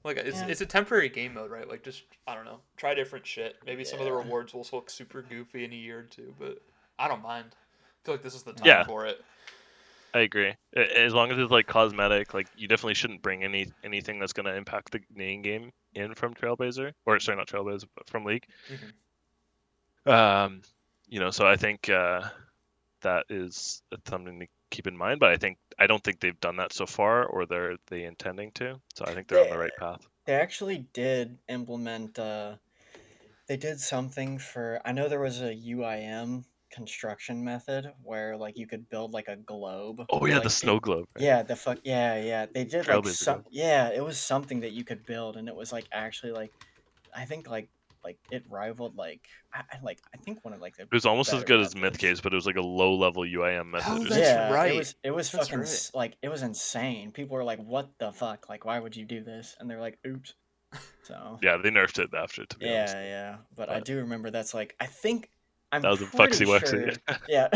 Like Yeah. it's a temporary game mode, right? Like just I don't know, try different shit. Maybe some of the Yeah. rewards will look super goofy in a year or two, but I don't mind. I feel like this is the time Yeah, Yeah. for it. I agree. As long as it's like cosmetic, like you definitely shouldn't bring anything that's gonna impact the main game in from Trailblazer, or sorry, not Trailblazer, but from League. Hmm. Um, so I think that is something to keep in mind. But I don't think they've done that so far, or they intending to. So I think they're on They the right path. they actually did implement they did something for I know there was a UIM construction method where like you could build like a globe Oh or yeah, the like it snow globe, right? yeah, the fuck yeah. They did like Trailblazer some globe. yeah, it was something that you could build and it was like actually like I think like it rivaled like I think one of like the It was almost as better good as Myth methods. Caves, but it was like a low level UIM method Oh, or that's something. Yeah, right. it was That's fucking right. like it was insane. People were like, "What the fuck? Like, why would you do this?" And they're like, "Oops." So Yeah, they nerfed it after, to be honest. yeah. But I But do remember that's like I think I'm that was a pretty Foxy Wuxy. sure. Yeah,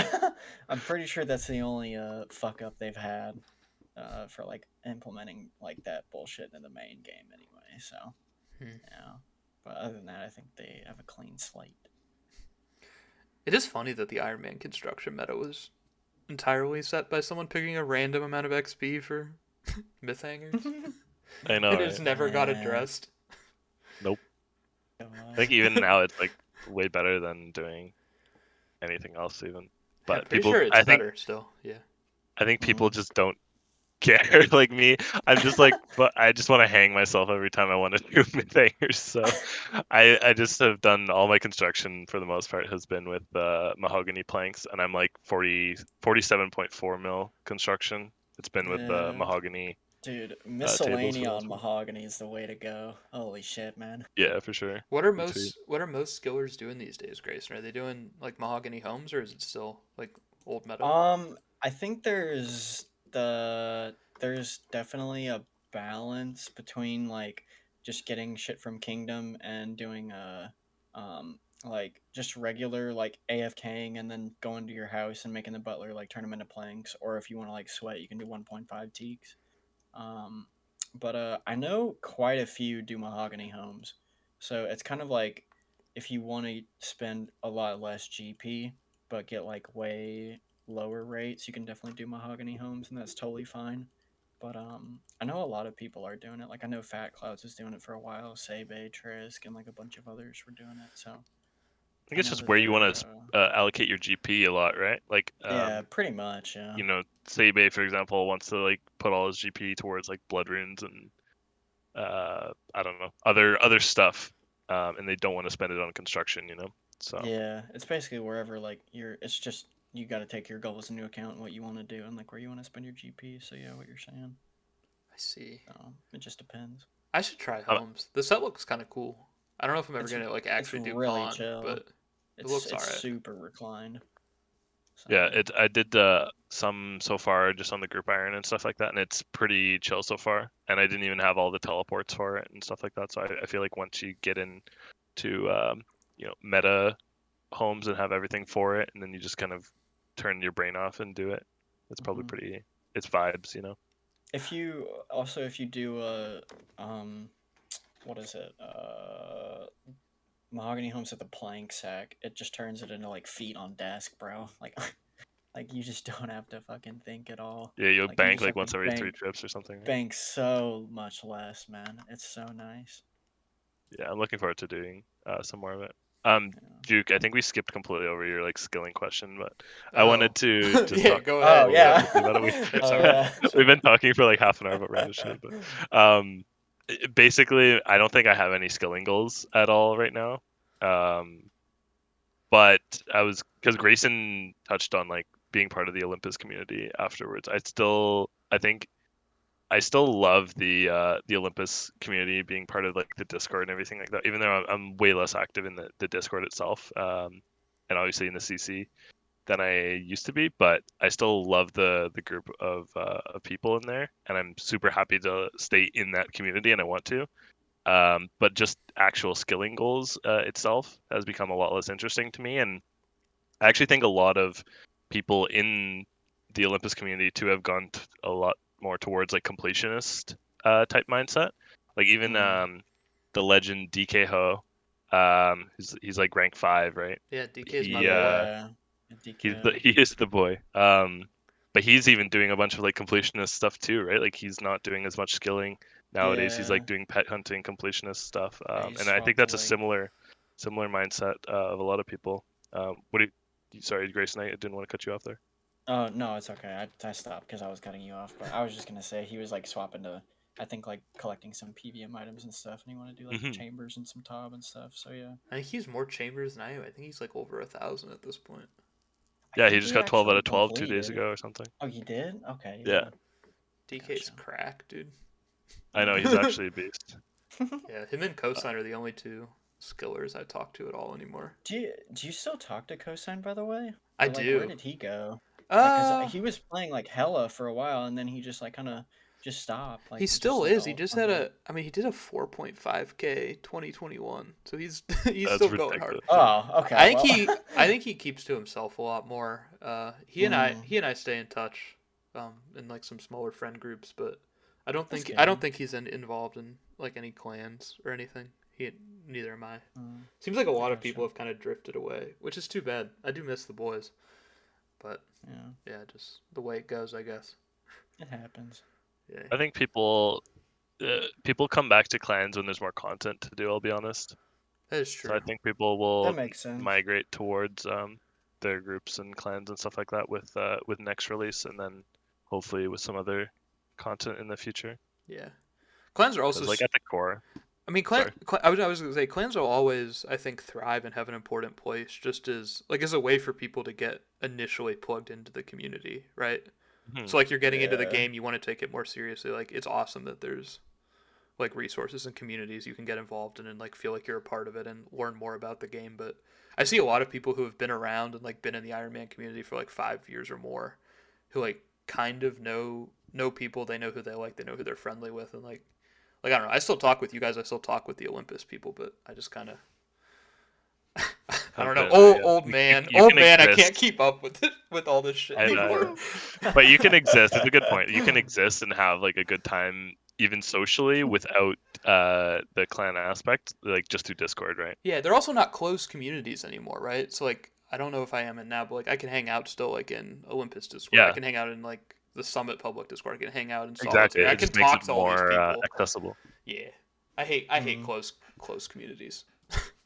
I'm pretty sure that's the only fuck up they've had for like implementing like that bullshit in the main game anyway. So Hmm. yeah. But other than that, I think they have a clean slate. It is funny that the Ironman construction meta was entirely set by someone picking a random amount of XP for myth hangers. I know, And it's right? never got Yeah. addressed. Nope. I God. think even now it's like way better than doing anything else even. Yeah, I'm But pretty sure it's I think better still. Yeah. people Mm. just don't care like me. I'm just like, but I just want to hang myself every time I want to do myth hangers. So I just have done all my construction for the most part has been with mahogany planks, and I'm like 47.4 mil construction. It's been with Yeah. mahogany Dude, tables for miscellany the on most part. mahogany is the way to go. Holy shit, man. Yeah, for sure. Me too. What are most skillers doing these days, Grayson? Are they doing like mahogany homes or is it still like old meta? I think there's definitely a balance between like just getting shit from Kingdom and doing like just regular like AFKing and then going to your house and making the butler like turn them into planks, or if you want to like sweat, you can do 1.5 teaks. Um, but I know quite a few do mahogany homes, so it's kind of like if you want to spend a lot less GP but get like way lower rates, you can definitely do mahogany homes, and that's totally fine. But I know a lot of people are doing it. Like I know Fat Clouds was doing it for a while, Sebe, Trisk, and like a bunch of others were doing it. So I think I it's know just that where you they're want to allocate your GP a lot, right? Like, yeah, pretty much, yeah. Seibe, for example, wants to like put all his GP towards like blood runes and I don't know other stuff, and they don't want to spend it on construction. So Yeah, it's basically wherever like you're. It's just you got to take your goals into account and what you want to do and like where you want to spend your GP. So yeah, what you're saying. I see. It just depends. I should try uh, homes. The set looks kind of cool. I don't know if I'm ever It's gonna like it's actually do really con, chill. but it looks It's alright. super reclined. yeah, So I did some so far just on the group iron and stuff like that, and it's pretty chill so far. And I didn't even have all the teleports for it and stuff like that. So I feel like once you get into meta homes and have everything for it, and then you just kind of turn your brain off and do it. It's probably mhm. pretty. It's vibes. If you do a what is it mahogany homes with a plank sack, it just turns it into like feet on desk, bro. Like, like you just don't have to fucking think at all. Yeah, you'll Like you bank just like have to once every 3 trips or something, right? bank so much less, man. It's so nice. Yeah, I'm looking forward to doing some more of it. Yeah. Duke, I think we skipped completely over your like skilling question, but I Oh. wanted to just Yeah, talk go Oh ahead. a little Go. yeah. quickly about it. It's Oh all right. yeah. It's all We've been right. talking for like half an hour about random shit, but basically, I don't think I have any skilling goals at all right now. Um, but I was because Grayson touched on like being part of the Olympus community afterwards. I think I still love the Olympus community, being part of like the Discord and everything like that. Even though I'm way less active in the Discord itself, and obviously in the CC than I used to be, but I still love the group of people in there, and I'm super happy to stay in that community, and I want to. But just actual skilling goals itself has become a lot less interesting to me, and I actually think a lot of people in the Olympus community too have gone a lot more towards like completionist type mindset. Like even Mm. the legend DK Ho, he's like rank 5, right? Yeah, DK's my He boy. Yeah. DK. he is the boy. But he's even doing a bunch of like completionist stuff too, right? Like he's not doing as much skilling nowadays. He's Yeah. like doing pet hunting, completionist stuff, Yeah, he and I think swapped to that's a like. similar mindset of a lot of people. What do sorry, Grayson, I didn't want to cut you off there. Oh no, it's okay. I stopped because I was cutting you off. But I was just gonna say he was like swapping to, I think like collecting some PVM items and stuff, and he wanted to do like Hmm. chambers and some Tob and stuff. So yeah, I think he's more chambers than I am. I think he's like over 1,000 at this point. I Yeah, he think just he got 12 out actually of 12 2 days completed. ago or something. Oh, he did? Okay, Yeah, yeah, DK's gotcha. crack, dude. I know he's Yeah. actually a beast. Yeah, him and Cosign are the only two skillers I talk to at all anymore. Do you still talk to Cosine, by the way? I Or like where do. did he go? Like, cause Uh, he was playing like hella for a while, and then he just like kind of just stopped. he Like he just still like is. He all just had unlocked. a. I mean, he did a 4.5K 2021, so he's he's That's still going hard. ridiculous. Oh, I okay. think Well. he keeps to himself a lot more. He and I Mm, he and I stay in touch, in like some smaller friend groups, but that's I don't good. think he's involved in like any clans or anything. Neither am I. Mm, Seems like a I lot of people gotcha. have kind of drifted away, which is too bad. I do miss the boys, but Yeah, yeah, just the way it goes, I guess. it happens. Yeah, I think people come back to clans when there's more content to do. I'll be honest. that is So I true. think people That will makes sense. migrate towards their groups and clans and stuff like that with next release, and then hopefully with some other content in the future. Yeah, clans are also. Because like at the core, I mean, sorry. I was gonna say clans will always, I think, thrive and have an important place, just as a way for people to get initially plugged into the community, right? Hmm. So like you're getting into the Yeah. game, you want to take it more seriously. Like it's awesome that there's like resources and communities you can get involved in and like feel like you're a part of it and learn more about the game. But I see a lot of people who have been around and like been in the Ironman community for like 5 years or more, who like kind of know people. They know who they like. They know who they're friendly with, and like I don't know. I still talk with you guys. I still talk with the Olympus people, but I just kind of I Have don't know. been Old yeah. old You, man, you old can man. I can't exist. keep up with with all this shit I know, anymore. but you can exist. It's a good point. You can exist and have like a good time even socially without the clan aspect, like just through Discord, right? Yeah, they're also not closed communities anymore, right? So like I don't know if I am in now, but like I can hang out still like in Olympus Discord. I Yeah, can hang out in like the Summit public Discord. I can hang out in exactly. Solitaire. I It can just makes it talk to all these more people. accessible. Yeah. I hate Mm, closed communities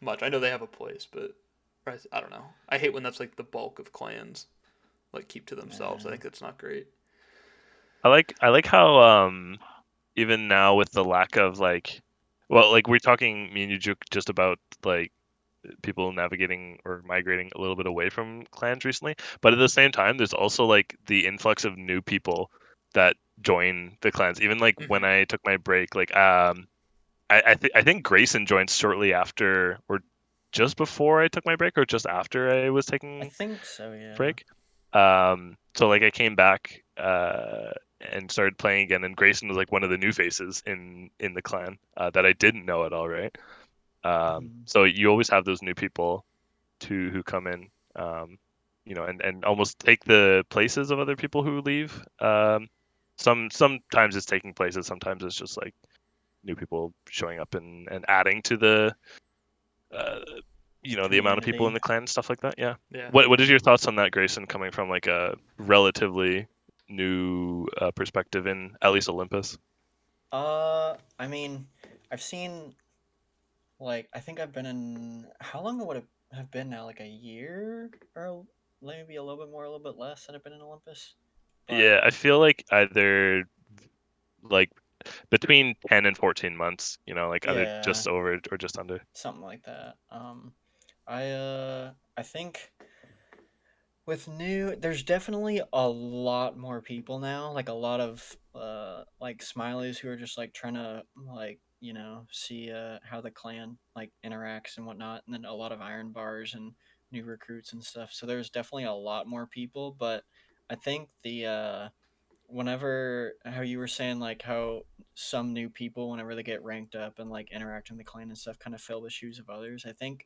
much. I know they have a place, but I don't know. I hate when that's like the bulk of clans like keep to themselves. I yeah. think that's not great. I like how even now with the lack of like well like we're talking me and you just about like people navigating or migrating a little bit away from clans recently, but at the same time there's also like the influx of new people that join the clans. Even like when Hmm. I took my break, like I think Grayson joined shortly after or just before I took my break or just after I was I taking think so. Yeah. break. So like I came back and started playing again, and Grayson was like one of the new faces in the clan that I didn't know at all, right? Mm. So you always have those new people to who come in, and almost take the places of other people who leave. Sometimes it's taking places, sometimes it's just like new people showing up and adding to uh, the amount of people in community. the clan and stuff like that. Yeah. Yeah. What Yeah. is your thoughts on that, Grayson, coming from like a relatively new perspective in at least Olympus? I mean, I've seen like I think I've been in how long would it have been now? Like a year or maybe a little bit more, a little bit less that I've been in Olympus. But Yeah, I feel like either like between 10 and 14 months, like either yeah, just over or just under. something like that. I think with new, there's definitely a lot more people now. Like a lot of like smileys who are just like trying to like see how the clan like interacts and whatnot, and then a lot of iron bars and new recruits and stuff. So there's definitely a lot more people, but I think the whenever how you were saying like how some new people whenever they get ranked up and like interact in the clan and stuff kind of fill the shoes of others. I think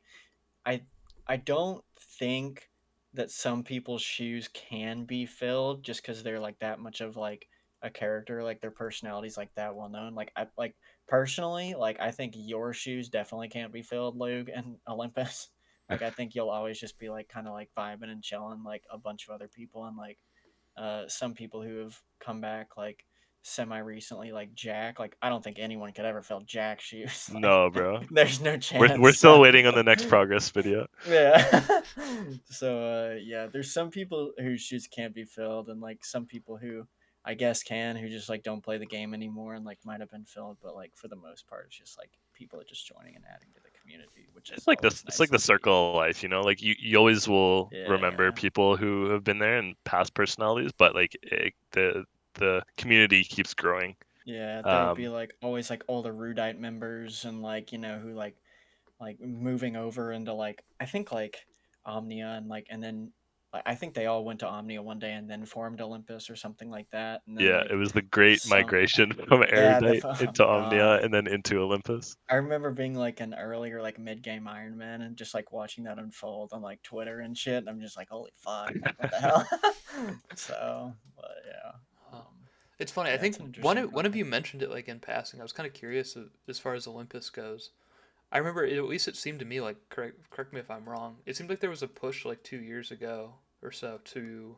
I I don't think that some people's shoes can be filled just because they're like that much of like a character, like their personality's like that well known. Like I like personally, like I think your shoes definitely can't be filled, Luke and Olympus. Like I think you'll always just be like kind of like vibing and chilling like a bunch of other people, and like some people who have come back like semi recently, like Jack. Like I don't think anyone could ever fill Jack shoes. Like No, bro. there's no We're chance. still So waiting on the next progress video. yeah. So yeah, there's some people whose shoes can't be filled, and like some people who I guess can, who just like don't play the game anymore and like might have been filled, but like for the most part, it's just like people are just joining and adding to the community, which It's is like this. always It's nice like to the see. circle of life, Like you always will remember Yeah. people who have been there and past personalities, but like the community keeps growing. Yeah, there would be Um, like always like all the Rudite members and like who like moving over into like I think like Omnia and like and then I think they all went to Omnia one day and then formed Olympus or something like that, and then yeah, it like was the great some migration from yeah Erudite oh into god. Omnia and then into Olympus. I remember being like an earlier like mid game Ironman and just like watching that unfold on like Twitter and shit. And I'm just like, holy fuck, like what the hell? So, but yeah, Huh. It's funny. I yeah, it's think an one interesting of, one of problem. you mentioned it like in passing. I was kind of curious as far as Olympus goes. I remember at least it seemed to me like correct me if I'm wrong. It seemed like there was a push like 2 years ago or so to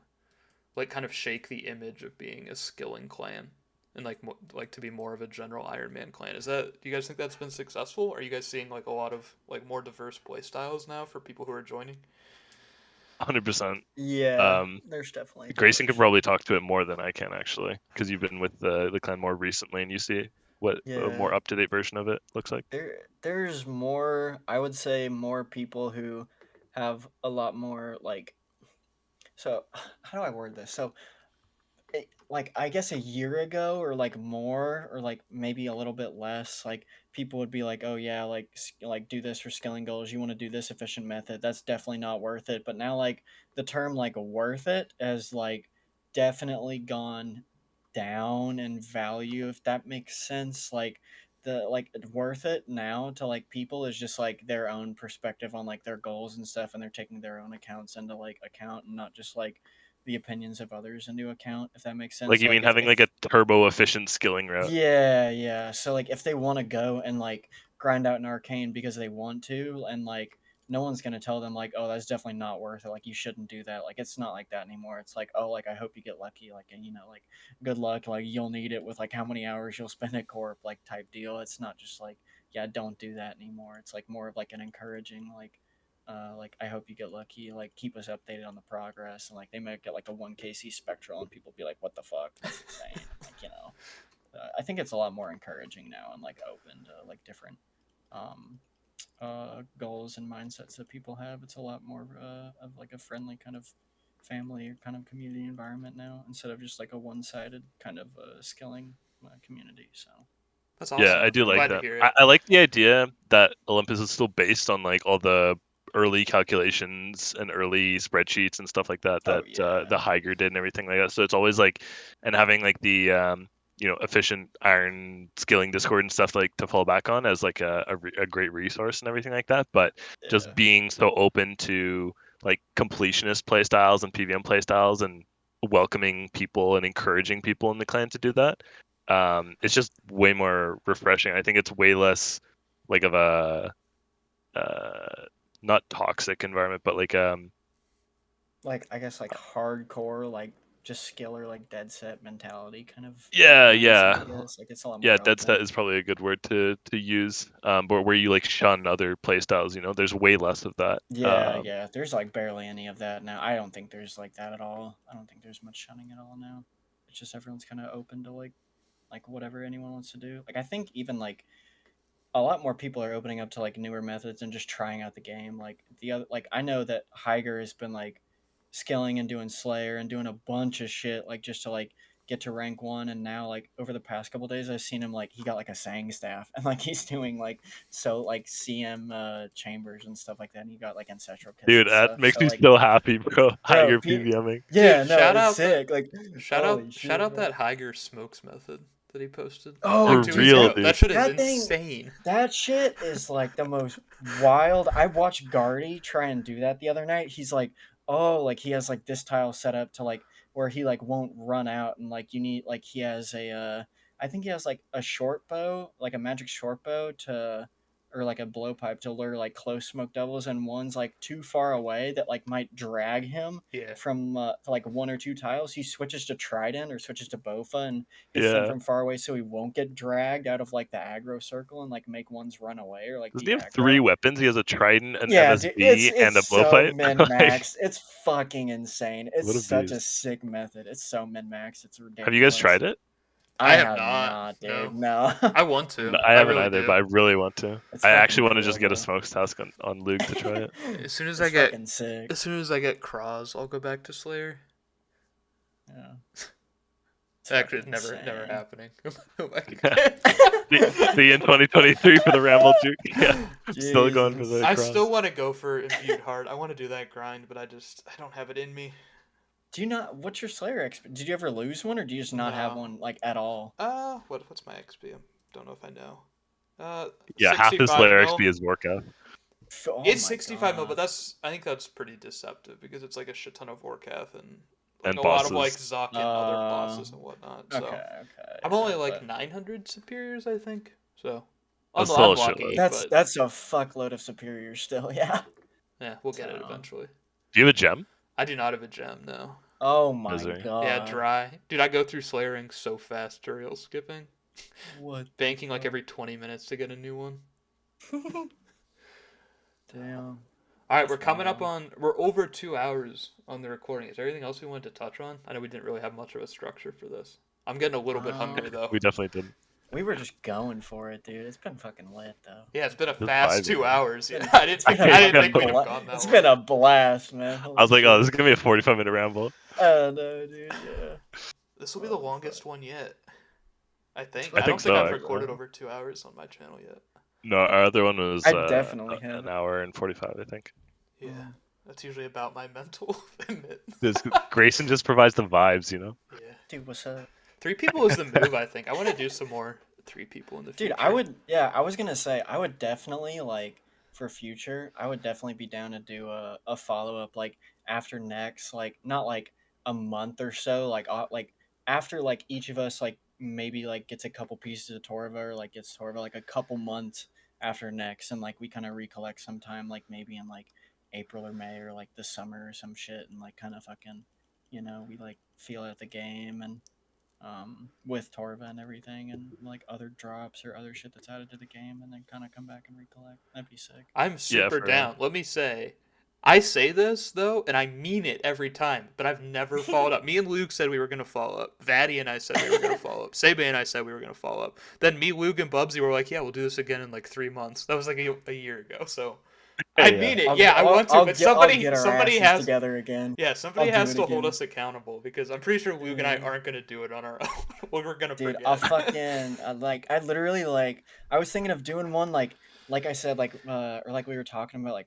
like kind of shake the image of being a skilling clan and like to be more of a general Iron Man clan. Do you guys think that's been successful? Are you guys seeing like a lot of like more diverse play styles now for people who are joining? 100%. Yeah, Um, there's definitely Grayson could diverse. probably talk to it more than I can actually, because you've been with the clan more recently and you see what a Yeah, more up to date version of it looks like. there's more. I would say more people who have a lot more like. So how do I word this? So like I guess a year ago or like more or like maybe a little bit less, like people would be like, oh yeah, like like do this for skilling goals, you want to do this efficient method, that's definitely not worth it. But now like the term like worth it has like definitely gone down in value, if that makes sense. Like the like worth it now to like people is just like their own perspective on like their goals and stuff, and they're taking their own accounts into like account and not just like the opinions of others into account, if that makes Like sense. you So mean like having like if a turbo efficient skilling route? yeah, yeah. So like if they want to go and like grind out an arcane because they want to, and like no one's gonna tell them like, oh, that's definitely not worth it. Like you shouldn't do that. Like it's not like that anymore. It's like, oh, like I hope you get lucky. Like and like good luck. Like you'll need it with like how many hours you'll spend at corp like type deal. It's not just like yeah, don't do that anymore. It's like more of like an encouraging like I hope you get lucky. Like keep us updated on the progress, and like they might get like a 1 KC spectral, and people be like, what the fuck? That's insane. Like I think it's a lot more encouraging now and like open to like different um, goals and mindsets that people have. It's a lot more of like a friendly kind of family or kind of community environment now instead of just like a one-sided kind of skilling community. So That's Yeah, awesome. I do I'm like glad to that. hear I, it. I like the idea that Olympus is still based on like all the early calculations and early spreadsheets and stuff like that oh that yeah, the Higer did and everything like that. So it's always like, and having like the efficient iron skilling Discord and stuff like to fall back on as like a great resource and everything like that. But just yeah, being so open to like completionist play styles and PVM play styles and welcoming people and encouraging people in the clan to do that, it's just way more refreshing. I think it's way less like of a not toxic environment, but like Like I guess like hardcore, like just skiller, like dead set mentality kind of yeah, mindset. I yeah, guess like it's a lot yeah. more Dead set open. is probably a good word to use. But where you like shun other playstyles, there's way less of that. Yeah, yeah. There's like barely any of that now. I don't think there's like that at all. I don't think there's much shunning at all now. It's just everyone's kind of open to like whatever anyone wants to do. Like I think even like a lot more people are opening up to like newer methods and just trying out the game. Like the other, like I know that Higer has been like skilling and doing Slayer and doing a bunch of shit like just to like get to rank 1. And now like over the past couple days I've seen him like he got like a sang staff and like he's doing like so like CM chambers and stuff like that. And he got like ancestral kits Dude, and that stuff. makes So me like so happy, bro. bro, Higher PVMing. yeah, Dude, no, it's sick. Like holy shout shit, out bro. that Higer smokes method that he posted Oh like For 2 weeks real, dude, ago. That dude. shit is that thing, insane. that shit is like the most wild. I watched Guardy try and do that the other night. He's like, oh, like he has like this tile set up to like where he like won't run out, and like you need like he has a I think he has like a short bow, like a magic short bow to or like a blowpipe to lure like close smoke devils, and one's like too far away that like might drag him Yeah. from like 1 or 2 tiles. He switches to trident or switches to bofa and hits them Yeah. from far away so he won't get dragged out of like the aggro circle and like make ones run away or like Doesn't be he have 3 aggro. weapons? He has a trident, an Yeah, dude, MSB, and it's a so blowpipe. min Like, maxed. It's fucking insane. It's what a such a beast. sick method. It's so min maxed. It's Have you guys ridiculous. tried it? I I have have not. not, dude. No. No. I want No, to. I I haven't really either, but do. I really want to. It's I fucking actually want to cool just get a though. smokes task on Lug to try it. As soon as I It's get fucking sick. as soon as I get Cross, I'll go back to Slayer. Yeah. It's Actually, fucking it's never insane. happening. Oh See you in 2023 for the Ramble Juke. Yeah, still going for the Jesus. I cross. still want to go for imbued heart. I want to do that grind, but I don't have it in me. Do you not? What's your Slayer XP? Did you ever lose one, or do you just not have No. one like at all? What's my XP? Don't know if I know. Yeah, half his 65 Slayer mil. XP is Vorka. Oh It's my 65 mil, but god. I think that's pretty deceptive because it's like a shit ton of Vorkath and like And a lot of like bosses. Zuck and other bosses and whatnot. Okay, So okay, I'm only yeah, like but 900 superiors, I think. So That's still a unlucky, shitload. but that's a fuckload of superiors still. Yeah. yeah, we'll get it So. eventually. Do you have a gem? I do not have a gem, no. Oh my Misery. Yeah, god. dry. Dude, I go through Slayering so fast, tutorial skipping. What the Banking like fuck? every 20 minutes to get a new one. Damn. Alright, That's wild. we're over 2 hours on the recording. Is there anything else we wanted to touch on? I know we didn't really have much of a structure for this. I'm getting a little bit hungry Um, though. We definitely did. we were just going for it, dude. It's been fucking lit though. Yeah, it's been a Just fast vibing. 2 hours. Yeah, It's been, it's been a I didn't fucking think we'd have bla- gone that It's long. been a blast, man. I Holy was like, oh, this is shit. gonna be a 45-minute ramble. Oh no, dude. Yeah. This will be the Oh longest fuck. one yet. I think. It's I I think don't fucking think so, I've lit, actually. recorded bro. over 2 hours on my channel yet. No, our other one was I definitely an have. hour and 45, I think. Yeah, that's usually about my mental limit. Grayson just provides the vibes. Yeah. Dude, what's up? 3 people is the move, I think. I want to do some more 3 people in the Dude, future. I was gonna say, I would definitely, like, for future, I would definitely be down to do a follow up, like, after next, like, not like a month or so, like, after, like, each of us, like, maybe, like, gets a couple pieces of Torva, or, like, gets Torva, like, a couple months after next, and, like, we kind of recollect sometime, like, maybe in, like, April or May, or, like, the summer or some shit, and, like, kind of fucking, we, like, feel out the game, and with Torva and everything, and like other drops or other shit that's added to the game, and then kind of come back and recollect. That'd be sick. I'm Yeah, super for real. down. Let me say, I say this though, and I mean it every time, but I've never followed up. Me and Luke said we were gonna follow up. Vaddy and I said we were gonna follow up. Sebe and I said we were gonna follow up. Then me, Luke, and Bubsy were like, "Yeah, we'll do this again in like 3 months." That was like a year ago. So I Yeah. mean it. Yeah, I want to, but I'll get our somebody asses has. together again. Yeah, I'll somebody do has it to hold again. us accountable because I'm pretty sure Luke and I Yeah. aren't gonna do it on our own. We're gonna Dude, I'll forget. fucking like I literally like I was thinking of doing one like I said or like we were talking about like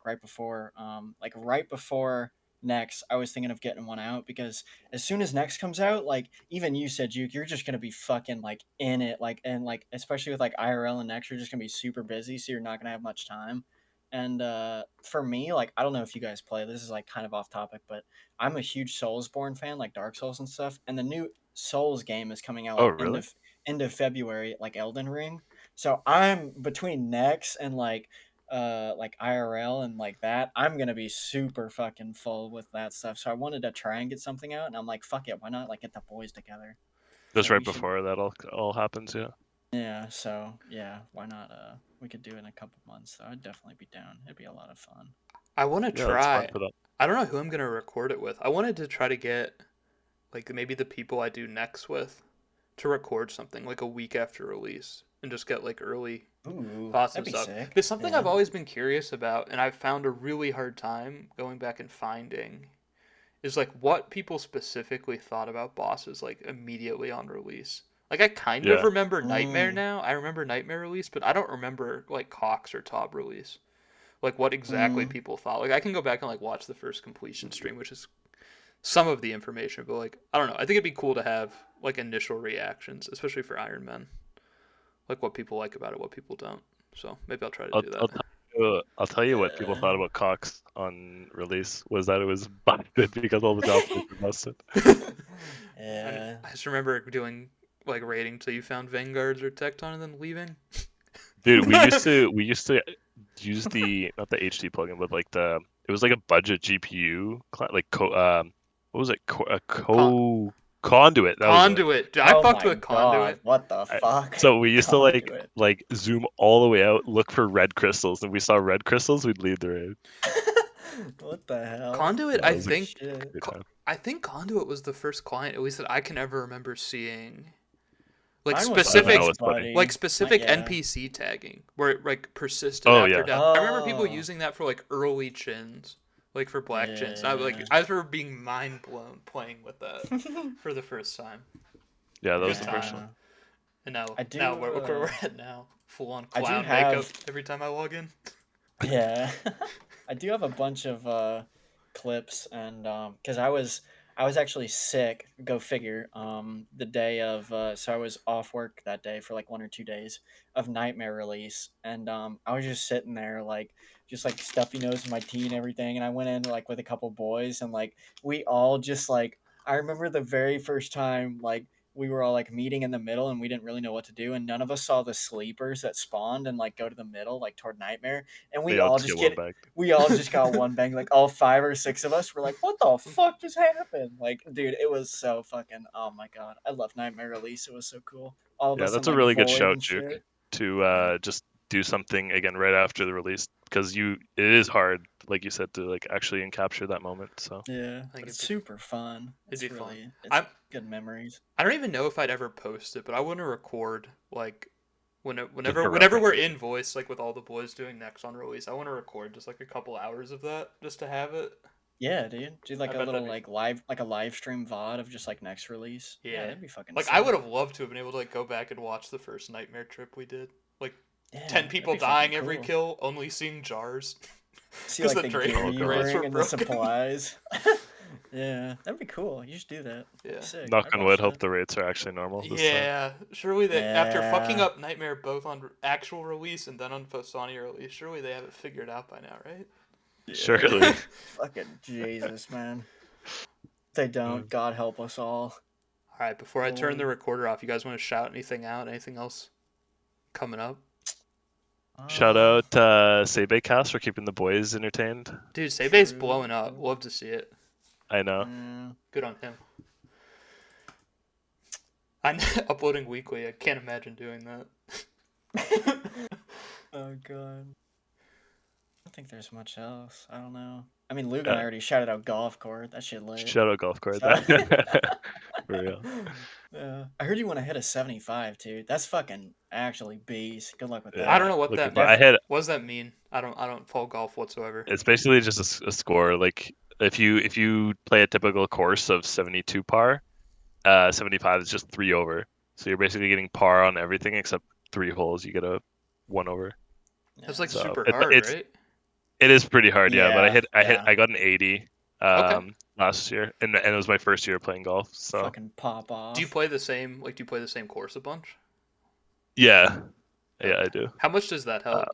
right before next I was thinking of getting one out because as soon as next comes out like even you said Juke you're just gonna be fucking like in it like and like especially with like IRL and next you're just gonna be super busy so you're not gonna have much time and for me like I don't know if you guys play this is like kind of off topic but I'm a huge Soulsborne fan like Dark Souls and stuff and the new Souls game is coming out Oh, like really? end of February, like Elden Ring. So I'm between Nex and like like IRL and like that, I'm gonna be super fucking full with that stuff. So I wanted to try and get something out, and I'm like, fuck it, why not like get the boys together? Just So right we should, before that all happens. Yeah. yeah. So yeah, why not? We could do it in a couple months. So I'd definitely be down. It'd be a lot of fun. I want to Yeah, that's fun try. for that. I don't know who I'm gonna record it with. I wanted to try to get like maybe the people I do next with to record something like a week after release and just get like early Ooh, thoughts that'd and be stuff. sick. It's something I've Yeah. always been curious about, and I've found a really hard time going back and finding is like what people specifically thought about bosses like immediately on release. Like I kind of Yeah. remember Nightmare Mm, now. I remember Nightmare release, but I don't remember like Cox or Top release. Like what exactly mm. people thought. Like I can go back and like watch the first completion stream, which is some of the information, but like I don't know. I think it'd be cool to have like initial reactions, especially for Ironman. Like what people like about it, what people don't. So maybe I'll try to I'll do I'll that. tell you what people Yeah. thought about Cox on release was that it was busted because all the jobs were busted. Yeah. I just remember doing like rating till you found Vanguards or Tecton and then leaving. Dude, we used to use the not the HD plugin, but like it was like a budget GPU like what was it Con- conduit, that was it. Conduit. Dude, I Oh fucked my with god, Conduit. what the I, fuck? so we used to Conduit. like zoom all the way out, look for red crystals, and we saw red crystals, we'd leave the raid. What the hell? Conduit, Yeah, it I was a think. Shit. good time. I think Conduit was the first client, at least that I can ever remember seeing, like Mine was That specific, was funny. Buddy. like Like, specific yeah. NPC tagging where it like persisted Oh after yeah, death. I remember people Oh. using that for like early chins, like for black chins. And Yeah. I remember being mind blown playing with that for the first time. yeah, that was Good the first time. one. Yeah. And now, I do look where we're at now. Full on I do clown makeup have every time I log in. yeah. I do have a bunch of clips and cuz I was actually sick, go figure. The day of so I was off work that day for like 1 or 2 days of Nightmare release, and I was just sitting there like just like stuffy nose in my tea and everything, and I went in like with a couple boys, and like we all just like I remember the very first time like we were all like meeting in the middle and we didn't really know what to do, and none of us saw the sleepers that spawned and like go to the middle like toward Nightmare, and They all just get one back. we all just got one bang. Like all 5 or 6 of us were like, "What the fuck just happened?" Like, dude, it was so fucking. Oh my god, I love Nightmare Release. It was so cool. All of Yeah, us in that's a like really good void shout, and Juke, shit. to Yeah, just do something again right after the release because it is hard, like you said, to like actually capture that moment. So yeah, I think but it's super fun. it'd be It's fun. really it's I good memories. I don't even know if I'd ever post it, but I want to record like just for whenever reference. we're in voice, like with all the boys doing next on release, I want to record just like a couple hours of that just to have it. Yeah, dude, do I like a bet that'd little be fun. like a live stream VOD of just like next release. Yeah, Yeah. that'd be fucking Like I would sick. have loved to have been able to like go back and watch the first nightmare trip we did. Like Yeah, 10 that'd people be fucking dying every cool. kill, only seeing jars See because like the the drain gear Oh you god. drains bring were and the broken. supplies. Yeah, that'd be cool. You should do that. That'd Yeah. be sick. Knock I'd on wood. watch Hope that. the rates are actually normal this time. Yeah, surely they after fucking Yeah. up Nightmare both on actual release and then on Phosania release, surely they have it figured out by now, right? Yeah. Surely. Fucking Jesus, man. If they don't, God help us all. All right, before I turn the Lord. recorder off, you guys want to shout anything out? Anything else coming up? Shout Uh, out Cast for keeping the boys entertained. Dude, Seibei's true. blowing up. True. Love to see it. I know. Yeah. Good on him. I'm uploading weekly. I can't imagine doing that. Oh God. I don't think there's much else. I don't know. I mean, Luke and I Uh, already shouted out golf court. That shit lit. Shout out golf card. So. For real. Yeah. I heard you want to hit a 75, dude. That's fucking actually beast. Good luck with I Yeah. don't that. know what Looking that for. means. I had. What does that mean? I don't follow golf whatsoever. It's basically just a score. Like if you play a typical course of 72 par, 75 is just 3 over. So you're basically getting par on everything except 3 holes. You get a 1 over. That's Yeah. like So super hard, right? it is pretty hard, yeah. But Yeah. Yeah. I got an 80 Okay. last year, and it was my first year playing golf. So Fucking pop Do you off. play the same do you play the same course a bunch? yeah, yeah, Okay. I do. How much does that Uh, help?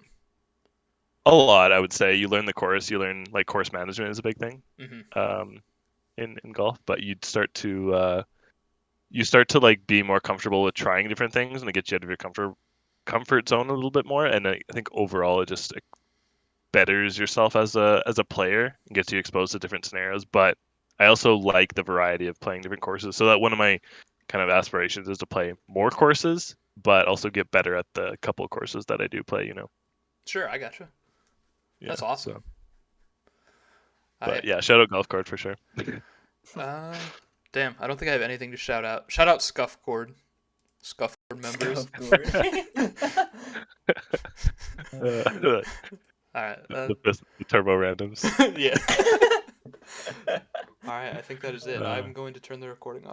a lot, I would say. You learn the course. You learn like course management is a big thing Hmm. in golf. But you start to like be more comfortable with trying different things, and it gets you out of your comfort zone a little bit more. And I think overall, it just betters yourself as a player and gets you exposed to different scenarios. But I also like the variety of playing different courses. So that one of my kind of aspirations is to play more courses, but also get better at the couple of courses that I do play. Sure, I gotcha. Yeah. That's awesome. So, I but yeah, shout out golf card for sure. damn, I don't think I have anything to shout out. Shout out Scuff Cord members. Of course. The, All right. the turbo randoms. Yeah. All right, I think that is it. I'm going to turn the recording off.